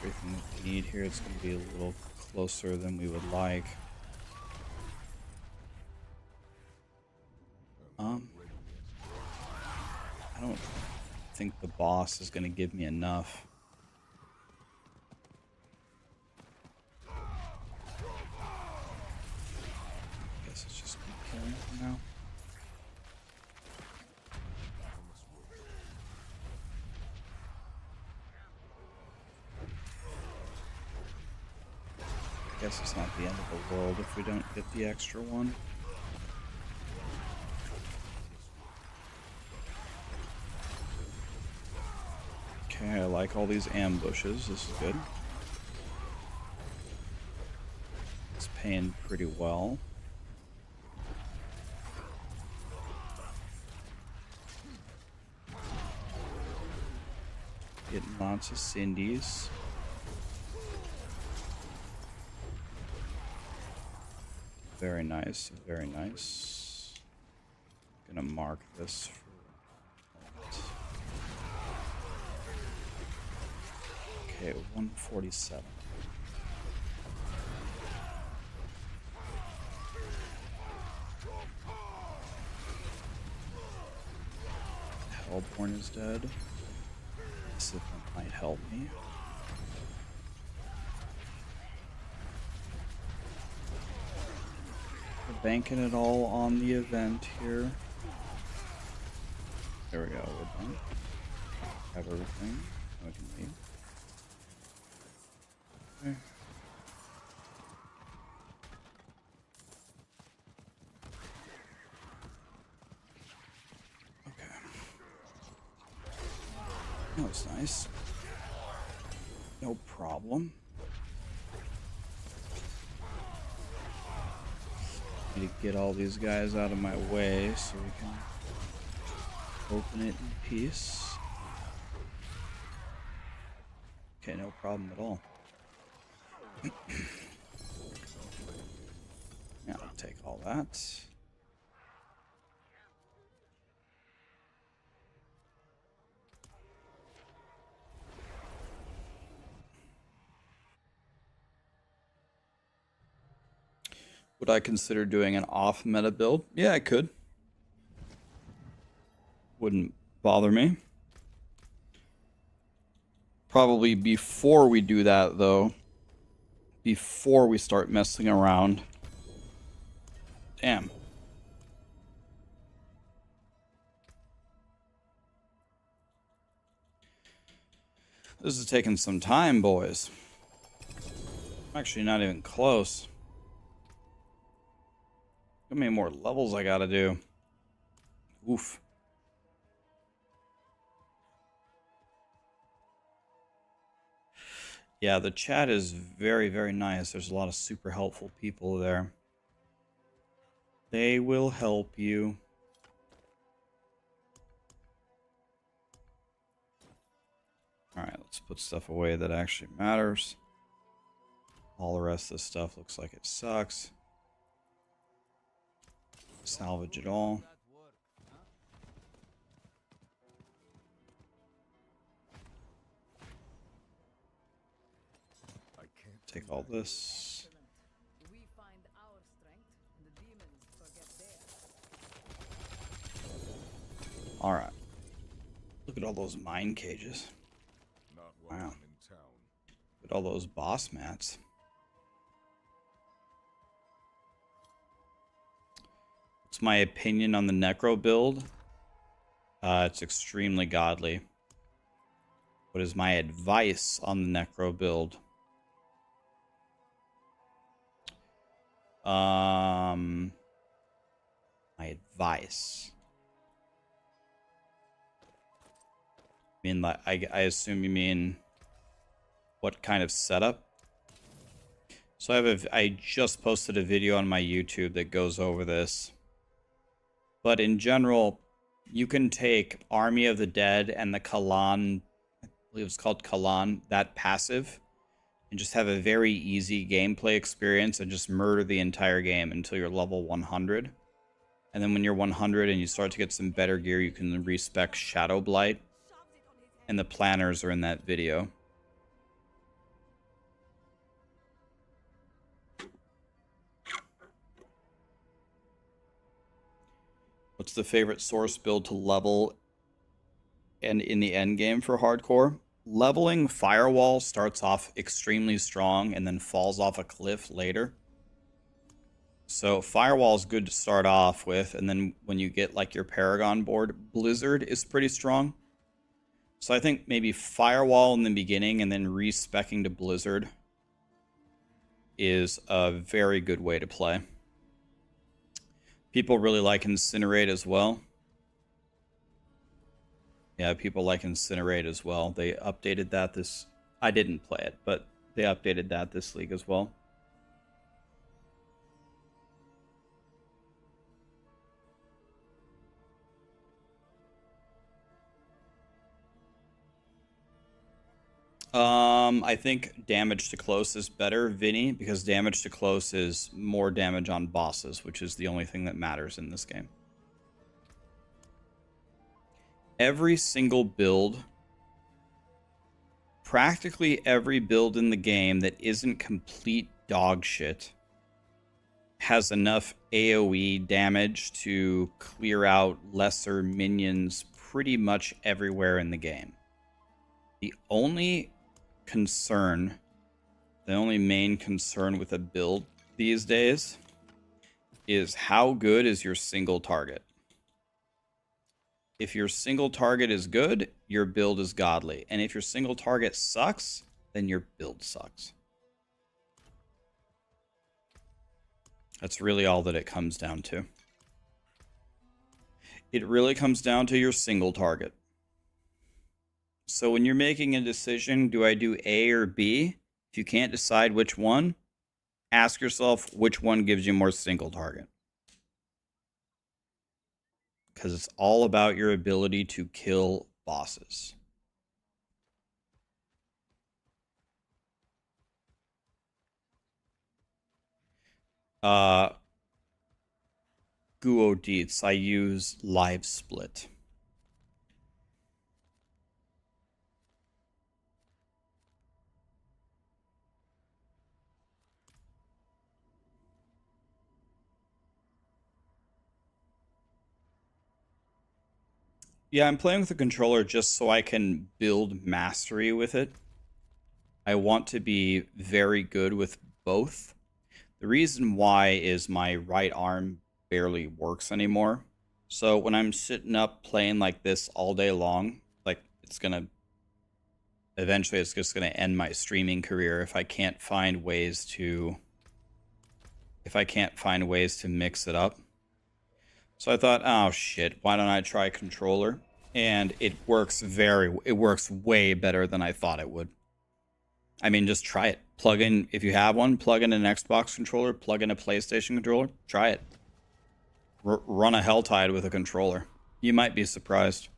everything that we need here. It's going to be a little closer than we would like. I don't think the boss is going to give me enough. Guess it's just keep killing for now. Guess it's not the end of the world if we don't get the extra one. Okay, I like all these ambushes. This is good. paying pretty well. Getting lots of Cindy's. Very nice, very nice. Gonna mark this for okay, 147. Hellborn is dead. See if that might help me. We're banking it all on the event here. There we go, we're done. Have everything. We can leave. Okay. That was nice. No problem. Need to get all these guys out of my way so we can open it in peace. Okay, no problem at all. Yeah, I'll take all that. Would I consider doing an off meta build? Yeah, I could. Wouldn't bother me. Probably before we do that, though. Before we start messing around. Damn. This is taking some time, boys. I'm actually not even close. How many more levels I gotta do? Oof. Yeah, the chat is very, very nice. There's a lot of super helpful people there. They will help you. Alright, let's put stuff away that actually matters. All the rest of this stuff looks like it sucks. Salvage it all. Take all this. We find our strength, and the demons forget theirs. Alright. Look at all those mine cages. Wow. In town. Look at all those boss mats. What's my opinion on the Necro build? It's extremely godly. What is my advice on the Necro build? My advice. I mean, like, I assume you mean what kind of setup? So I just posted a video on my YouTube that goes over this. But in general, you can take Army of the Dead and the Kalan, I believe it's called Kalan, that passive, and just have a very easy gameplay experience and just murder the entire game until you're level 100. And then when you're 100 and you start to get some better gear, you can respec Shadow Blight. And the planners are in that video. What's the favorite source build to level and in the end game for hardcore? Leveling Firewall starts off extremely strong and then falls off a cliff later. So Firewall is good to start off with, and then when you get like your Paragon board, Blizzard is pretty strong. So I think maybe Firewall in the beginning and then respecking to Blizzard is a very good way to play. People really like Incinerate as well. Yeah, people like Incinerate as well. They updated that this... I didn't play it, but they updated that this league as well. I think damage to close is better, Vinny, because damage to close is more damage on bosses, which is the only thing that matters in this game. Every single build, practically every build in the game that isn't complete dog shit, has enough AoE damage to clear out lesser minions pretty much everywhere in the game. The only main concern with a build these days is how good is your single target. If your single target is good, your build is godly. And if your single target sucks, then your build sucks. That's really all that it comes down to. It really comes down to your single target. So when you're making a decision, do I do A or B? If you can't decide which one, ask yourself which one gives you more single target. Because it's all about your ability to kill bosses. Guo Deets, I use Live Split. Yeah, I'm playing with the controller just so I can build mastery with it. I want to be very good with both. The reason why is my right arm barely works anymore. So when I'm sitting up playing like this all day long, like eventually it's just gonna end my streaming career if I can't find ways to mix it up. So I thought, oh shit, why don't I try controller? And it works way better than I thought it would. I mean, just try it. Plug in, if you have one, plug in an Xbox controller, plug in a PlayStation controller, try it. Run a Helltide with a controller. You might be surprised.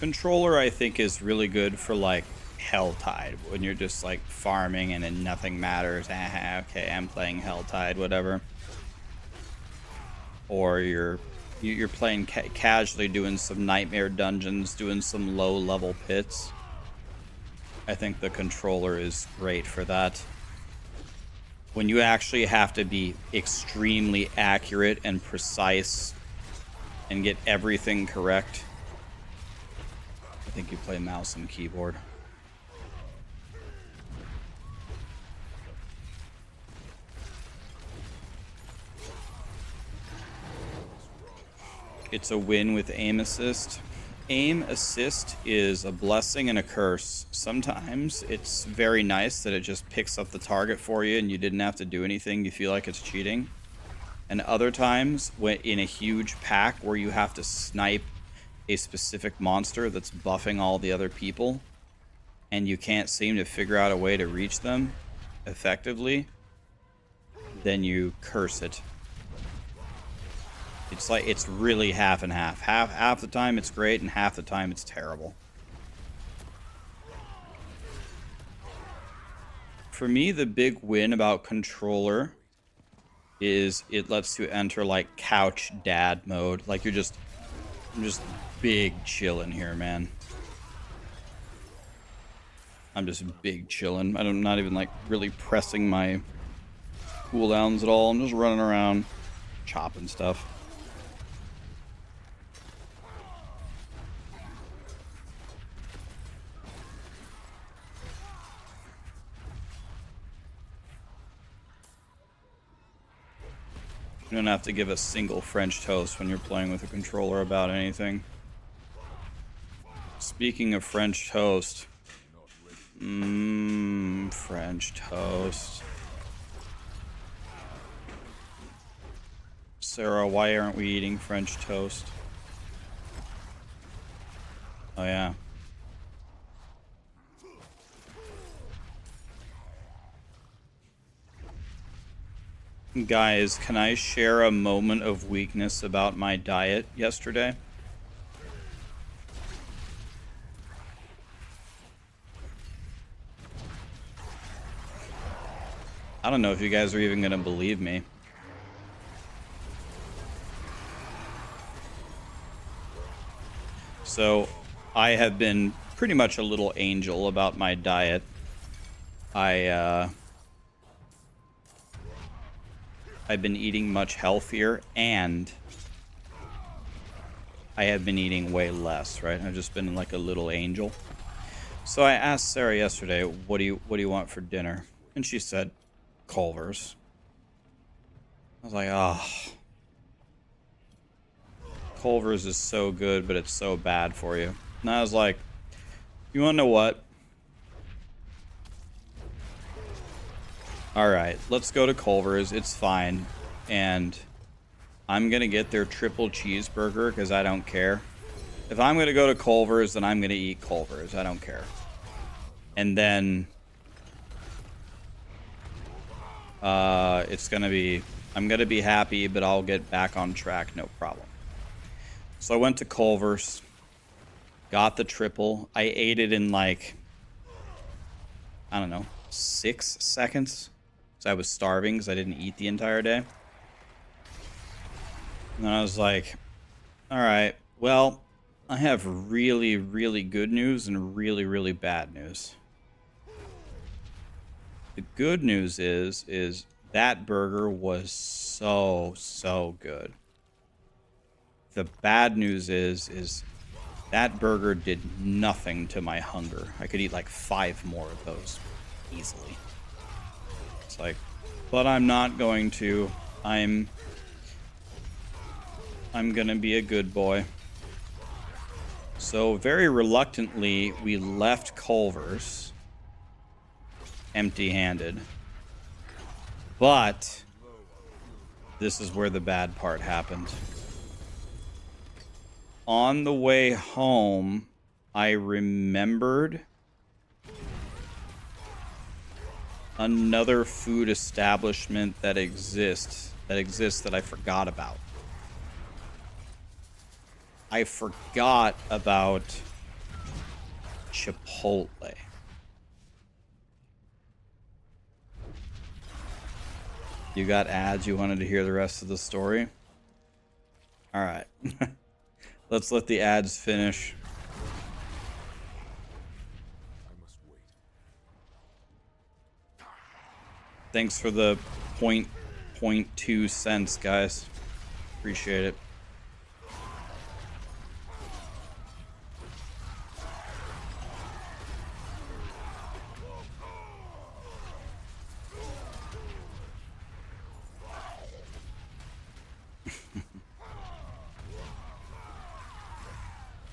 Controller, I think, is really good for like Helltide when you're just like farming and then nothing matters. Okay, I'm playing Helltide, whatever. Or you're playing casually, doing some nightmare dungeons, doing some low-level pits. I think the controller is great for that. When you actually have to be extremely accurate and precise and get everything correct, I think you play mouse and keyboard. It's a win with aim assist. Aim assist is a blessing and a curse. Sometimes it's very nice that it just picks up the target for you and you didn't have to do anything. You feel like it's cheating. And other times, when in a huge pack where you have to snipe a specific monster that's buffing all the other people and you can't seem to figure out a way to reach them effectively, then you curse it. It's like, it's really half and half. Half the time it's great and half the time it's terrible. For me, the big win about controller is it lets you enter like couch dad mode. Like I'm just big chillin' here, man. I'm just big chillin'. I'm not even like really pressing my cooldowns at all. I'm just running around chopping stuff. You don't have to give a single French toast when you're playing with a controller about anything. Speaking of French toast. French toast. Sarah, why aren't we eating French toast? Oh yeah. Guys, can I share a moment of weakness about my diet yesterday? I don't know if you guys are even gonna believe me. So, I have been pretty much a little angel about my diet. I've been eating much healthier, and I have been eating way less, right? I've just been like a little angel. So I asked Sarah yesterday, what do you want for dinner? And she said, Culver's. I was like, oh. Culver's is so good, but it's so bad for you. And I was like, you wanna know what? Alright, let's go to Culver's. It's fine. And I'm gonna get their triple cheeseburger because I don't care. If I'm gonna go to Culver's, then I'm gonna eat Culver's. I don't care. And then I'm gonna be happy, but I'll get back on track, no problem. So I went to Culver's, got the triple. I ate it in like, I don't know, 6 seconds. So I was starving because I didn't eat the entire day. And then I was like, all right, well, I have really, really good news and really, really bad news. The good news is that burger was so good. The bad news is that burger did nothing to my hunger. I could eat like 5 more of those easily. It's like, but I'm not going to. I'm gonna be a good boy. So very reluctantly, we left Culver's empty-handed. But this is where the bad part happened. On the way home, I remembered another food establishment that exists that I forgot about. I forgot about Chipotle. You got ads? You wanted to hear the rest of the story? All right. Let's let the ads finish. I must wait. Thanks for the 0.2 cents, guys. Appreciate it.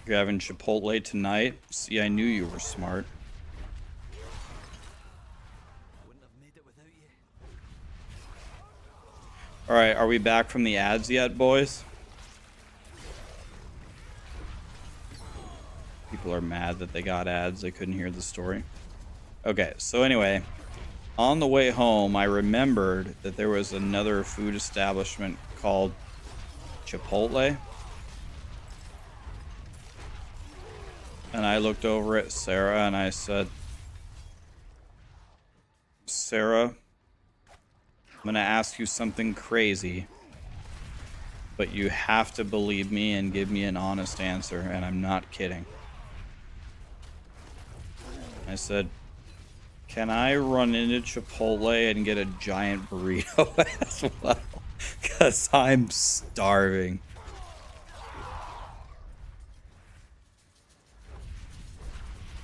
You're having Chipotle tonight? See, I knew you were smart. Alright, are we back from the ads yet, boys? People are mad that they got ads. They couldn't hear the story. Okay, so anyway, on the way home, I remembered that there was another food establishment called Chipotle. And I looked over at Sarah and I said, Sarah, I'm going to ask you something crazy, but you have to believe me and give me an honest answer, and I'm not kidding. I said, can I run into Chipotle and get a giant burrito as well? Because I'm starving.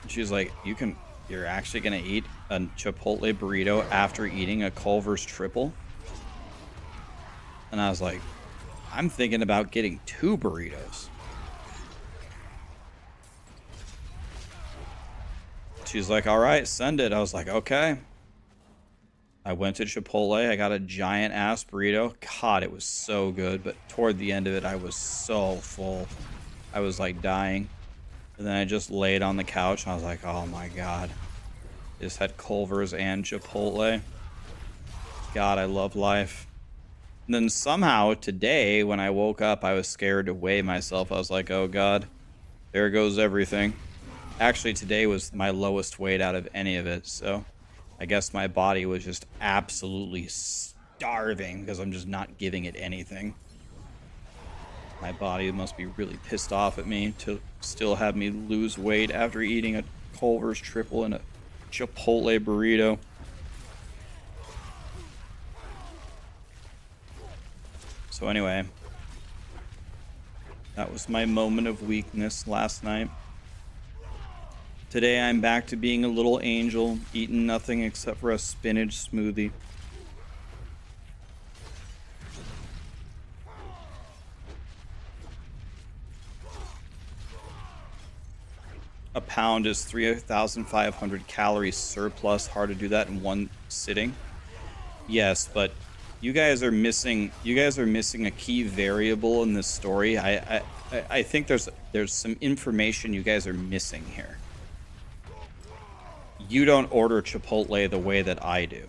She's like, you're actually gonna eat a Chipotle burrito after eating a Culver's triple? And I was like, I'm thinking about getting 2 burritos. She's like, all right, send it. I was like, okay. I went to Chipotle. I got a giant ass burrito. God, it was so good. But toward the end of it, I was so full. I was like dying. And then I just laid on the couch. And I was like, oh my God. Just had Culver's and Chipotle. God, I love life. And then somehow today, when I woke up, I was scared to weigh myself. I was like, oh God, there goes everything. Actually, today was my lowest weight out of any of it. So I guess my body was just absolutely starving because I'm just not giving it anything. My body must be really pissed off at me to still have me lose weight after eating a Culver's triple and a Chipotle burrito. So anyway, that was my moment of weakness last night. Today I'm back to being a little angel, eating nothing except for a spinach smoothie. A pound is 3,500 calories surplus. Hard to do that in one sitting. Yes, but you guys are missing a key variable in this story. I think there's some information you guys are missing here. You don't order Chipotle the way that I do.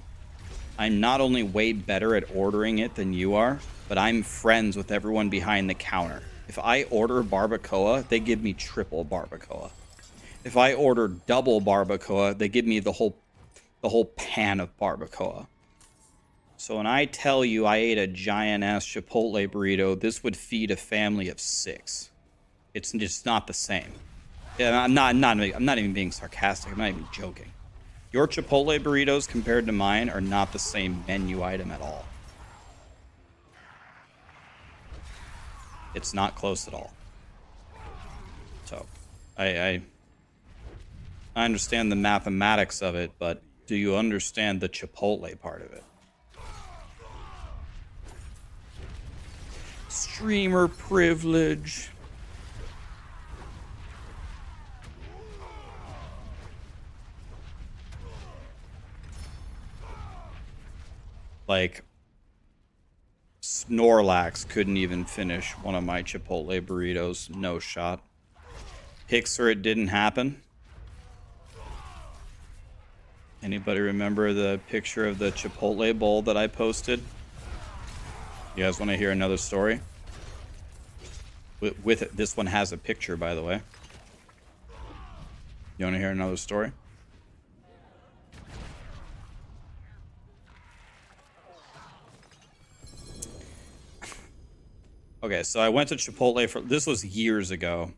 I'm not only way better at ordering it than you are, but I'm friends with everyone behind the counter. If I order barbacoa, they give me triple barbacoa. If I order double barbacoa, they give me the whole pan of barbacoa. So when I tell you I ate a giant-ass Chipotle burrito, this would feed a family of 6. It's just not the same. Yeah, I'm not even being sarcastic. I'm not even joking. Your Chipotle burritos compared to mine are not the same menu item at all. It's not close at all. So, I understand the mathematics of it, but do you understand the Chipotle part of it? Streamer privilege. Like, Snorlax couldn't even finish one of my Chipotle burritos. No shot. Pixar, it didn't happen. Anybody remember the picture of the Chipotle bowl that I posted? You guys want to hear another story? With it, this one has a picture, by the way. You want to hear another story? Okay, so I went to Chipotle for... This was years ago.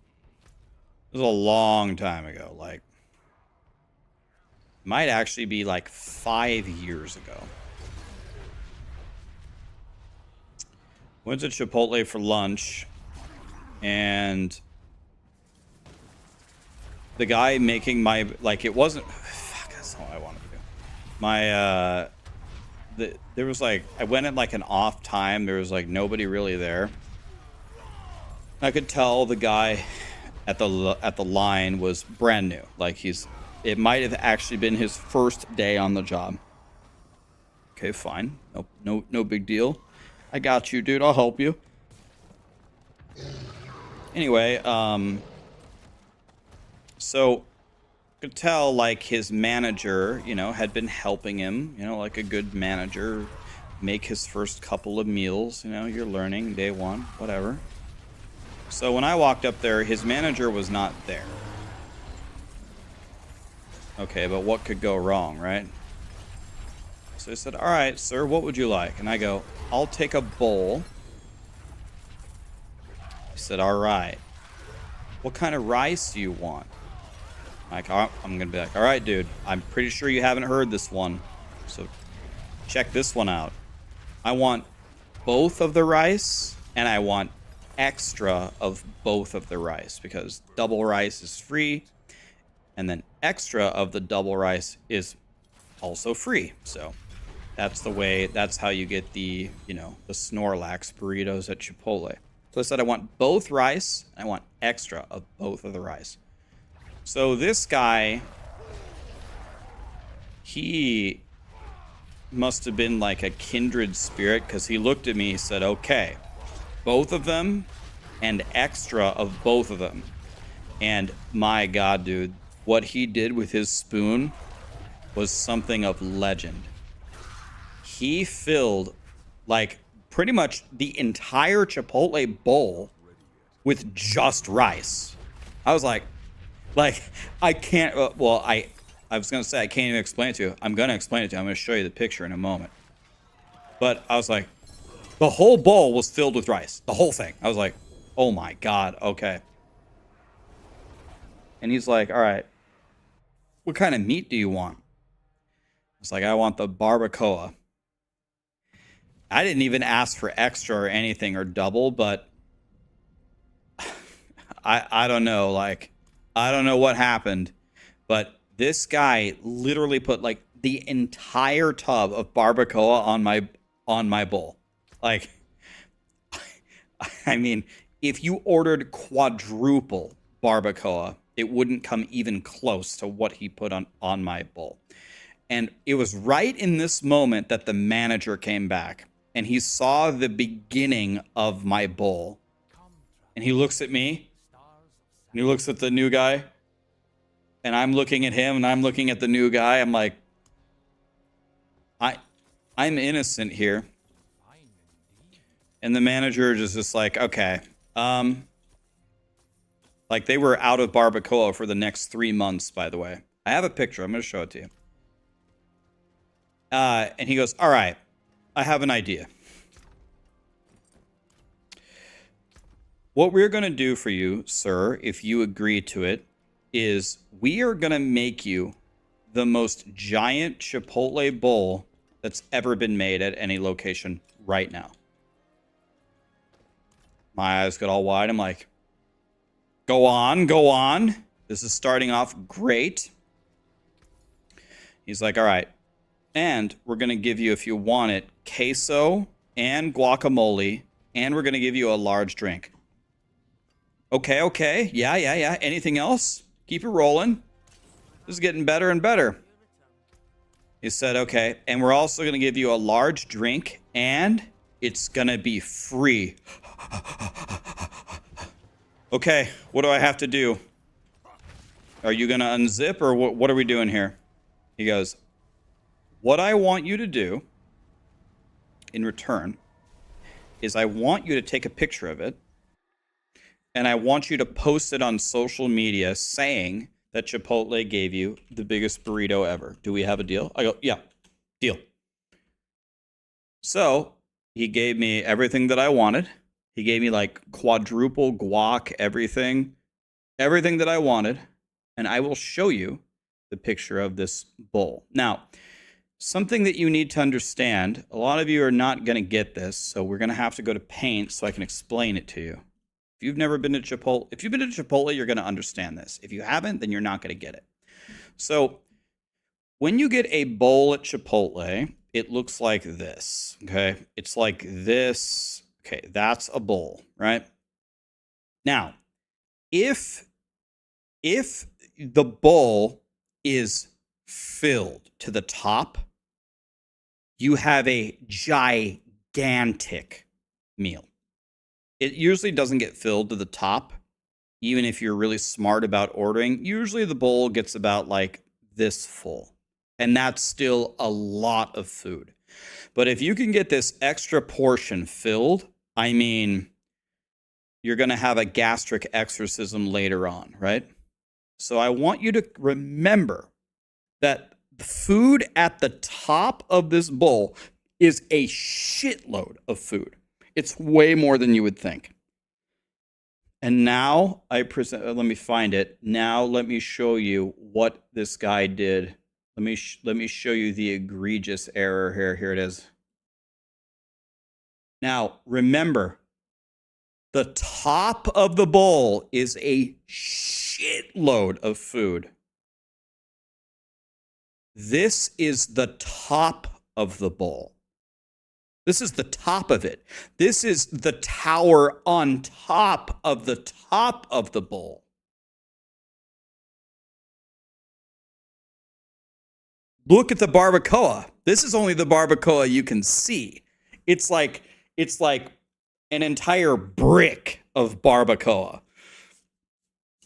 It was a long time ago. Like, might actually be like 5 years ago. Went to Chipotle for lunch, and the guy making my... Like, it wasn't... Fuck, that's not what I wanted to do. My, there was like... I went at like an off time. There was like nobody really there. I could tell the guy at the line was brand new. Like, it might have actually been his first day on the job. Okay, fine. No big deal. I got you, dude. I'll help you. Anyway, so I could tell like his manager, you know, had been helping him, you know, like a good manager, make his first couple of meals. You know, you're learning day one, whatever. So when I walked up there, his manager was not there. Okay, but what could go wrong, right? So I said, all right, sir, what would you like? And I go, I'll take a bowl. He said, all right. What kind of rice do you want? Like, I'm going to be like, all right, dude, I'm pretty sure you haven't heard this one. So check this one out. I want both of the rice, and I want extra of both of the rice, because double rice is free, and then extra of the double rice is also free. So That's the way, that's how you get the, you know, the Snorlax burritos at Chipotle. So I said I want both rice, and I want extra of both of the rice. So this guy, he must have been like a kindred spirit, because he looked at me, he said, okay, both of them and extra of both of them. And my God, dude, what he did with his spoon was something of legend. He filled like pretty much the entire Chipotle bowl with just rice. I was like I can't, well, I was going to say I can't even explain it to you. I'm going to explain it to you. I'm going to show you the picture in a moment. But I was like, the whole bowl was filled with rice. The whole thing. I was like, oh my God, okay. And he's like, all right, what kind of meat do you want? It's like, I want the barbacoa. I didn't even ask for extra or anything or double, but I don't know. Like, I don't know what happened, but this guy literally put like the entire tub of barbacoa on my bowl. Like, I mean, if you ordered quadruple barbacoa, it wouldn't come even close to what he put on my bowl. And it was right in this moment that the manager came back and he saw the beginning of my bowl. And he looks at me and he looks at the new guy, and I'm looking at him and I'm looking at the new guy. I'm like, I'm innocent here. And the manager is just like, okay, like they were out of barbacoa for the next 3 months, by the way. I have a picture. I'm going to show it to you. And he goes, all right, I have an idea. What we're going to do for you, sir, if you agree to it, is we are going to make you the most giant Chipotle bowl that's ever been made at any location right now. My eyes got all wide. I'm like, go on, go on. This is starting off great. He's like, all right. And we're going to give you, if you want it, queso and guacamole. And we're going to give you a large drink. Okay, okay. Yeah. Anything else? Keep it rolling. This is getting better and better. He said, okay. And we're also going to give you a large drink. And it's going to be free. Okay, what do I have to do? Are you going to unzip or what are we doing here? He goes, what I want you to do in return is I want you to take a picture of it and I want you to post it on social media saying that Chipotle gave you the biggest burrito ever. Do we have a deal? I go, yeah, deal. So he gave me everything that I wanted. He gave me like quadruple guac, everything that I wanted. And I will show you the picture of this bowl. Now, something that you need to understand, a lot of you are not going to get this, so we're going to have to go to Paint so I can explain it to you. If you've never been to Chipotle, if you've been to Chipotle, you're going to understand this. If you haven't, then you're not going to get it. So when you get a bowl at Chipotle, it looks like this, okay? It's like this. Okay, that's a bowl, right? Now, if the bowl is filled to the top, you have a gigantic meal. It usually doesn't get filled to the top, even if you're really smart about ordering. Usually the bowl gets about like this full, and that's still a lot of food. But if you can get this extra portion filled, I mean, you're going to have a gastric exorcism later on, right? So I want you to remember that the food at the top of this bowl is a shitload of food. It's way more than you would think. And now I present, let me find it. Now let me show you what this guy did. Let me show you the egregious error here. Here it is. Now, remember, the top of the bowl is a shitload of food. This is the top of the bowl. This is the top of it. This is the tower on top of the bowl. Look at the barbacoa. This is only the barbacoa you can see. It's like an entire brick of barbacoa.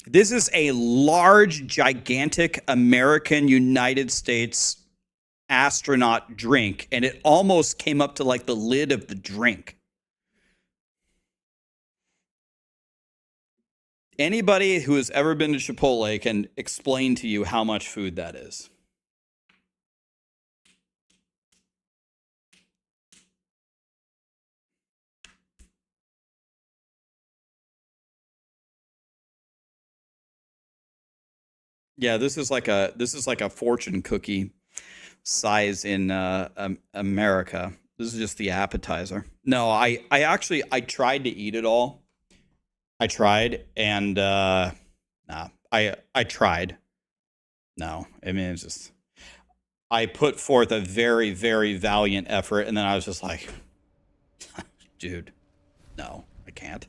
This is a large, gigantic American United States astronaut drink, and it almost came up to like the lid of the drink. Anybody who has ever been to Chipotle can explain to you how much food that is. Yeah, this is like a fortune cookie size in America. This is just the appetizer. No, I actually tried to eat it all. I tried and nah. I tried. No, I mean it's just I put forth a very, very valiant effort, and then I was just like, dude, no, I can't.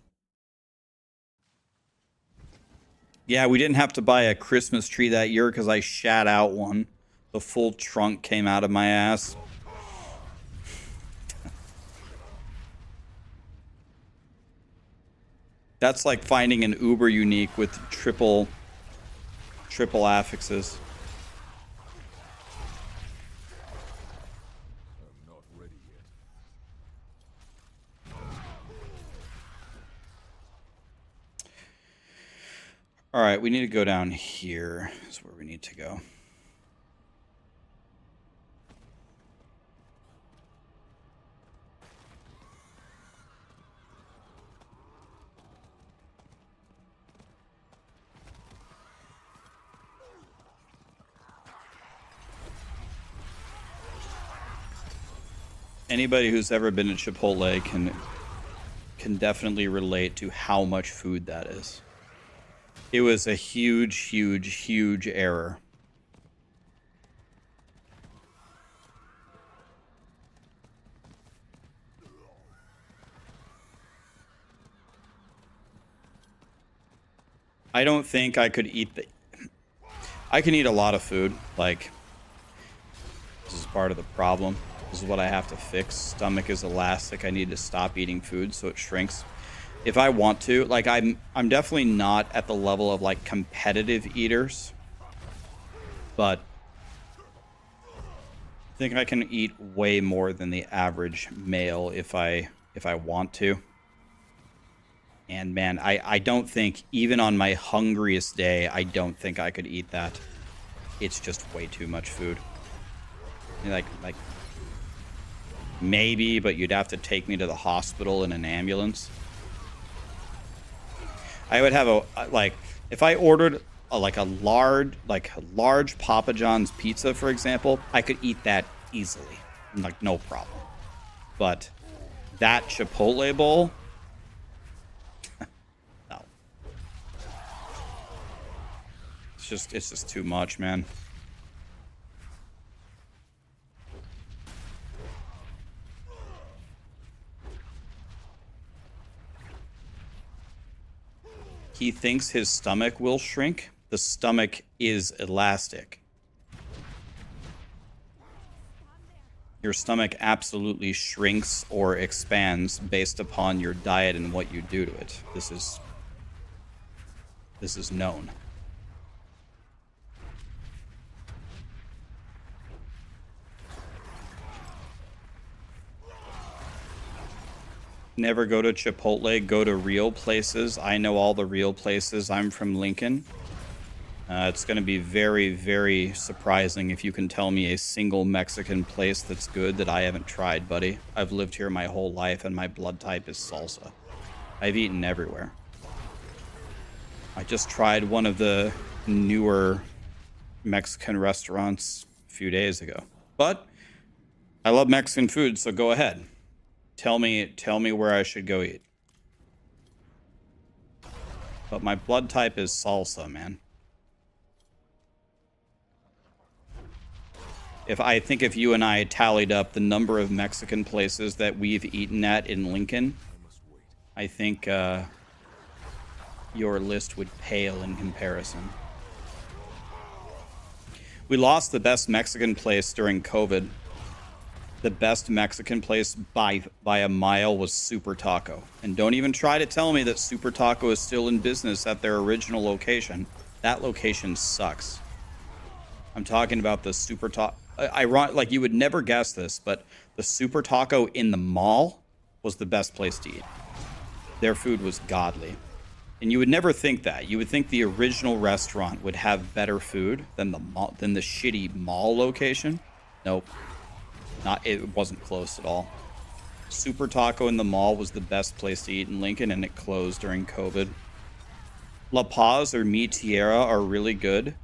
Yeah, we didn't have to buy a Christmas tree that year because I shat out one. The full trunk came out of my ass. That's like finding an Uber unique with triple affixes. I'm not ready yet. All right, we need to go down here. Is where we need to go. Anybody who's ever been at Chipotle can definitely relate to how much food that is. It was a huge, huge, huge error. I don't think I could eat the... I can eat a lot of food. Like, this is part of the problem. This is what I have to fix. Stomach is elastic. I need to stop eating food so it shrinks. If I want to, like, I'm definitely not at the level of like competitive eaters, but I think I can eat way more than the average male if I want to. And man, I don't think, even on my hungriest day, I don't think I could eat that. It's just way too much food. Like maybe, but you'd have to take me to the hospital in an ambulance. I would have a, like, if I ordered a large Papa John's pizza, for example, I could eat that easily, like no problem. But that Chipotle bowl, no. It's just too much, man. He thinks his stomach will shrink. The stomach is elastic. Your stomach absolutely shrinks or expands based upon your diet and what you do to it. This is known. Never go to Chipotle, go to real places. I know all the real places. I'm from Lincoln. It's going to be very, very surprising if you can tell me a single Mexican place that's good that I haven't tried, buddy. I've lived here my whole life and my blood type is salsa. I've eaten everywhere. I just tried one of the newer Mexican restaurants a few days ago. But I love Mexican food, so go ahead. Tell me where I should go eat. But my blood type is salsa, man. if you and I tallied up the number of Mexican places that we've eaten at in Lincoln, I think your list would pale in comparison. We lost the best Mexican place during COVID. The best Mexican place by a mile was Super Taco. And don't even try to tell me that Super Taco is still in business at their original location. That location sucks. I'm talking about the Super Taco. Like, you would never guess this, but the Super Taco in the mall was the best place to eat. Their food was godly. And you would never think that. You would think the original restaurant would have better food than the shitty mall location. Nope. It wasn't close at all. Super Taco in the mall was the best place to eat in Lincoln, and it closed during COVID. La Paz or Mi Tierra are really good.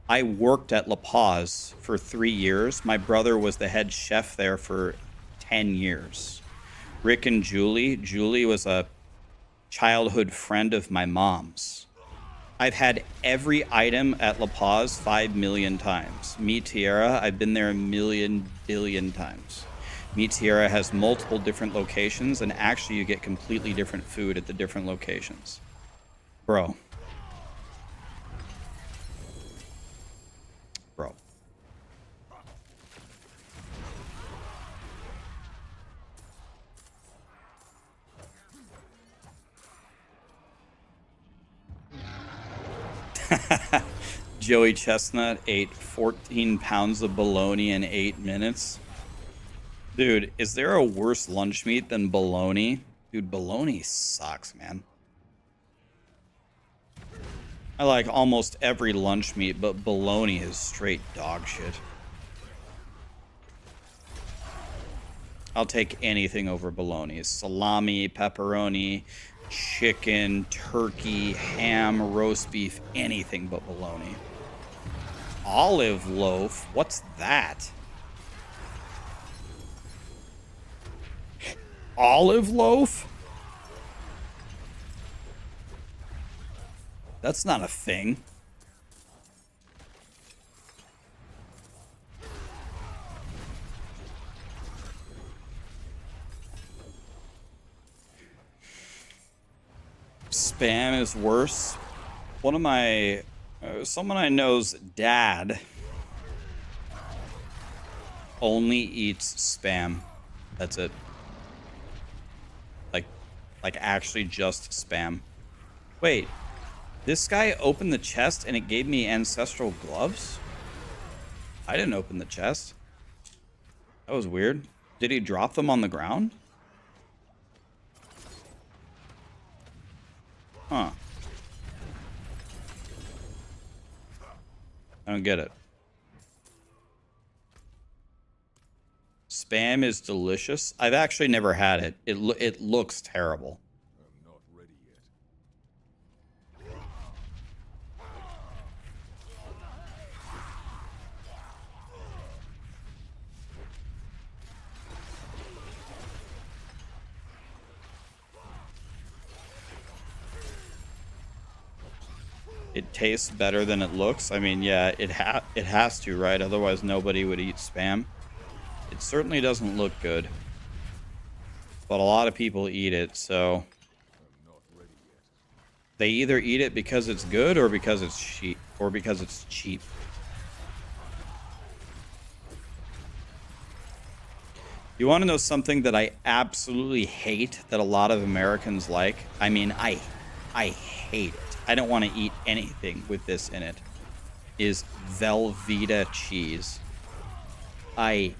I worked at La Paz for 3 years. My brother was the head chef there for 10 years. Rick and Julie. Julie was a childhood friend of my mom's. I've had every item at La Paz 5 million times. Mi Tierra, I've been there a million billion times. Mi Tierra has multiple different locations, and actually you get completely different food at the different locations. Bro. Joey Chestnut ate 14 pounds of bologna in 8 minutes. Dude, is there a worse lunch meat than bologna? Dude, bologna sucks, man. I like almost every lunch meat, but bologna is straight dog shit. I'll take anything over bologna. Salami, pepperoni, chicken, turkey, ham, roast beef, anything but bologna. Olive loaf? What's that? Olive loaf? That's not a thing. Spam is worse. One of my someone I know's dad only eats spam. That's it. Like actually just spam. Wait, this guy opened the chest and it gave me ancestral gloves? I didn't open the chest. That was weird. Did he drop them on the ground? Huh. I don't get it. Spam is delicious. I've actually never had it. It looks terrible. I'm not ready yet. It tastes better than it looks. I mean, yeah, it has to, right? Otherwise, nobody would eat spam. It certainly doesn't look good, but a lot of people eat it, so I'm not ready yet. they either eat it because it's good or because it's cheap, You want to know something that I absolutely hate that a lot of Americans like? I mean, I hate it. I don't want to eat anything with this in it. Is Velveeta cheese. I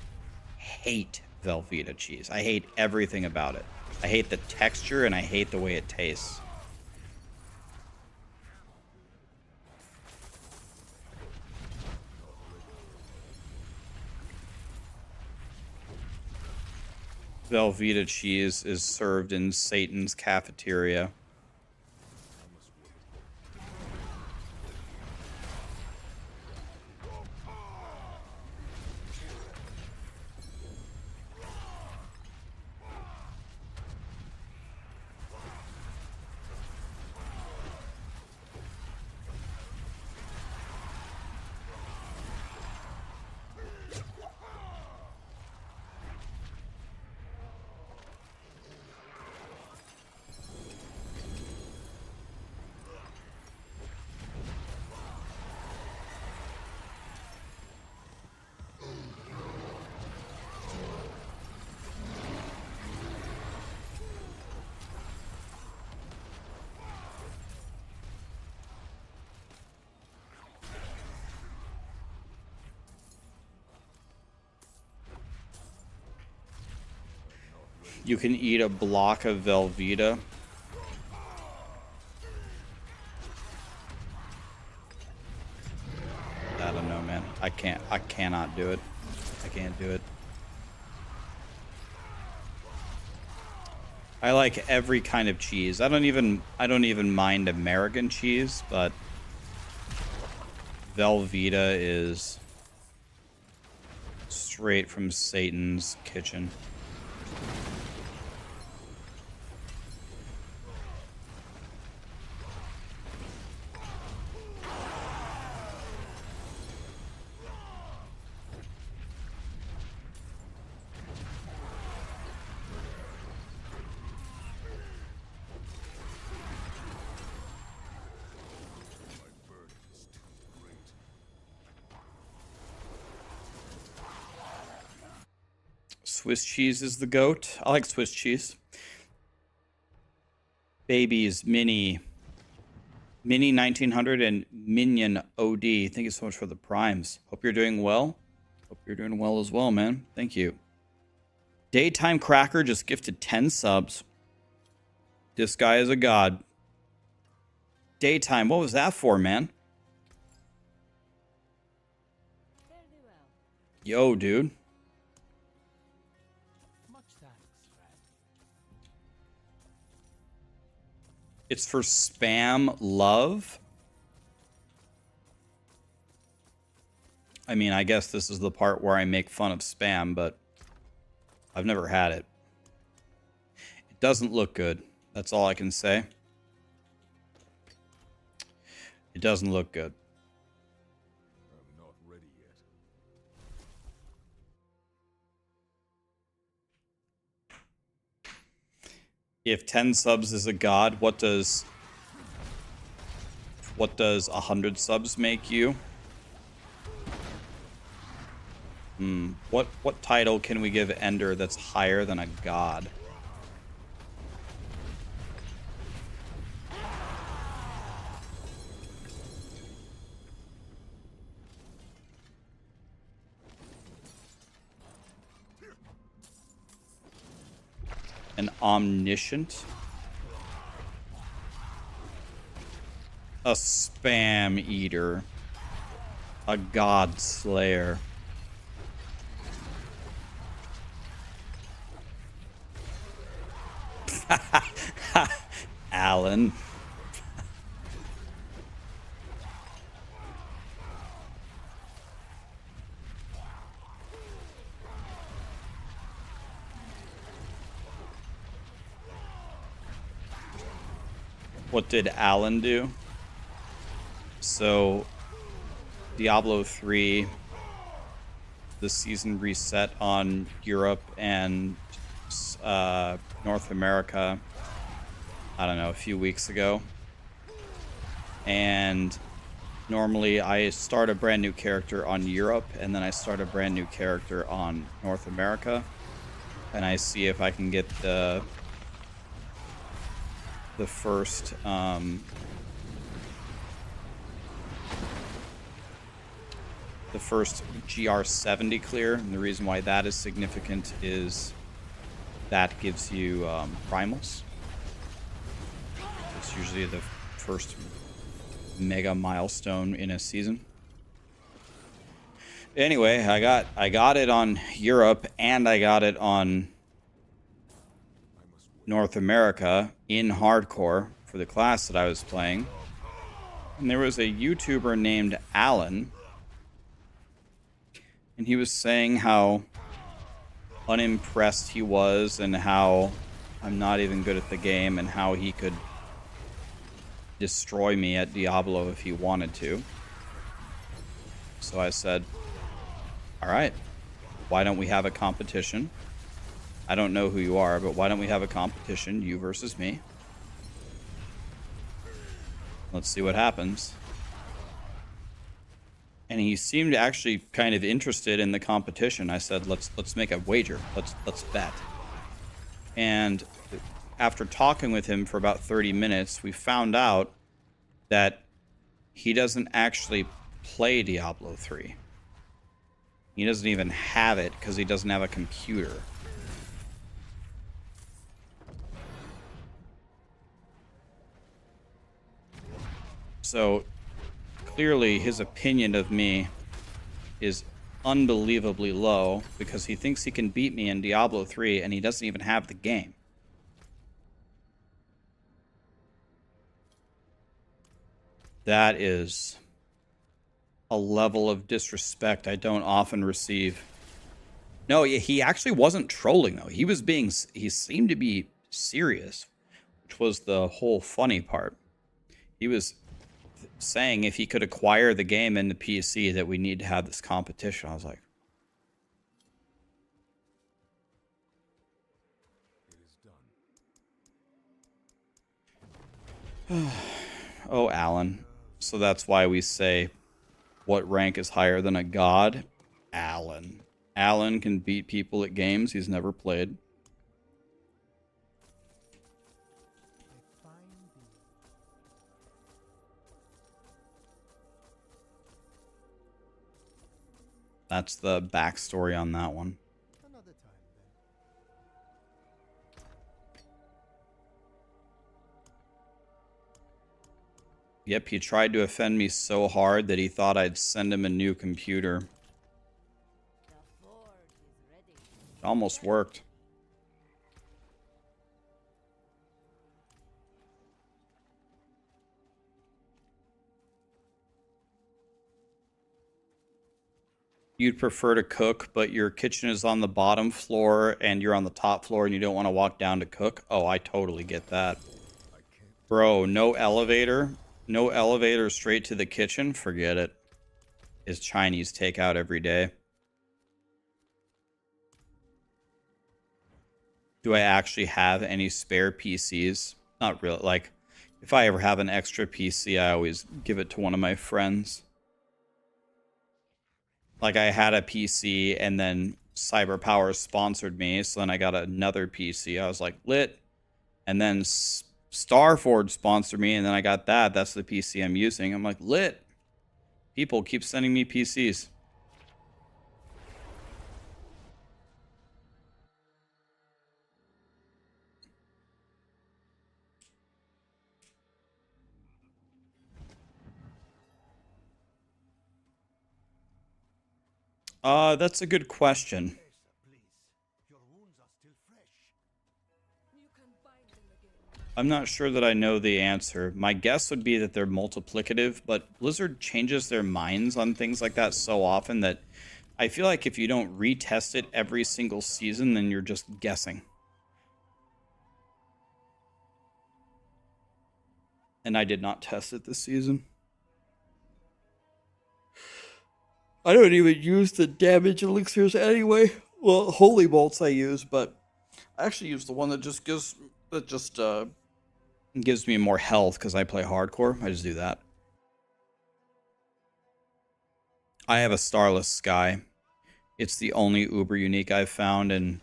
hate Velveeta cheese. I hate everything about it. I hate the texture and I hate the way it tastes. Velveeta cheese is served in Satan's cafeteria. You can eat a block of Velveeta. I don't know, man. I cannot do it. I can't do it. I like every kind of cheese. I don't even mind American cheese, but Velveeta is straight from Satan's kitchen. Swiss cheese is the goat. I like Swiss cheese. Babies, Mini 1900 and Minion OD. Thank you so much for the primes. Hope you're doing well. Hope you're doing well as well, man. Thank you. Daytime Cracker just gifted 10 subs. This guy is a god. Daytime, what was that for, man? Yo, dude. It's for spam love. I mean, I guess this is the part where I make fun of spam, but I've never had it. It doesn't look good. That's all I can say. It doesn't look good. I'm not ready yet. If 10 subs is a god, what does 100 subs make you? What title can we give Ender that's higher than a god? An omniscient? A spam eater. A god slayer. Alan. What did Alan do? So, Diablo 3, the season reset on Europe and North America, I don't know, a few weeks ago. And normally I start a brand new character on Europe, and then I start a brand new character on North America. And I see if I can get the first GR70 clear. And the reason why that is significant is that gives you primals. It's usually the first mega milestone in a season. Anyway, I got it on Europe and I got it on North America in hardcore for the class that I was playing. And there was a YouTuber named Alan, and he was saying how unimpressed he was and how I'm not even good at the game and how he could destroy me at Diablo if he wanted to. So I said, all right, why don't we have a competition? I don't know who you are, but why don't we have a competition, you versus me? Let's see what happens. And he seemed actually kind of interested in the competition. I said, let's make a wager. Let's bet. And after talking with him for about 30 minutes, we found out that he doesn't actually play Diablo 3. He doesn't even have it because he doesn't have a computer. So clearly his opinion of me is unbelievably low because he thinks he can beat me in Diablo 3 and he doesn't even have the game. That is a level of disrespect I don't often receive. No, he actually wasn't trolling though. He seemed to be serious, which was the whole funny part. He was saying if he could acquire the game in the PC that we need to have this competition. I was like, It is done. oh, Alan. So that's why we say, what rank is higher than a god? Alan. Alan can beat people at games he's never played. A fine being. That's the backstory on that one. Another time then. Yep, he tried to offend me so hard that he thought I'd send him a new computer. The forge is ready. It almost worked. You'd prefer to cook, but your kitchen is on the bottom floor and you're on the top floor and you don't want to walk down to cook? Oh, I totally get that. I can't. Bro, no elevator? No elevator straight to the kitchen? Forget it. It's Chinese takeout every day. Do I actually have any spare PCs? Not really. Like, if I ever have an extra PC, I always give it to one of my friends. Like, I had a PC and then CyberPower sponsored me, so then I got another PC. I was like, lit. And then Starforge sponsored me, and then I got that. That's the PC I'm using. I'm like, lit. People keep sending me PCs. That's a good question. Yes, please. Your wounds are still fresh. You can bind them again. I'm not sure that I know the answer. My guess would be that they're multiplicative, but Blizzard changes their minds on things like that so often that I feel like if you don't retest it every single season, then you're just guessing. And I did not test it this season. I don't even use the damage elixirs anyway. Well, holy bolts I use, but I actually use the one that just gives me more health because I play hardcore. I just do that. I have a Starless Sky. It's the only Uber unique I've found, and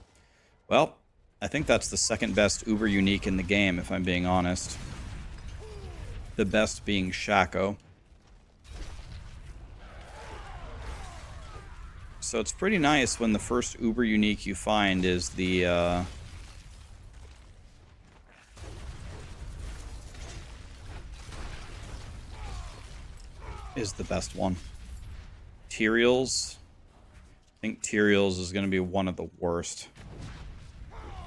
well, I think that's the second best Uber unique in the game, if I'm being honest. The best being Shaco. So it's pretty nice when the first Uber unique you find is the best one. Tyrael's. I think Tyrael's is going to be one of the worst.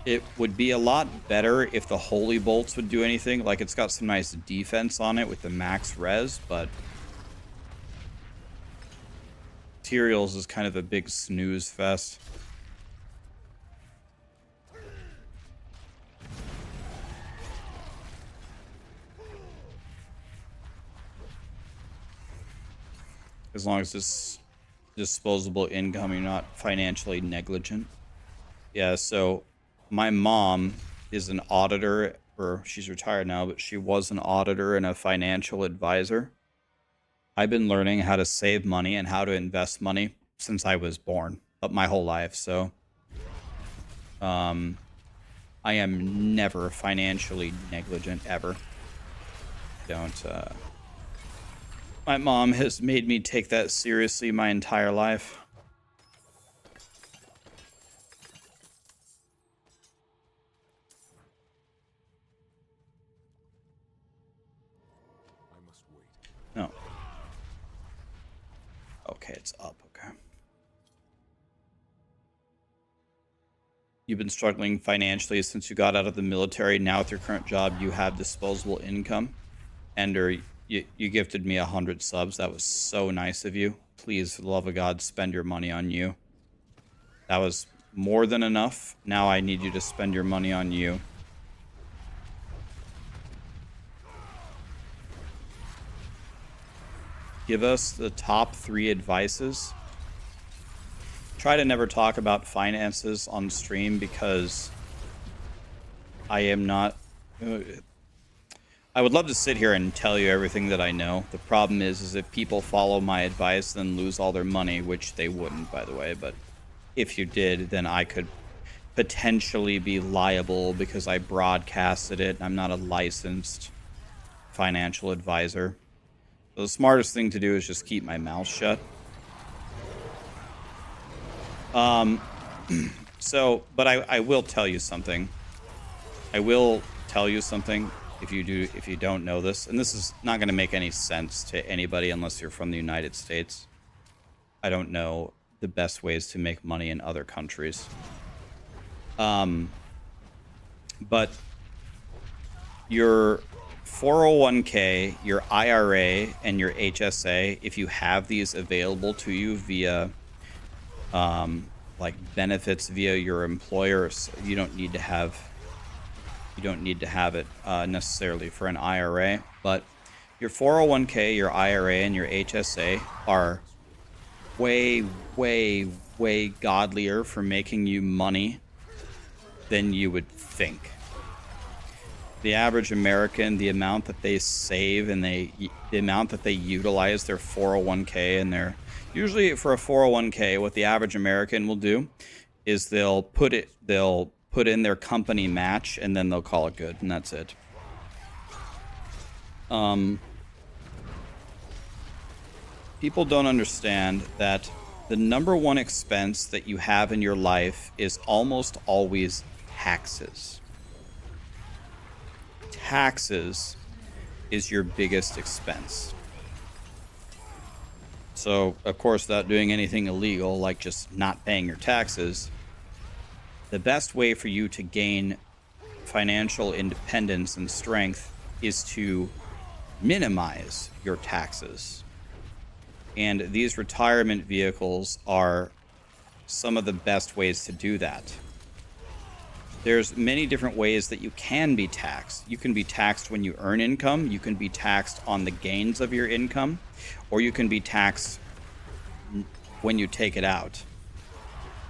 It would be a lot better if the Holy Bolts would do anything. Like, it's got some nice defense on it with the max res, but Tyrael's is kind of a big snooze fest. As long as it's disposable income, you're not financially negligent. Yeah, so my mom is an auditor, or she's retired now, but she was an auditor and a financial advisor. I've been learning how to save money and how to invest money since I was born, but my whole life. So, I am never financially negligent ever. Don't. My mom has made me take that seriously my entire life. I must wait. No. Okay, it's up. Okay. You've been struggling financially since you got out of the military. Now with your current job, you have disposable income. Ender, you gifted me 100 subs. That was so nice of you. Please, for the love of God, spend your money on you. That was more than enough. Now I need you to spend your money on you. Give us the top 3 advices. Try to never talk about finances on stream because I am not... I would love to sit here and tell you everything that I know. The problem is if people follow my advice, then lose all their money, which they wouldn't, by the way. But if you did, then I could potentially be liable because I broadcasted it. I'm not a licensed financial advisor. So the smartest thing to do is just keep my mouth shut. But I will tell you something. I will tell you something if you don't know this, and this is not going to make any sense to anybody unless you're from the United States. I don't know the best ways to make money in other countries. But your 401k, your IRA, and your HSA, if you have these available to you via like benefits via your employer, you don't need to have it necessarily for an IRA, but your 401k, your IRA, and your HSA are way, way, way godlier for making you money than you would think. The average American, the amount that they save and the amount that they utilize their 401k and their... Usually for a 401k, what the average American will do is they'll put in their company match and then they'll call it good, and that's it. People don't understand that the number one expense that you have in your life is almost always taxes. Taxes is your biggest expense. So, of course, without doing anything illegal, like just not paying your taxes, the best way for you to gain financial independence and strength is to minimize your taxes. And these retirement vehicles are some of the best ways to do that. There's many different ways that you can be taxed. You can be taxed when you earn income. You can be taxed on the gains of your income. Or you can be taxed when you take it out.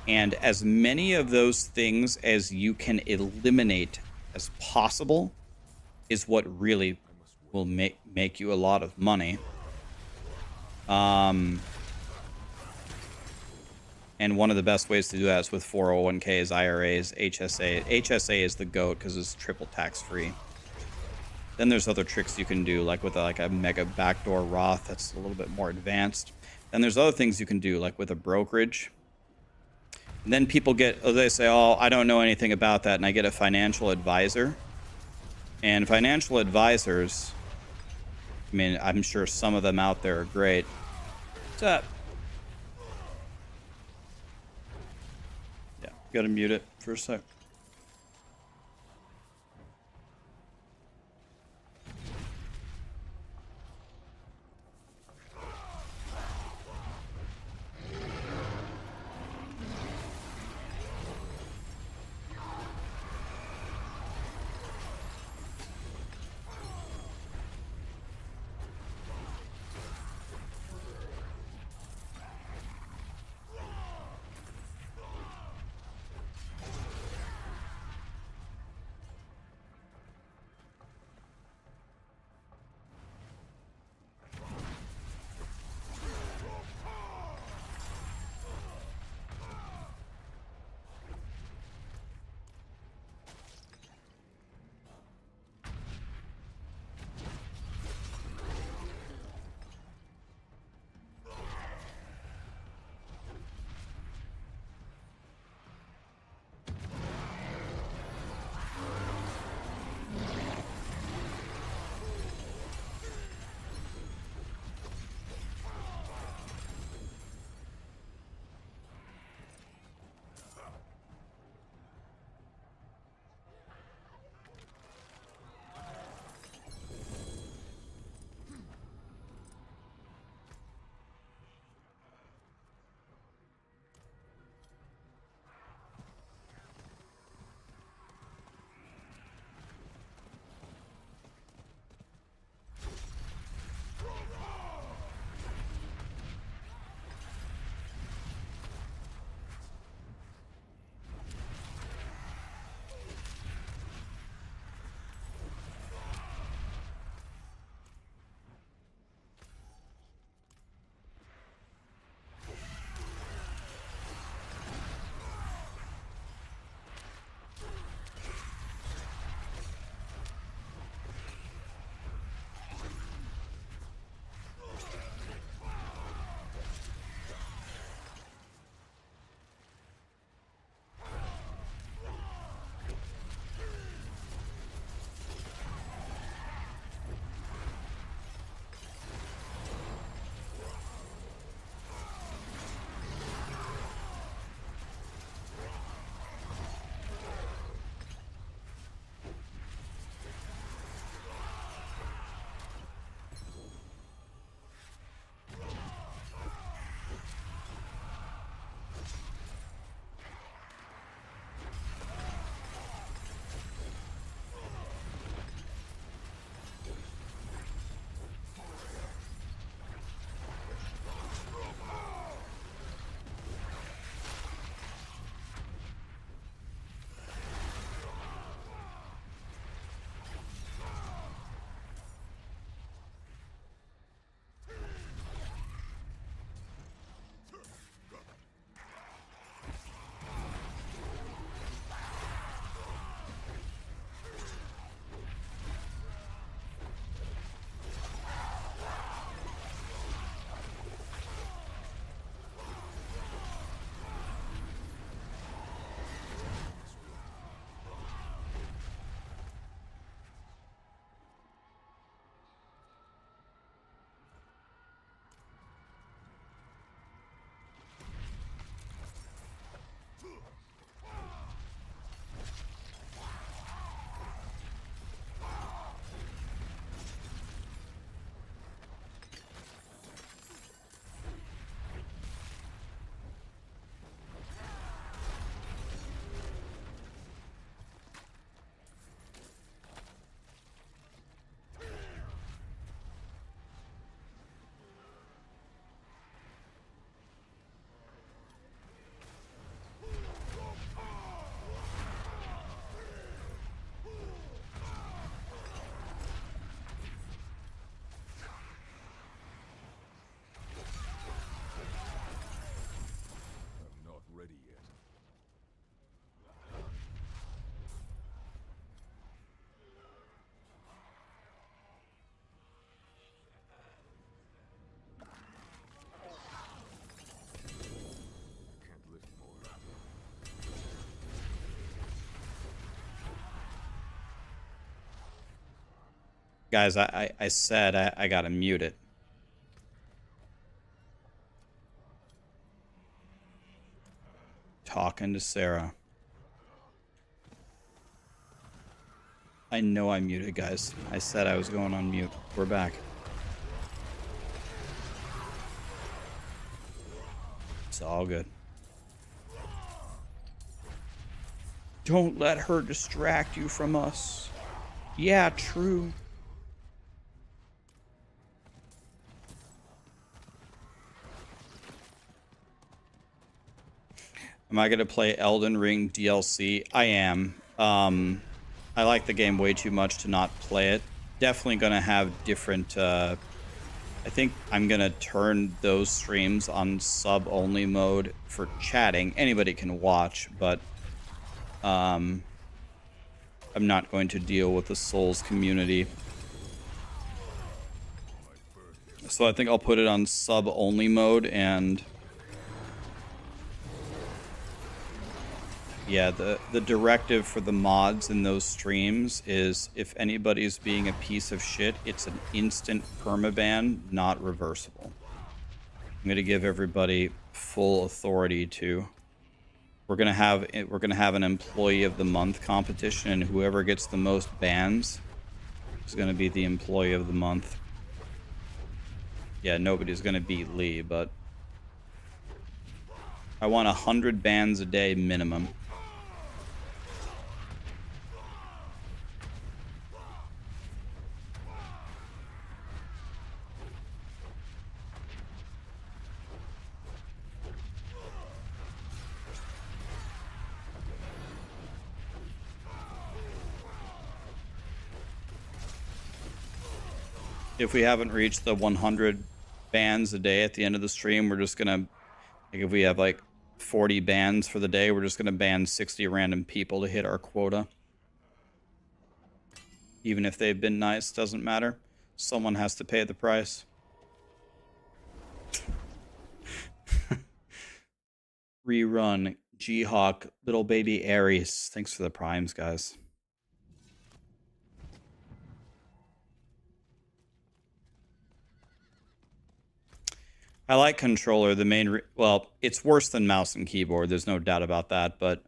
And as many of those things as you can eliminate as possible is what really will make you a lot of money. And one of the best ways to do that is with 401ks, IRAs, HSA. HSA is the GOAT because it's triple tax-free. Then there's other tricks you can do, like with a mega backdoor Roth that's a little bit more advanced. Then there's other things you can do, like with a brokerage. And then people they say, oh, I don't know anything about that, and I get a financial advisor. And financial advisors, I mean, I'm sure some of them out there are great. What's up? Yeah, gotta mute it for a sec. Guys, I said I gotta mute it. Talking to Sarah. I know I muted, guys. I said I was going on mute. We're back. It's all good. Don't let her distract you from us. Yeah, true. Am I going to play Elden Ring DLC? I am. I like the game way too much to not play it. Definitely going to have different... I think I'm going to turn those streams on sub-only mode for chatting. Anybody can watch, but I'm not going to deal with the Souls community. So I think I'll put it on sub-only mode, and yeah, the directive for the mods in those streams is if anybody's being a piece of shit, it's an instant permaban, not reversible. I'm going to give everybody full authority to... We're gonna have an employee of the month competition, and whoever gets the most bans is gonna be the employee of the month. Yeah, nobody's gonna beat Lee, but I want 100 bans a day minimum. If we haven't reached the 100 bans a day at the end of the stream, we're just gonna, like, if we have like 40 bans for the day, we're just gonna ban 60 random people to hit our quota. Even if they've been nice, doesn't matter. Someone has to pay the price. Rerun, G-Hawk, little baby Aries. Thanks for the primes, guys. I like controller. The main... well, it's worse than mouse and keyboard. There's no doubt about that. But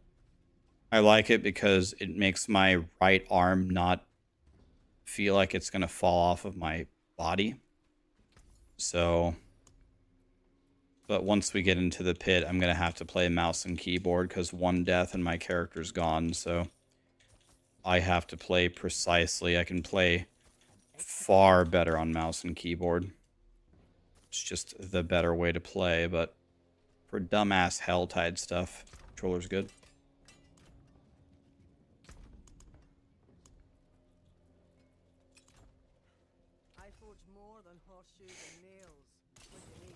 I like it because it makes my right arm not feel like it's going to fall off of my body. So... but once we get into the pit, I'm going to have to play mouse and keyboard because one death and my character's gone. So I have to play precisely. I can play far better on mouse and keyboard. It's just the better way to play, but for dumbass Helltide stuff, controller's good. I forge more than horseshoes and nails. What do you need?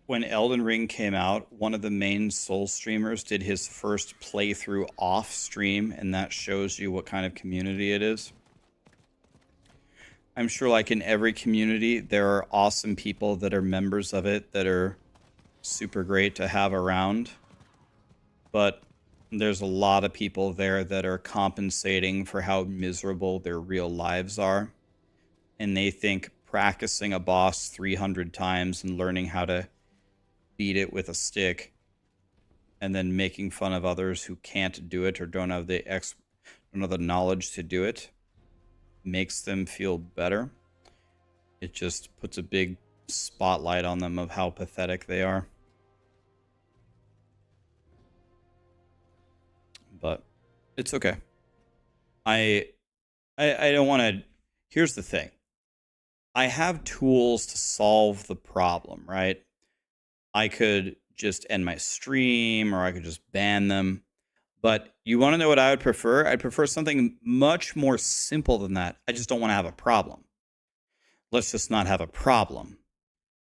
When Elden Ring came out, one of the main Soul streamers did his first playthrough off stream, and that shows you what kind of community it is. I'm sure, like in every community, there are awesome people that are members of it that are super great to have around. But there's a lot of people there that are compensating for how miserable their real lives are. And they think practicing a boss 300 times and learning how to beat it with a stick and then making fun of others who can't do it or don't have the knowledge to do it makes them feel better. It just puts a big spotlight on them of how pathetic they are. But it's okay. I don't want to... here's the thing. I have tools to solve the problem, right? I could just end my stream, or I could just ban them. But you want to know what I would prefer? I'd prefer something much more simple than that. I just don't want to have a problem. Let's just not have a problem.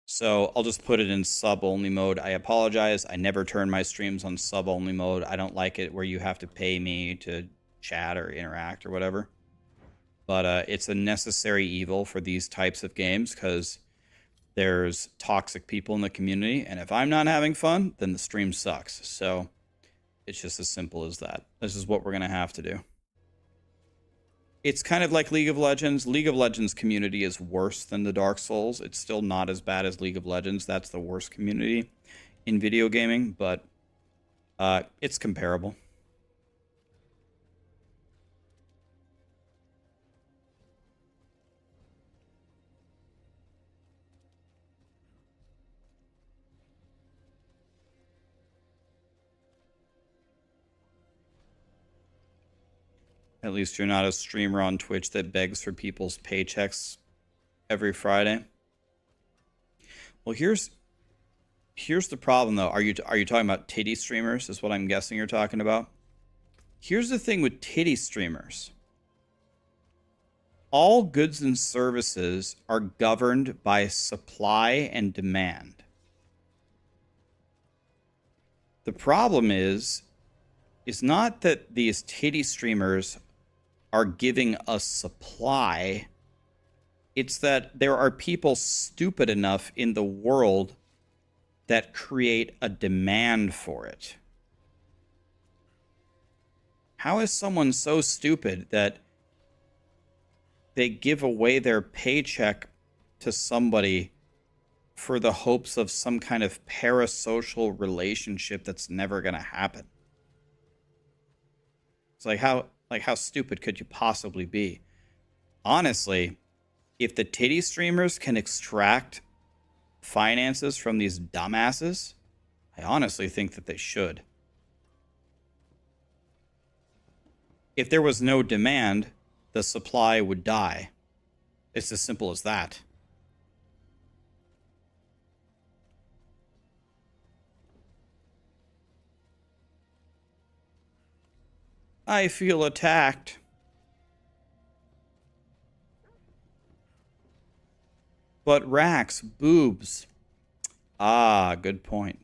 So I'll just put it in sub-only mode. I apologize. I never turn my streams on sub-only mode. I don't like it where you have to pay me to chat or interact or whatever. But it's a necessary evil for these types of games because there's toxic people in the community, and if I'm not having fun, then the stream sucks. So It's just as simple as that. This is what we're going to have to do. It's kind of like League of Legends. League of Legends community is worse than the Dark Souls. It's still not as bad as League of Legends. That's the worst community in video gaming, but it's comparable. At least you're not a streamer on Twitch that begs for people's paychecks every Friday. Well, here's the problem though. Are you talking about titty streamers? Is what I'm guessing you're talking about. Here's the thing with titty streamers. All goods and services are governed by supply and demand. The problem is not that these titty streamers are giving us supply. It's that there are people stupid enough in the world that create a demand for it. How is someone so stupid that they give away their paycheck to somebody for the hopes of some kind of parasocial relationship that's never going to happen? It's like how stupid could you possibly be? Honestly, if the titty streamers can extract finances from these dumbasses, I honestly think that they should. If there was no demand, the supply would die. It's as simple as that. I feel attacked. But Rax, boobs. Ah, good point.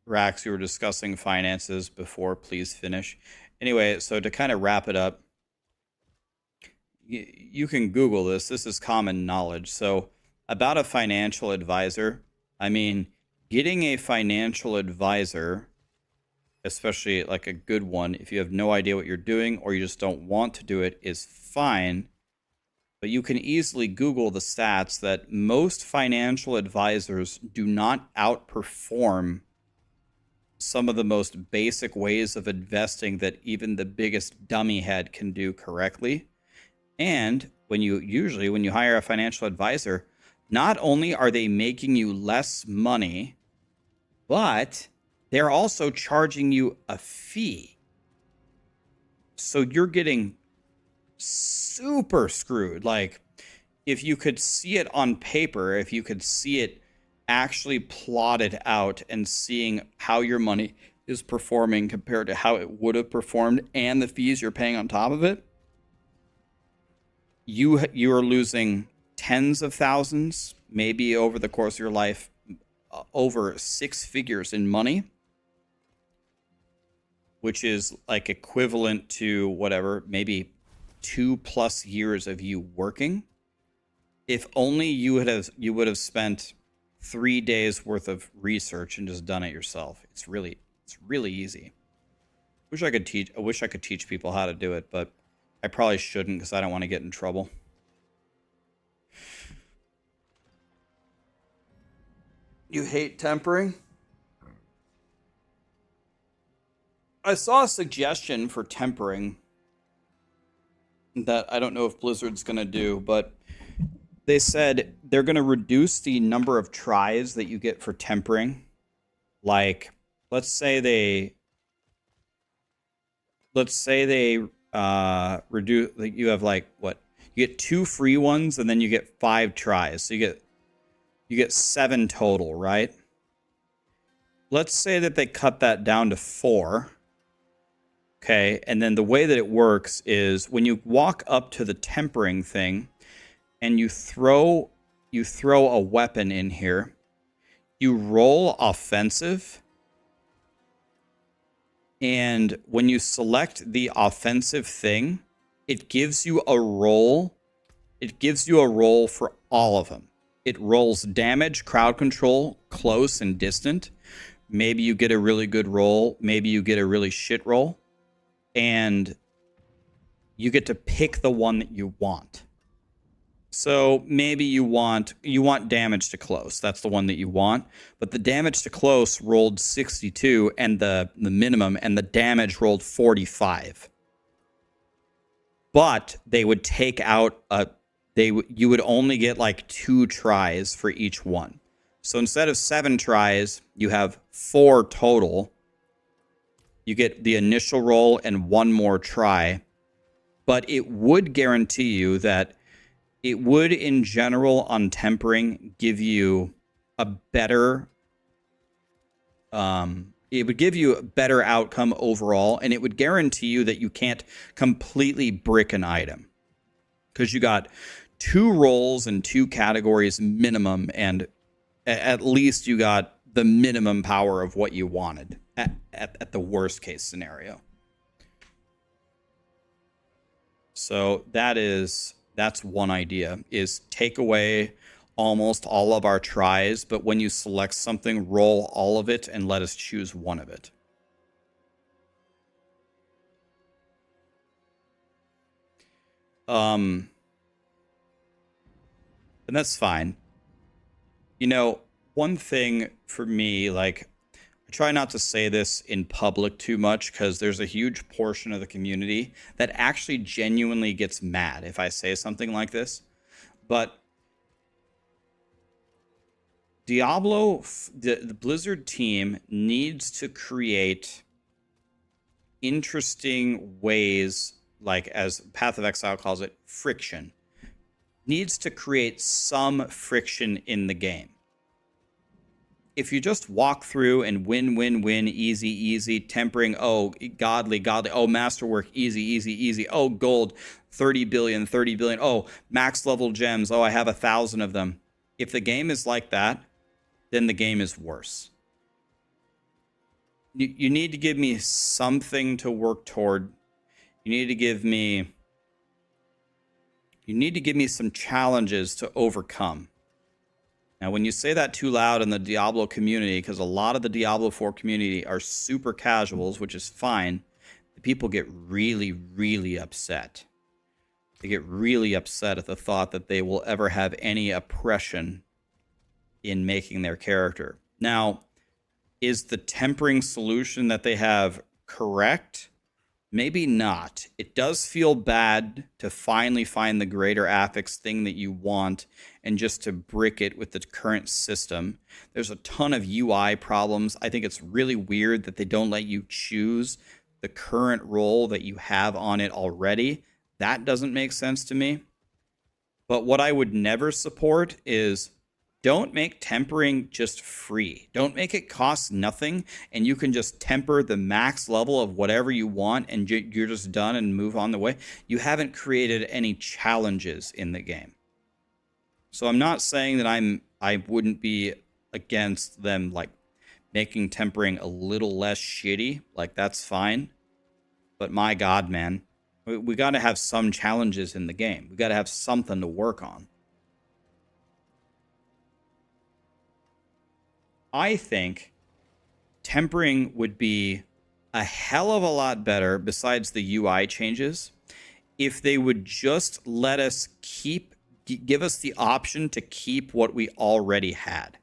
Rax, you were discussing finances before. Please finish. Anyway, so to kind of wrap it up, you can Google this. This is common knowledge. So about a financial advisor, I mean, getting a financial advisor, especially like a good one, if you have no idea what you're doing or you just don't want to do it, is fine. But you can easily Google the stats that most financial advisors do not outperform some of the most basic ways of investing that even the biggest dummy head can do correctly. And when you hire a financial advisor, not only are they making you less money, but they're also charging you a fee. So you're getting super screwed. Like, if you could see it on paper, if you could see it actually plotted out and seeing how your money is performing compared to how it would have performed and the fees you're paying on top of it, you are losing tens of thousands, maybe over the course of your life, over 6 figures in money, which is like equivalent to whatever, maybe 2+ years of you working. If only you would have spent 3 days worth of research and just done it yourself. It's really easy. I wish I could teach people how to do it, but I probably shouldn't because I don't want to get in trouble. You hate tempering? I saw a suggestion for tempering that I don't know if Blizzard's going to do, but they said they're going to reduce the number of tries that you get for tempering. Like, let's say they reduce, like, you have like what? You get 2 free ones and then you get 5 tries. So you get 7 total, right? Let's say that they cut that down to 4. Okay, and then the way that it works is when you walk up to the tempering thing and you throw a weapon in here, you roll offensive, And when you select the offensive thing, it gives you a roll. It gives you a roll for all of them. It rolls damage, crowd control, close and distant. Maybe you get a really good roll. Maybe you get a really shit roll. And you get to pick the one that you want. So maybe you want damage to close. That's the one that you want. But the damage to close rolled 62 and the minimum, and the damage rolled 45. But they would take out you would only get like 2 tries for each one. So instead of 7 tries, you have 4 total. You get the initial roll and 1 more try. But it would guarantee you that it would, in general, on tempering, give you a better it would give you a better outcome overall, and it would guarantee you that you can't completely brick an item. Because you got 2 rolls and 2 categories minimum, and at least you got the minimum power of what you wanted at the worst case scenario. So that's one idea, is take away almost all of our tries, but when you select something, roll all of it and let us choose one of it. And that's fine. You know, one thing for me, like, I try not to say this in public too much because there's a huge portion of the community that actually genuinely gets mad if I say something like this. But Diablo, the Blizzard team needs to create interesting ways, like as Path of Exile calls it, friction. Needs to create some friction in the game. If you just walk through and win, easy, tempering, oh, godly, oh, masterwork, easy, oh, gold, 30 billion, oh, max level gems, oh, I have 1,000 of them. If the game is like that, then the game is worse. You need to give me something to work toward. You need to give me some challenges to overcome. Now, when you say that too loud in the Diablo community, because a lot of the Diablo 4 community are super casuals, which is fine, the people get really, really upset. They get really upset at the thought that they will ever have any oppression in making their character. Now, is the tempering solution that they have correct? Maybe not. It does feel bad to finally find the greater affix thing that you want and just to brick it with the current system. There's a ton of UI problems. I think it's really weird that they don't let you choose the current role that you have on it already. That doesn't make sense to me. But what I would never support is don't make tempering just free. Don't make it cost nothing and you can just temper the max level of whatever you want and you're just done and move on the way. You haven't created any challenges in the game. So I'm not saying that I wouldn't be against them like making tempering a little less shitty. Like, that's fine. But my God, man, we got to have some challenges in the game. We got to have something to work on. I think tempering would be a hell of a lot better, besides the UI changes, if they would just let us give us the option to keep what we already had.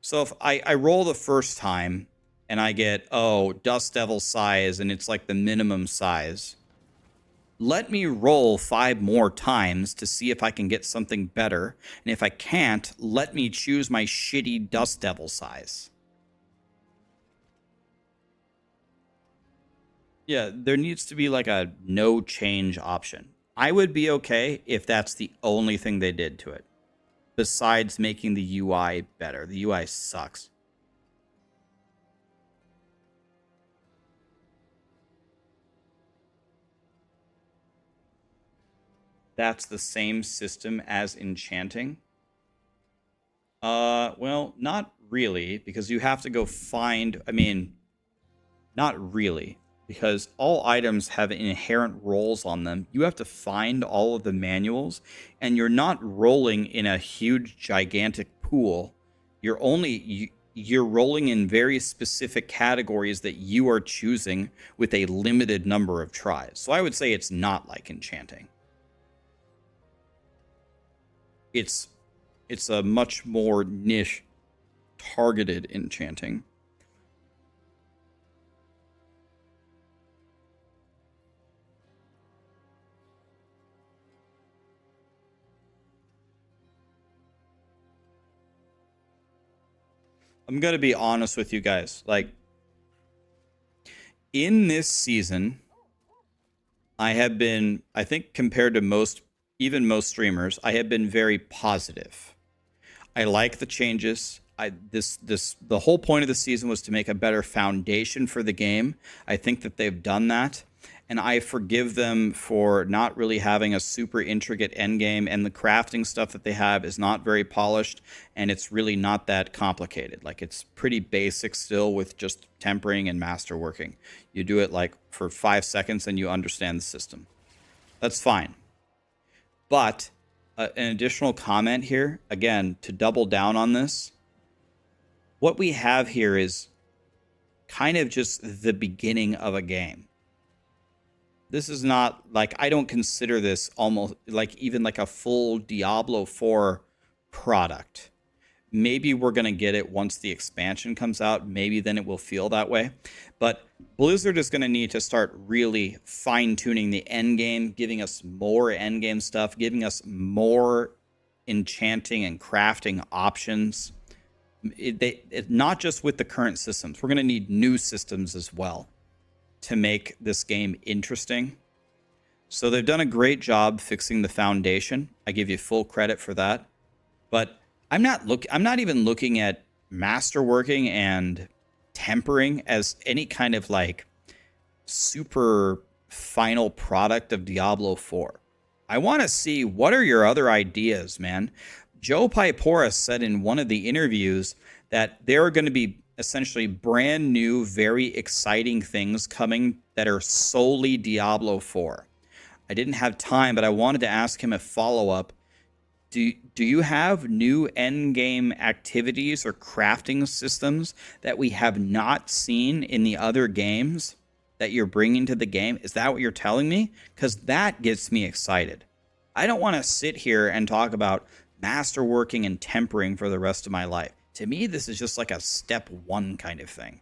So if I roll the first time and I get, oh, Dust Devil size, and it's like the minimum size, let me roll 5 more times to see if I can get something better. And if I can't, let me choose my shitty Dust Devil size. Yeah, there needs to be like a no change option. I would be okay if that's the only thing they did to it, besides making the UI better. The UI sucks. That's the same system as enchanting. Well, not really, because you have to go find, I mean, Not really, because all items have inherent roles on them. You have to find all of the manuals, and you're not rolling in a huge, gigantic pool. You're rolling in very specific categories that you are choosing with a limited number of tries. So I would say it's not like enchanting. It's a much more niche, targeted enchanting. I'm going to be honest with you guys. Like, in this season, I have been, I think compared to most, even most streamers, I have been very positive. I like the changes. The whole point of the season was to make a better foundation for the game. I think that they've done that. And I forgive them for not really having a super intricate endgame, and the crafting stuff that they have is not very polished, and it's really not that complicated. Like, it's pretty basic still with just tempering and masterworking. You do it like for 5 seconds and you understand the system. That's fine. But an additional comment here, again, to double down on this, what we have here is kind of just the beginning of a game. This is not like, I don't consider this almost like even like a full Diablo 4 product. Maybe we're going to get it once the expansion comes out. Maybe then it will feel that way. But Blizzard is going to need to start really fine-tuning the end game, giving us more end game stuff, giving us more enchanting and crafting options. Not just with the current systems. We're going to need new systems as well to make this game interesting. So they've done a great job fixing the foundation. I give you full credit for that. But I'm not even looking at masterworking and tempering as any kind of like super final product of Diablo 4. I want to see, what are your other ideas, man? Joe Pipora said in one of the interviews that there are going to be essentially brand new, very exciting things coming that are solely Diablo 4. I didn't have time, but I wanted to ask him a follow-up. Do you have new endgame activities or crafting systems that we have not seen in the other games that you're bringing to the game? Is that what you're telling me? Because that gets me excited. I don't want to sit here and talk about masterworking and tempering for the rest of my life. To me, this is just like a step one kind of thing.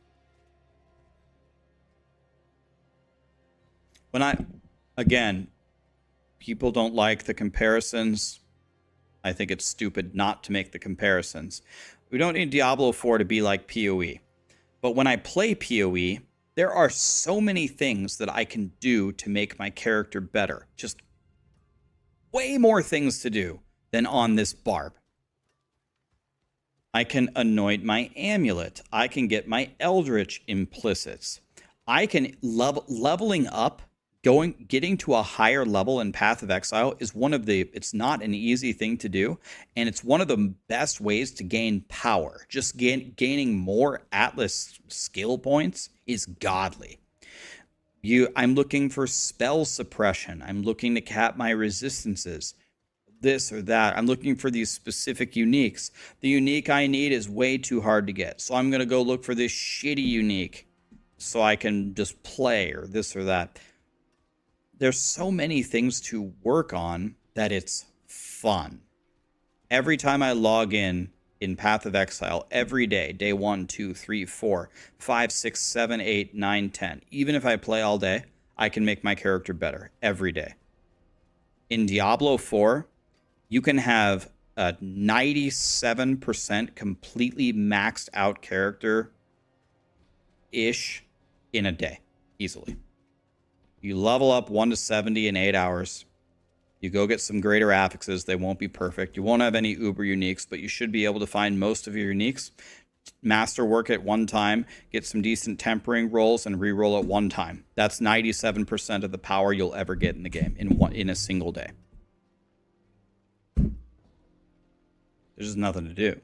Again, people don't like the comparisons. I think it's stupid not to make the comparisons. We don't need Diablo 4 to be like PoE. But when I play PoE, there are so many things that I can do to make my character better. Just way more things to do than on this barb. I can anoint my amulet. I can get my eldritch implicits. I can leveling up, getting to a higher level in Path of Exile is it's not an easy thing to do, and it's one of the best ways to gain power. Just gaining more Atlas skill points is godly. I'm looking for spell suppression. I'm looking to cap my resistances. This or that. I'm looking for these specific uniques. The unique I need is way too hard to get. So I'm going to go look for this shitty unique so I can just play or this or that. There's so many things to work on that it's fun. Every time I log in Path of Exile, every day 1, 2, 3, 4, 5, 6, 7, 8, 9, 10. Even if I play all day, I can make my character better every day. In Diablo 4, you can have a 97% completely maxed out character-ish in a day, easily. You level up 1 to 70 in 8 hours. You go get some greater affixes. They won't be perfect. You won't have any uber uniques, but you should be able to find most of your uniques. Masterwork at one time, get some decent tempering rolls, and re-roll at one time. That's 97% of the power you'll ever get in the game in a single day. There's just nothing to do.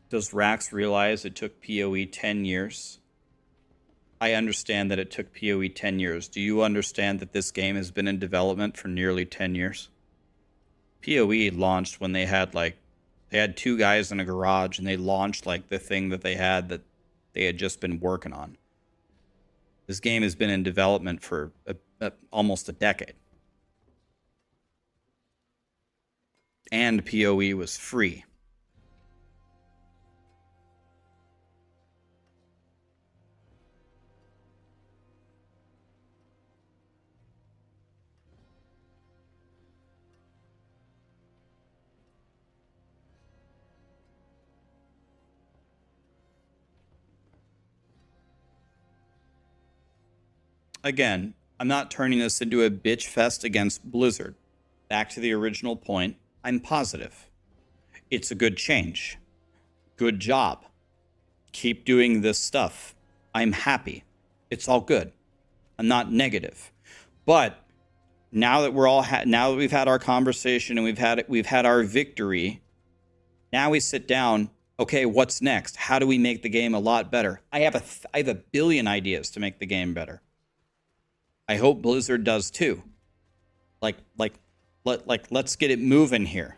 Does Rax realize it took PoE 10 years? I understand that it took PoE 10 years. Do you understand that this game has been in development for nearly 10 years? PoE launched when they had two guys in a garage, and they launched like the thing that they had just been working on. This game has been in development for almost a decade. And PoE was free. Again, I'm not turning this into a bitch fest against Blizzard. Back to the original point, I'm positive. It's a good change. Good job. Keep doing this stuff. I'm happy. It's all good. I'm not negative. But now that now that we've had our conversation and we've had our victory, now we sit down. Okay, what's next? How do we make the game a lot better? I have a billion ideas to make the game better. I hope Blizzard does too. Let's get it moving here.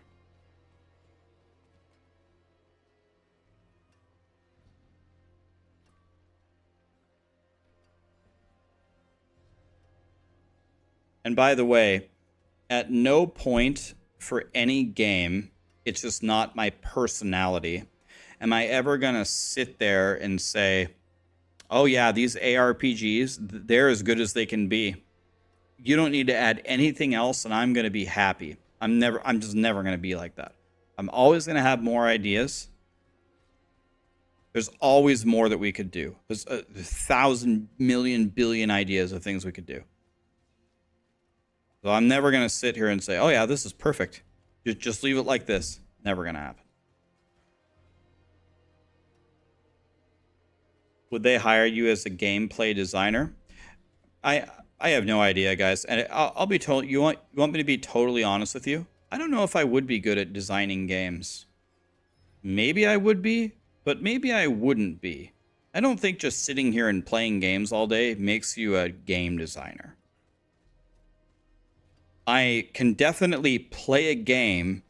And by the way, at no point for any game, it's just not my personality, am I ever going to sit there and say, oh yeah, these ARPGs, they're as good as they can be. You don't need to add anything else, and I'm going to be happy. I'm just never going to be like that. I'm always going to have more ideas. There's always more that we could do. There's 1,000 million billion ideas of things we could do. So I'm never going to sit here and say, oh yeah, this is perfect. Just leave it like this. Never going to happen. Would they hire you as a gameplay designer? I have no idea, guys. And I'll be told. You want me to be totally honest with you? I don't know if I would be good at designing games. Maybe I would be, but maybe I wouldn't be. I don't think just sitting here and playing games all day makes you a game designer. I can definitely play a game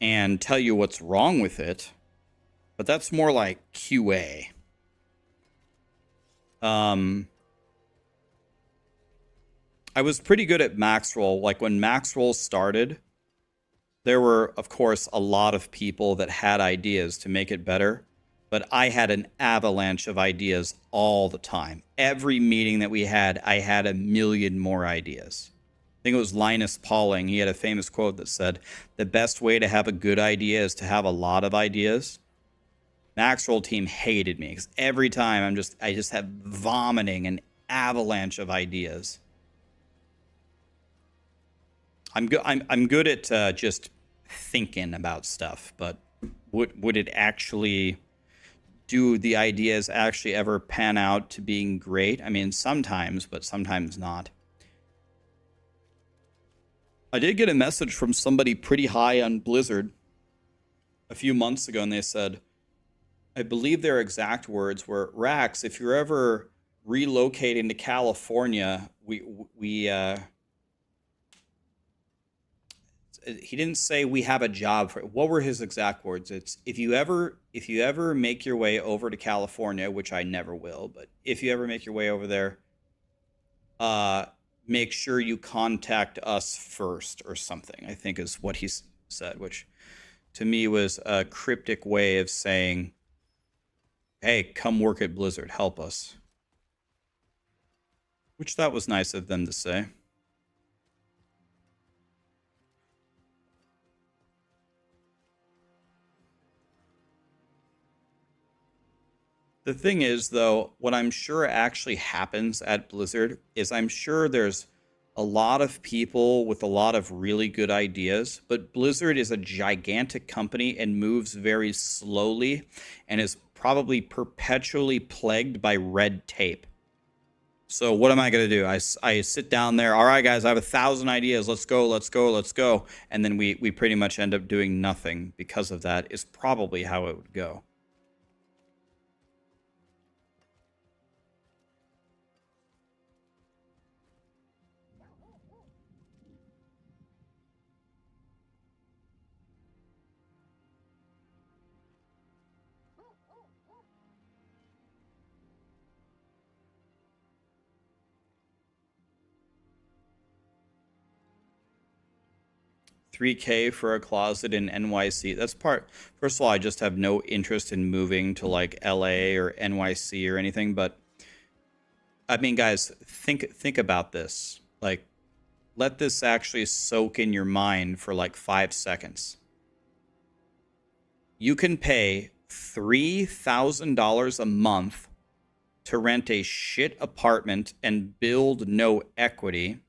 and tell you what's wrong with it, but that's more like QA. I was pretty good at Maxroll. Like when Maxroll started, there were, of course, a lot of people that had ideas to make it better, but I had an avalanche of ideas all the time. Every meeting that we had, I had a million more ideas. I think it was Linus Pauling. He had a famous quote that said, the best way to have a good idea is to have a lot of ideas. Maxroll team hated me because every time I just have vomiting an avalanche of ideas. I'm good at just thinking about stuff, but would it actually do the ideas actually ever pan out to being great? I mean, sometimes, but sometimes not. I did get a message from somebody pretty high on Blizzard a few months ago, and they said, I believe their exact words were, Rax, if you're ever relocating to California, he didn't say we have a job for it. What were his exact words? It's if you ever make your way over to California, which I never will, but if you ever make your way over there, make sure you contact us first or something, I think is what he said, which to me was a cryptic way of saying, hey, come work at Blizzard, help us. Which that was nice of them to say. The thing is, though, what I'm sure actually happens at Blizzard is I'm sure there's a lot of people with a lot of really good ideas, but Blizzard is a gigantic company and moves very slowly and is probably perpetually plagued by red tape. So what am I going to do? I sit down there. All right, guys, I have 1,000 ideas. Let's go, let's go, let's go. And then we pretty much end up doing nothing because of that is probably how it would go. $3K for a closet in NYC. That's part. First of all, I just have no interest in moving to like LA or NYC or anything. But I mean, guys, think about this. Like, let this actually soak in your mind for like 5 seconds. You can pay $3,000 a month to rent a shit apartment and build no equity,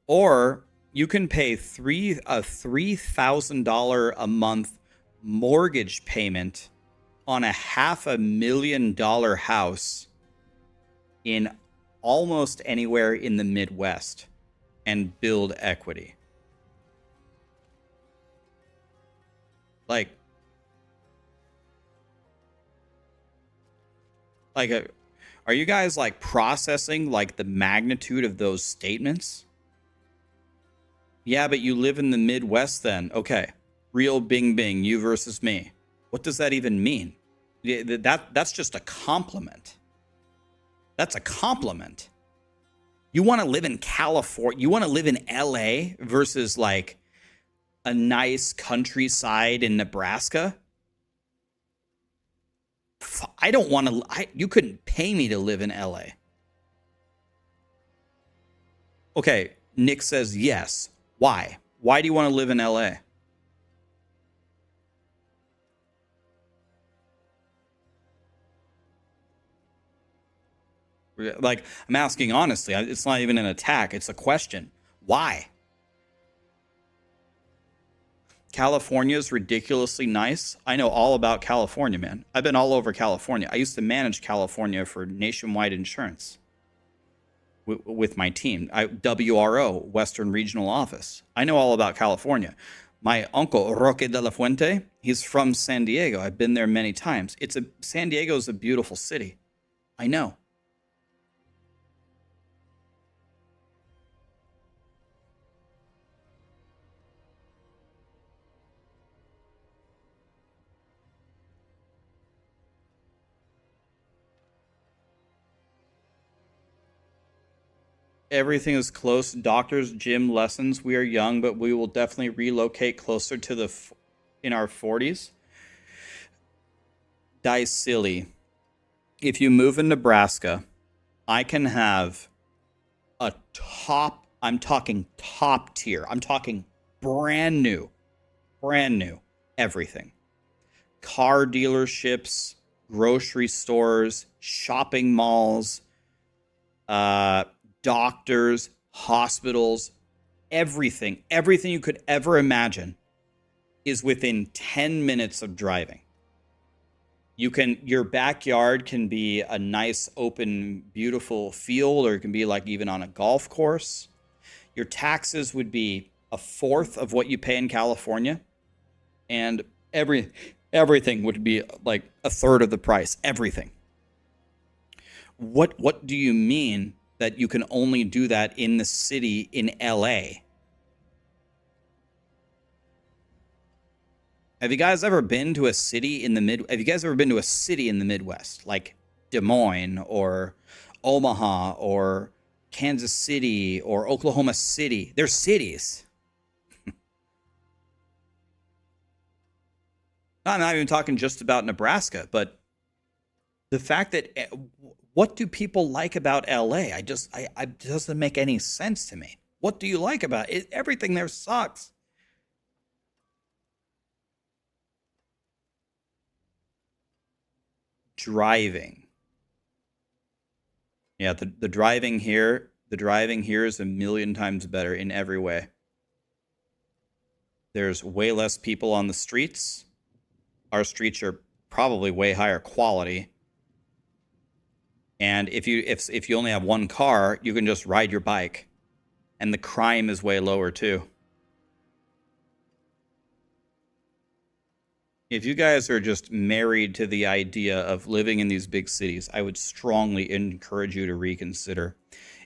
or you can pay a $3,000 a month mortgage payment on a $500,000 house in almost anywhere in the Midwest and build equity. Like are you guys like processing like the magnitude of those statements? Yeah, but you live in the Midwest then. Okay. Real bing bing, you versus me. What does that even mean? That's just a compliment. That's a compliment. You want to live in California, you want to live in LA versus like a nice countryside in Nebraska? I don't want to, you couldn't pay me to live in LA. Okay, Nick says yes. Why? Why do you want to live in LA? Like, I'm asking honestly. It's not even an attack. It's a question. Why? California is ridiculously nice. I know all about California, man. I've been all over California. I used to manage California for Nationwide Insurance with my team. WRO, Western Regional Office. I know all about California. My uncle, Roque de la Fuente, he's from San Diego. I've been there many times. San Diego is a beautiful city. I know. Everything is close. Doctors, gym, lessons. We are young, but we will definitely relocate closer to in our 40s. Die silly. If you move in Nebraska, I can have a I'm talking top tier. I'm talking brand new everything. Car dealerships, grocery stores, shopping malls, doctors, hospitals, everything you could ever imagine is within 10 minutes of driving. Your backyard can be a nice, open, beautiful field, or it can be like even on a golf course. Your taxes would be a fourth of what you pay in California, and everything would be like a third of the price. Everything. What do you mean that you can only do that in the city in LA? Have you guys ever been to a city in the Have you guys ever been to a city in the Midwest, like Des Moines or Omaha or Kansas City or Oklahoma City? They're cities. I'm not even talking just about Nebraska, but the fact that what do people like about LA? It doesn't make any sense to me. What do you like about it? Everything there sucks. Driving. Yeah, the driving here is a million times better in every way. There's way less people on the streets. Our streets are probably way higher quality. And if you only have one car, you can just ride your bike. And the crime is way lower too. If you guys are just married to the idea of living in these big cities, I would strongly encourage you to reconsider.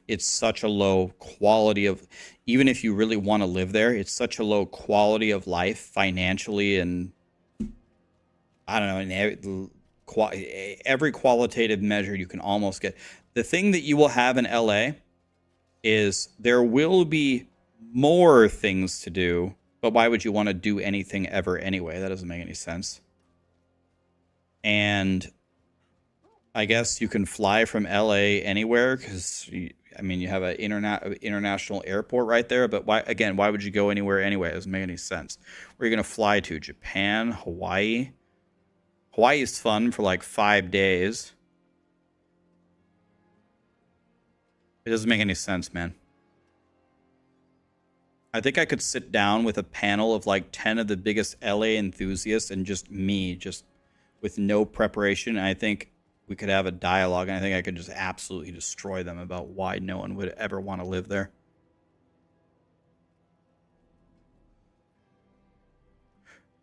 It's such a low quality of, even if you really want to live there, it's such a low quality of life financially and, I don't know, in every qualitative measure you can almost get. The thing that you will have in LA is there will be more things to do. But why would you want to do anything ever anyway? That doesn't make any sense. And I guess you can fly from LA anywhere because, I mean, you have an international airport right there. But why would you go anywhere anyway? It doesn't make any sense. Where are you going to fly to? Japan? Hawaii? Hawaii is fun for like 5 days. It doesn't make any sense, man. I think I could sit down with a panel of like 10 of the biggest LA enthusiasts and just me, just with no preparation. And I think we could have a dialogue, and I think I could just absolutely destroy them about why no one would ever want to live there.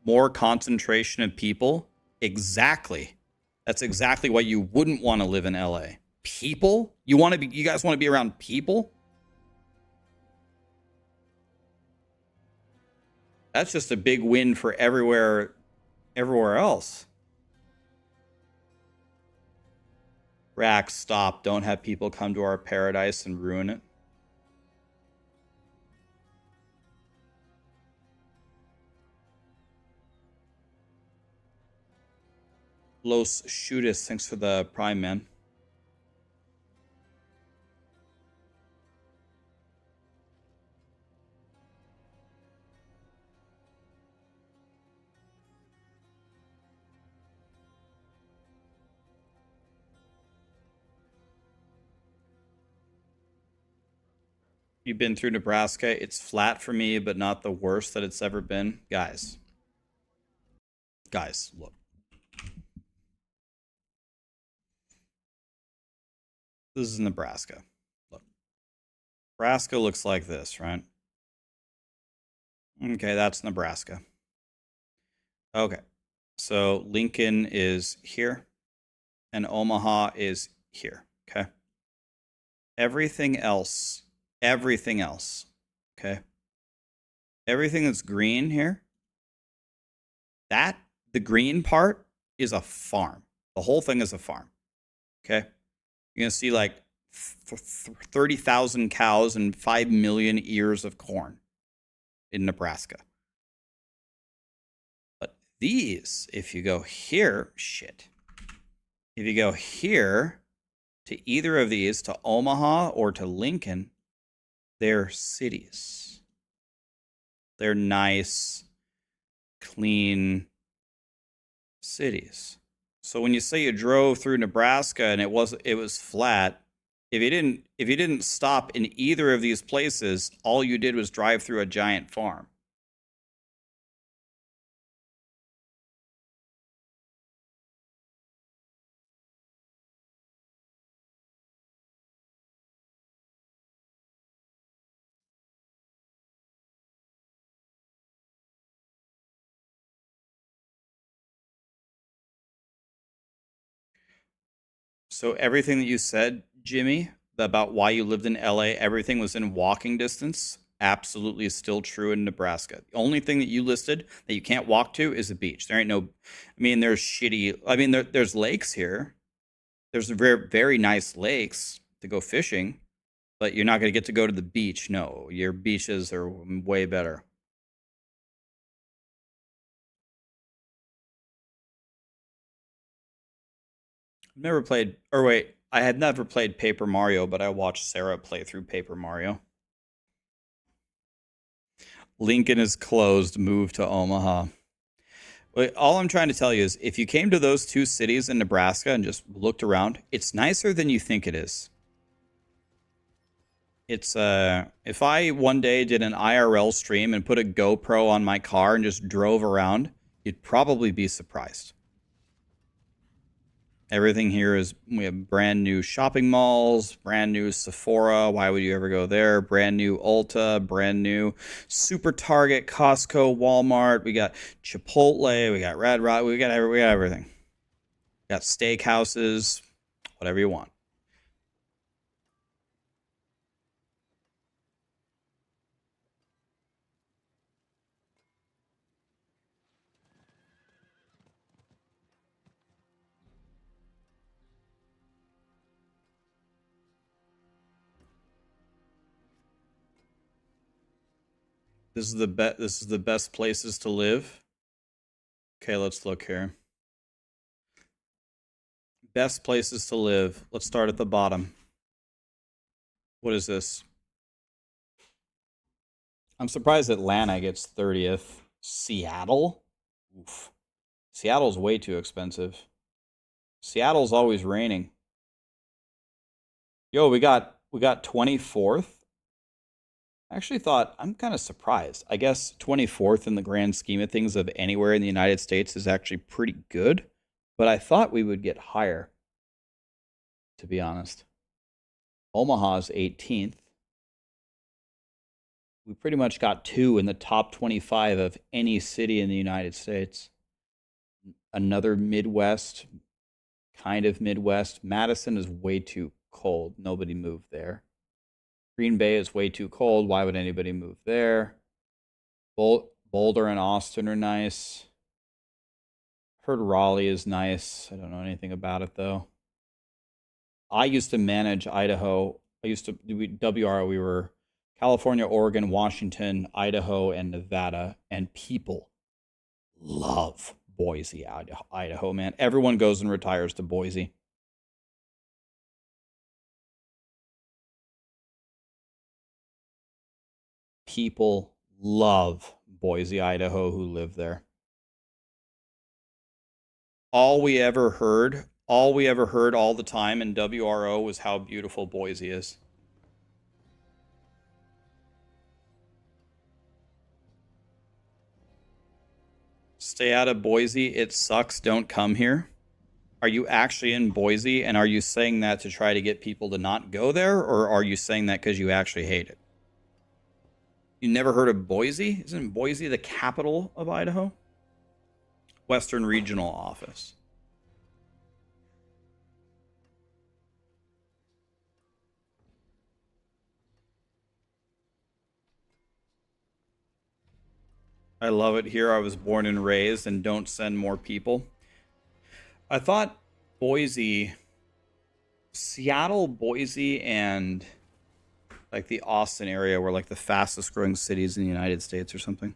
More concentration of people? Exactly. That's exactly why you wouldn't want to live in LA. People? You guys want to be around people? That's just a big win for everywhere else. Rax, stop. Don't have people come to our paradise and ruin it. Los Shootist, thanks for the prime, man. You've been through Nebraska. It's flat for me, but not the worst that it's ever been. Guys, look. This is Nebraska. Look. Nebraska looks like this, right? Okay, that's Nebraska. Okay. So Lincoln is here, and Omaha is here, okay? Everything else, okay? Everything that's green here, the green part is a farm. The whole thing is a farm, okay? You're going to see like 30,000 cows and 5 million ears of corn in Nebraska. But these, if you go here, if you go here to either of these, to Omaha or to Lincoln, they're cities. They're nice, clean cities. So when you say you drove through Nebraska and it was flat, if you didn't stop in either of these places, all you did was drive through a giant farm. So everything that you said, Jimmy, about why you lived in LA, everything was in walking distance. Absolutely is still true in Nebraska. The only thing that you listed that you can't walk to is the beach. There ain't no, I mean, there's shitty, I mean, there's lakes here. There's very, very nice lakes to go fishing, but you're not going to get to go to the beach. No, your beaches are way better. Never played, or wait, I had never played Paper Mario, but I watched Sarah play through Paper Mario. Lincoln is closed, move to Omaha. Wait, all I'm trying to tell you is if you came to those two cities in Nebraska and just looked around, it's nicer than you think it is. It's, if I one day did an IRL stream and put a GoPro on my car and just drove around, you'd probably be surprised. Everything here is, we have brand new shopping malls, brand new Sephora. Why would you ever go there? Brand new Ulta, brand new Super Target, Costco, Walmart. We got Chipotle, we got Red Rock, we got everything. We got steakhouses, whatever you want. This is the best places to live. Okay, let's look here. Best places to live. Let's start at the bottom. What is this? I'm surprised Atlanta gets 30th. Seattle? Oof. Seattle's way too expensive. Seattle's always raining. Yo, we got 24th. I actually thought, I'm kind of surprised. I guess 24th in the grand scheme of things of anywhere in the United States is actually pretty good, but I thought we would get higher, to be honest. Omaha's 18th. We pretty much got 2 in the top 25 of any city in the United States. Another Midwest, kind of Midwest. Madison is way too cold. Nobody moved there. Green Bay is way too cold. Why would anybody move there? Boulder and Austin are nice. Heard Raleigh is nice. I don't know anything about it though. I used to manage Idaho. I used to do WRO. We were California, Oregon, Washington, Idaho, and Nevada. And people love Boise, Idaho, man. Everyone goes and retires to Boise. People love Boise, Idaho who live there. All we ever heard all the time in WRO was how beautiful Boise is. Stay out of Boise. It sucks. Don't come here. Are you actually in Boise, and are you saying that to try to get people to not go there, or are you saying that because you actually hate it? You never heard of Boise? Isn't Boise the capital of Idaho? Western Regional Office. I love it here. I was born and raised, and don't send more people. I thought Boise, Seattle, Boise, and like the Austin area were like the fastest growing cities in the United States or something.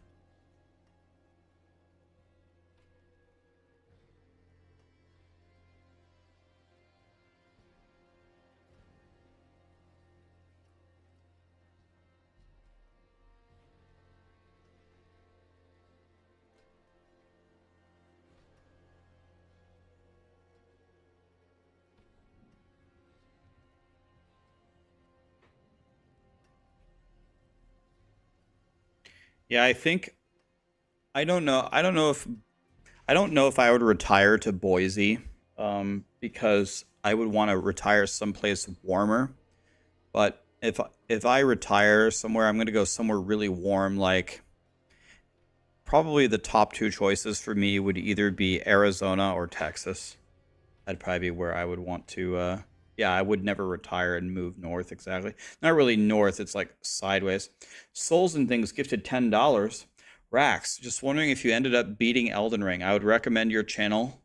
Yeah, I think I don't know. I don't know if I would retire to Boise, because I would want to retire someplace warmer. But if I retire somewhere, I'm going to go somewhere really warm. Like probably the top 2 choices for me would either be Arizona or Texas. That'd probably be where I would want to. Yeah, I would never retire and move north exactly. Not really north. It's like sideways. Souls and Things gifted $10. Rax, just wondering if you ended up beating Elden Ring. I would recommend your channel.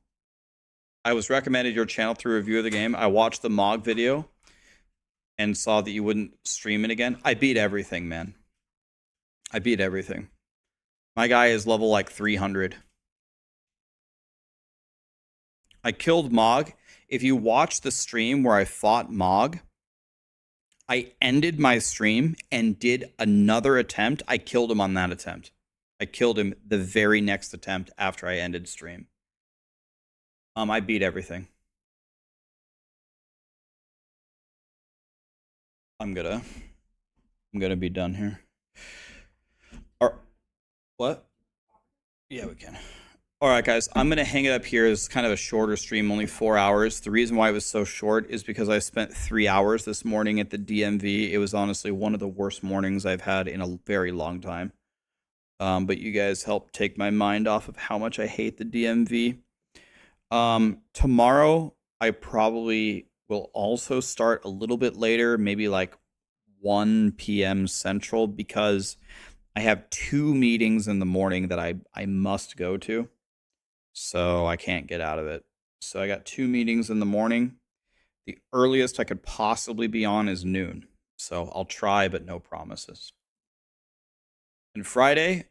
I was recommended your channel through review of the game. I watched the Mog video and saw that you wouldn't stream it again. I beat everything, man. I beat everything. My guy is level like 300. I killed Mog. If you watch the stream where I fought Mog, I ended my stream and did another attempt. I killed him on that attempt. I killed him the very next attempt after I ended stream. I beat everything. I'm gonna be done here. What? Yeah, we can. All right, guys, I'm going to hang it up here as kind of a shorter stream, only 4 hours. The reason why it was so short is because I spent 3 hours this morning at the DMV. It was honestly one of the worst mornings I've had in a very long time. But you guys helped take my mind off of how much I hate the DMV. Tomorrow, I probably will also start a little bit later, maybe like 1 p.m. Central, because I have 2 meetings in the morning that I must go to. So I can't get out of it. So I got 2 meetings in the morning. The earliest I could possibly be on is noon. So I'll try, but no promises. And Friday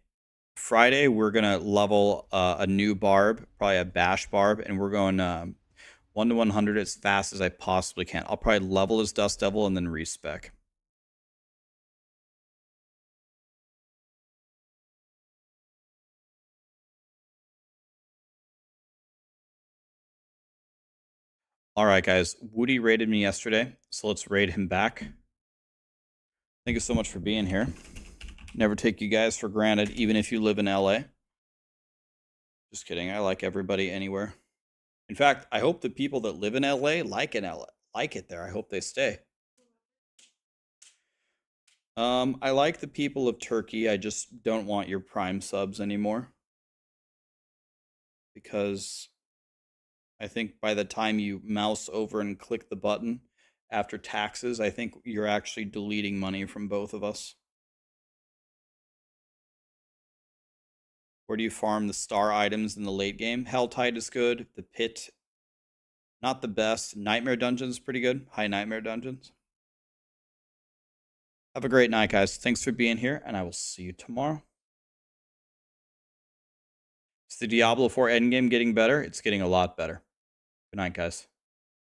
we're gonna level a new barb, probably a bash barb, and we're going 1 to 100 as fast as I possibly can. I'll probably level as Dust Devil and then respec. All right, guys. Woody raided me yesterday, so let's raid him back. Thank you so much for being here. Never take you guys for granted, even if you live in LA. Just kidding. I like everybody anywhere. In fact, I hope the people that live in LA like it there. I hope they stay. I like the people of Turkey. I just don't want your Prime subs anymore. Because I think by the time you mouse over and click the button after taxes, I think you're actually deleting money from both of us. Where do you farm the star items in the late game? Helltide is good. The Pit, not the best. Nightmare Dungeon's pretty good. High Nightmare Dungeons. Have a great night, guys. Thanks for being here, and I will see you tomorrow. Is the Diablo 4 endgame getting better? It's getting a lot better. Good night, guys.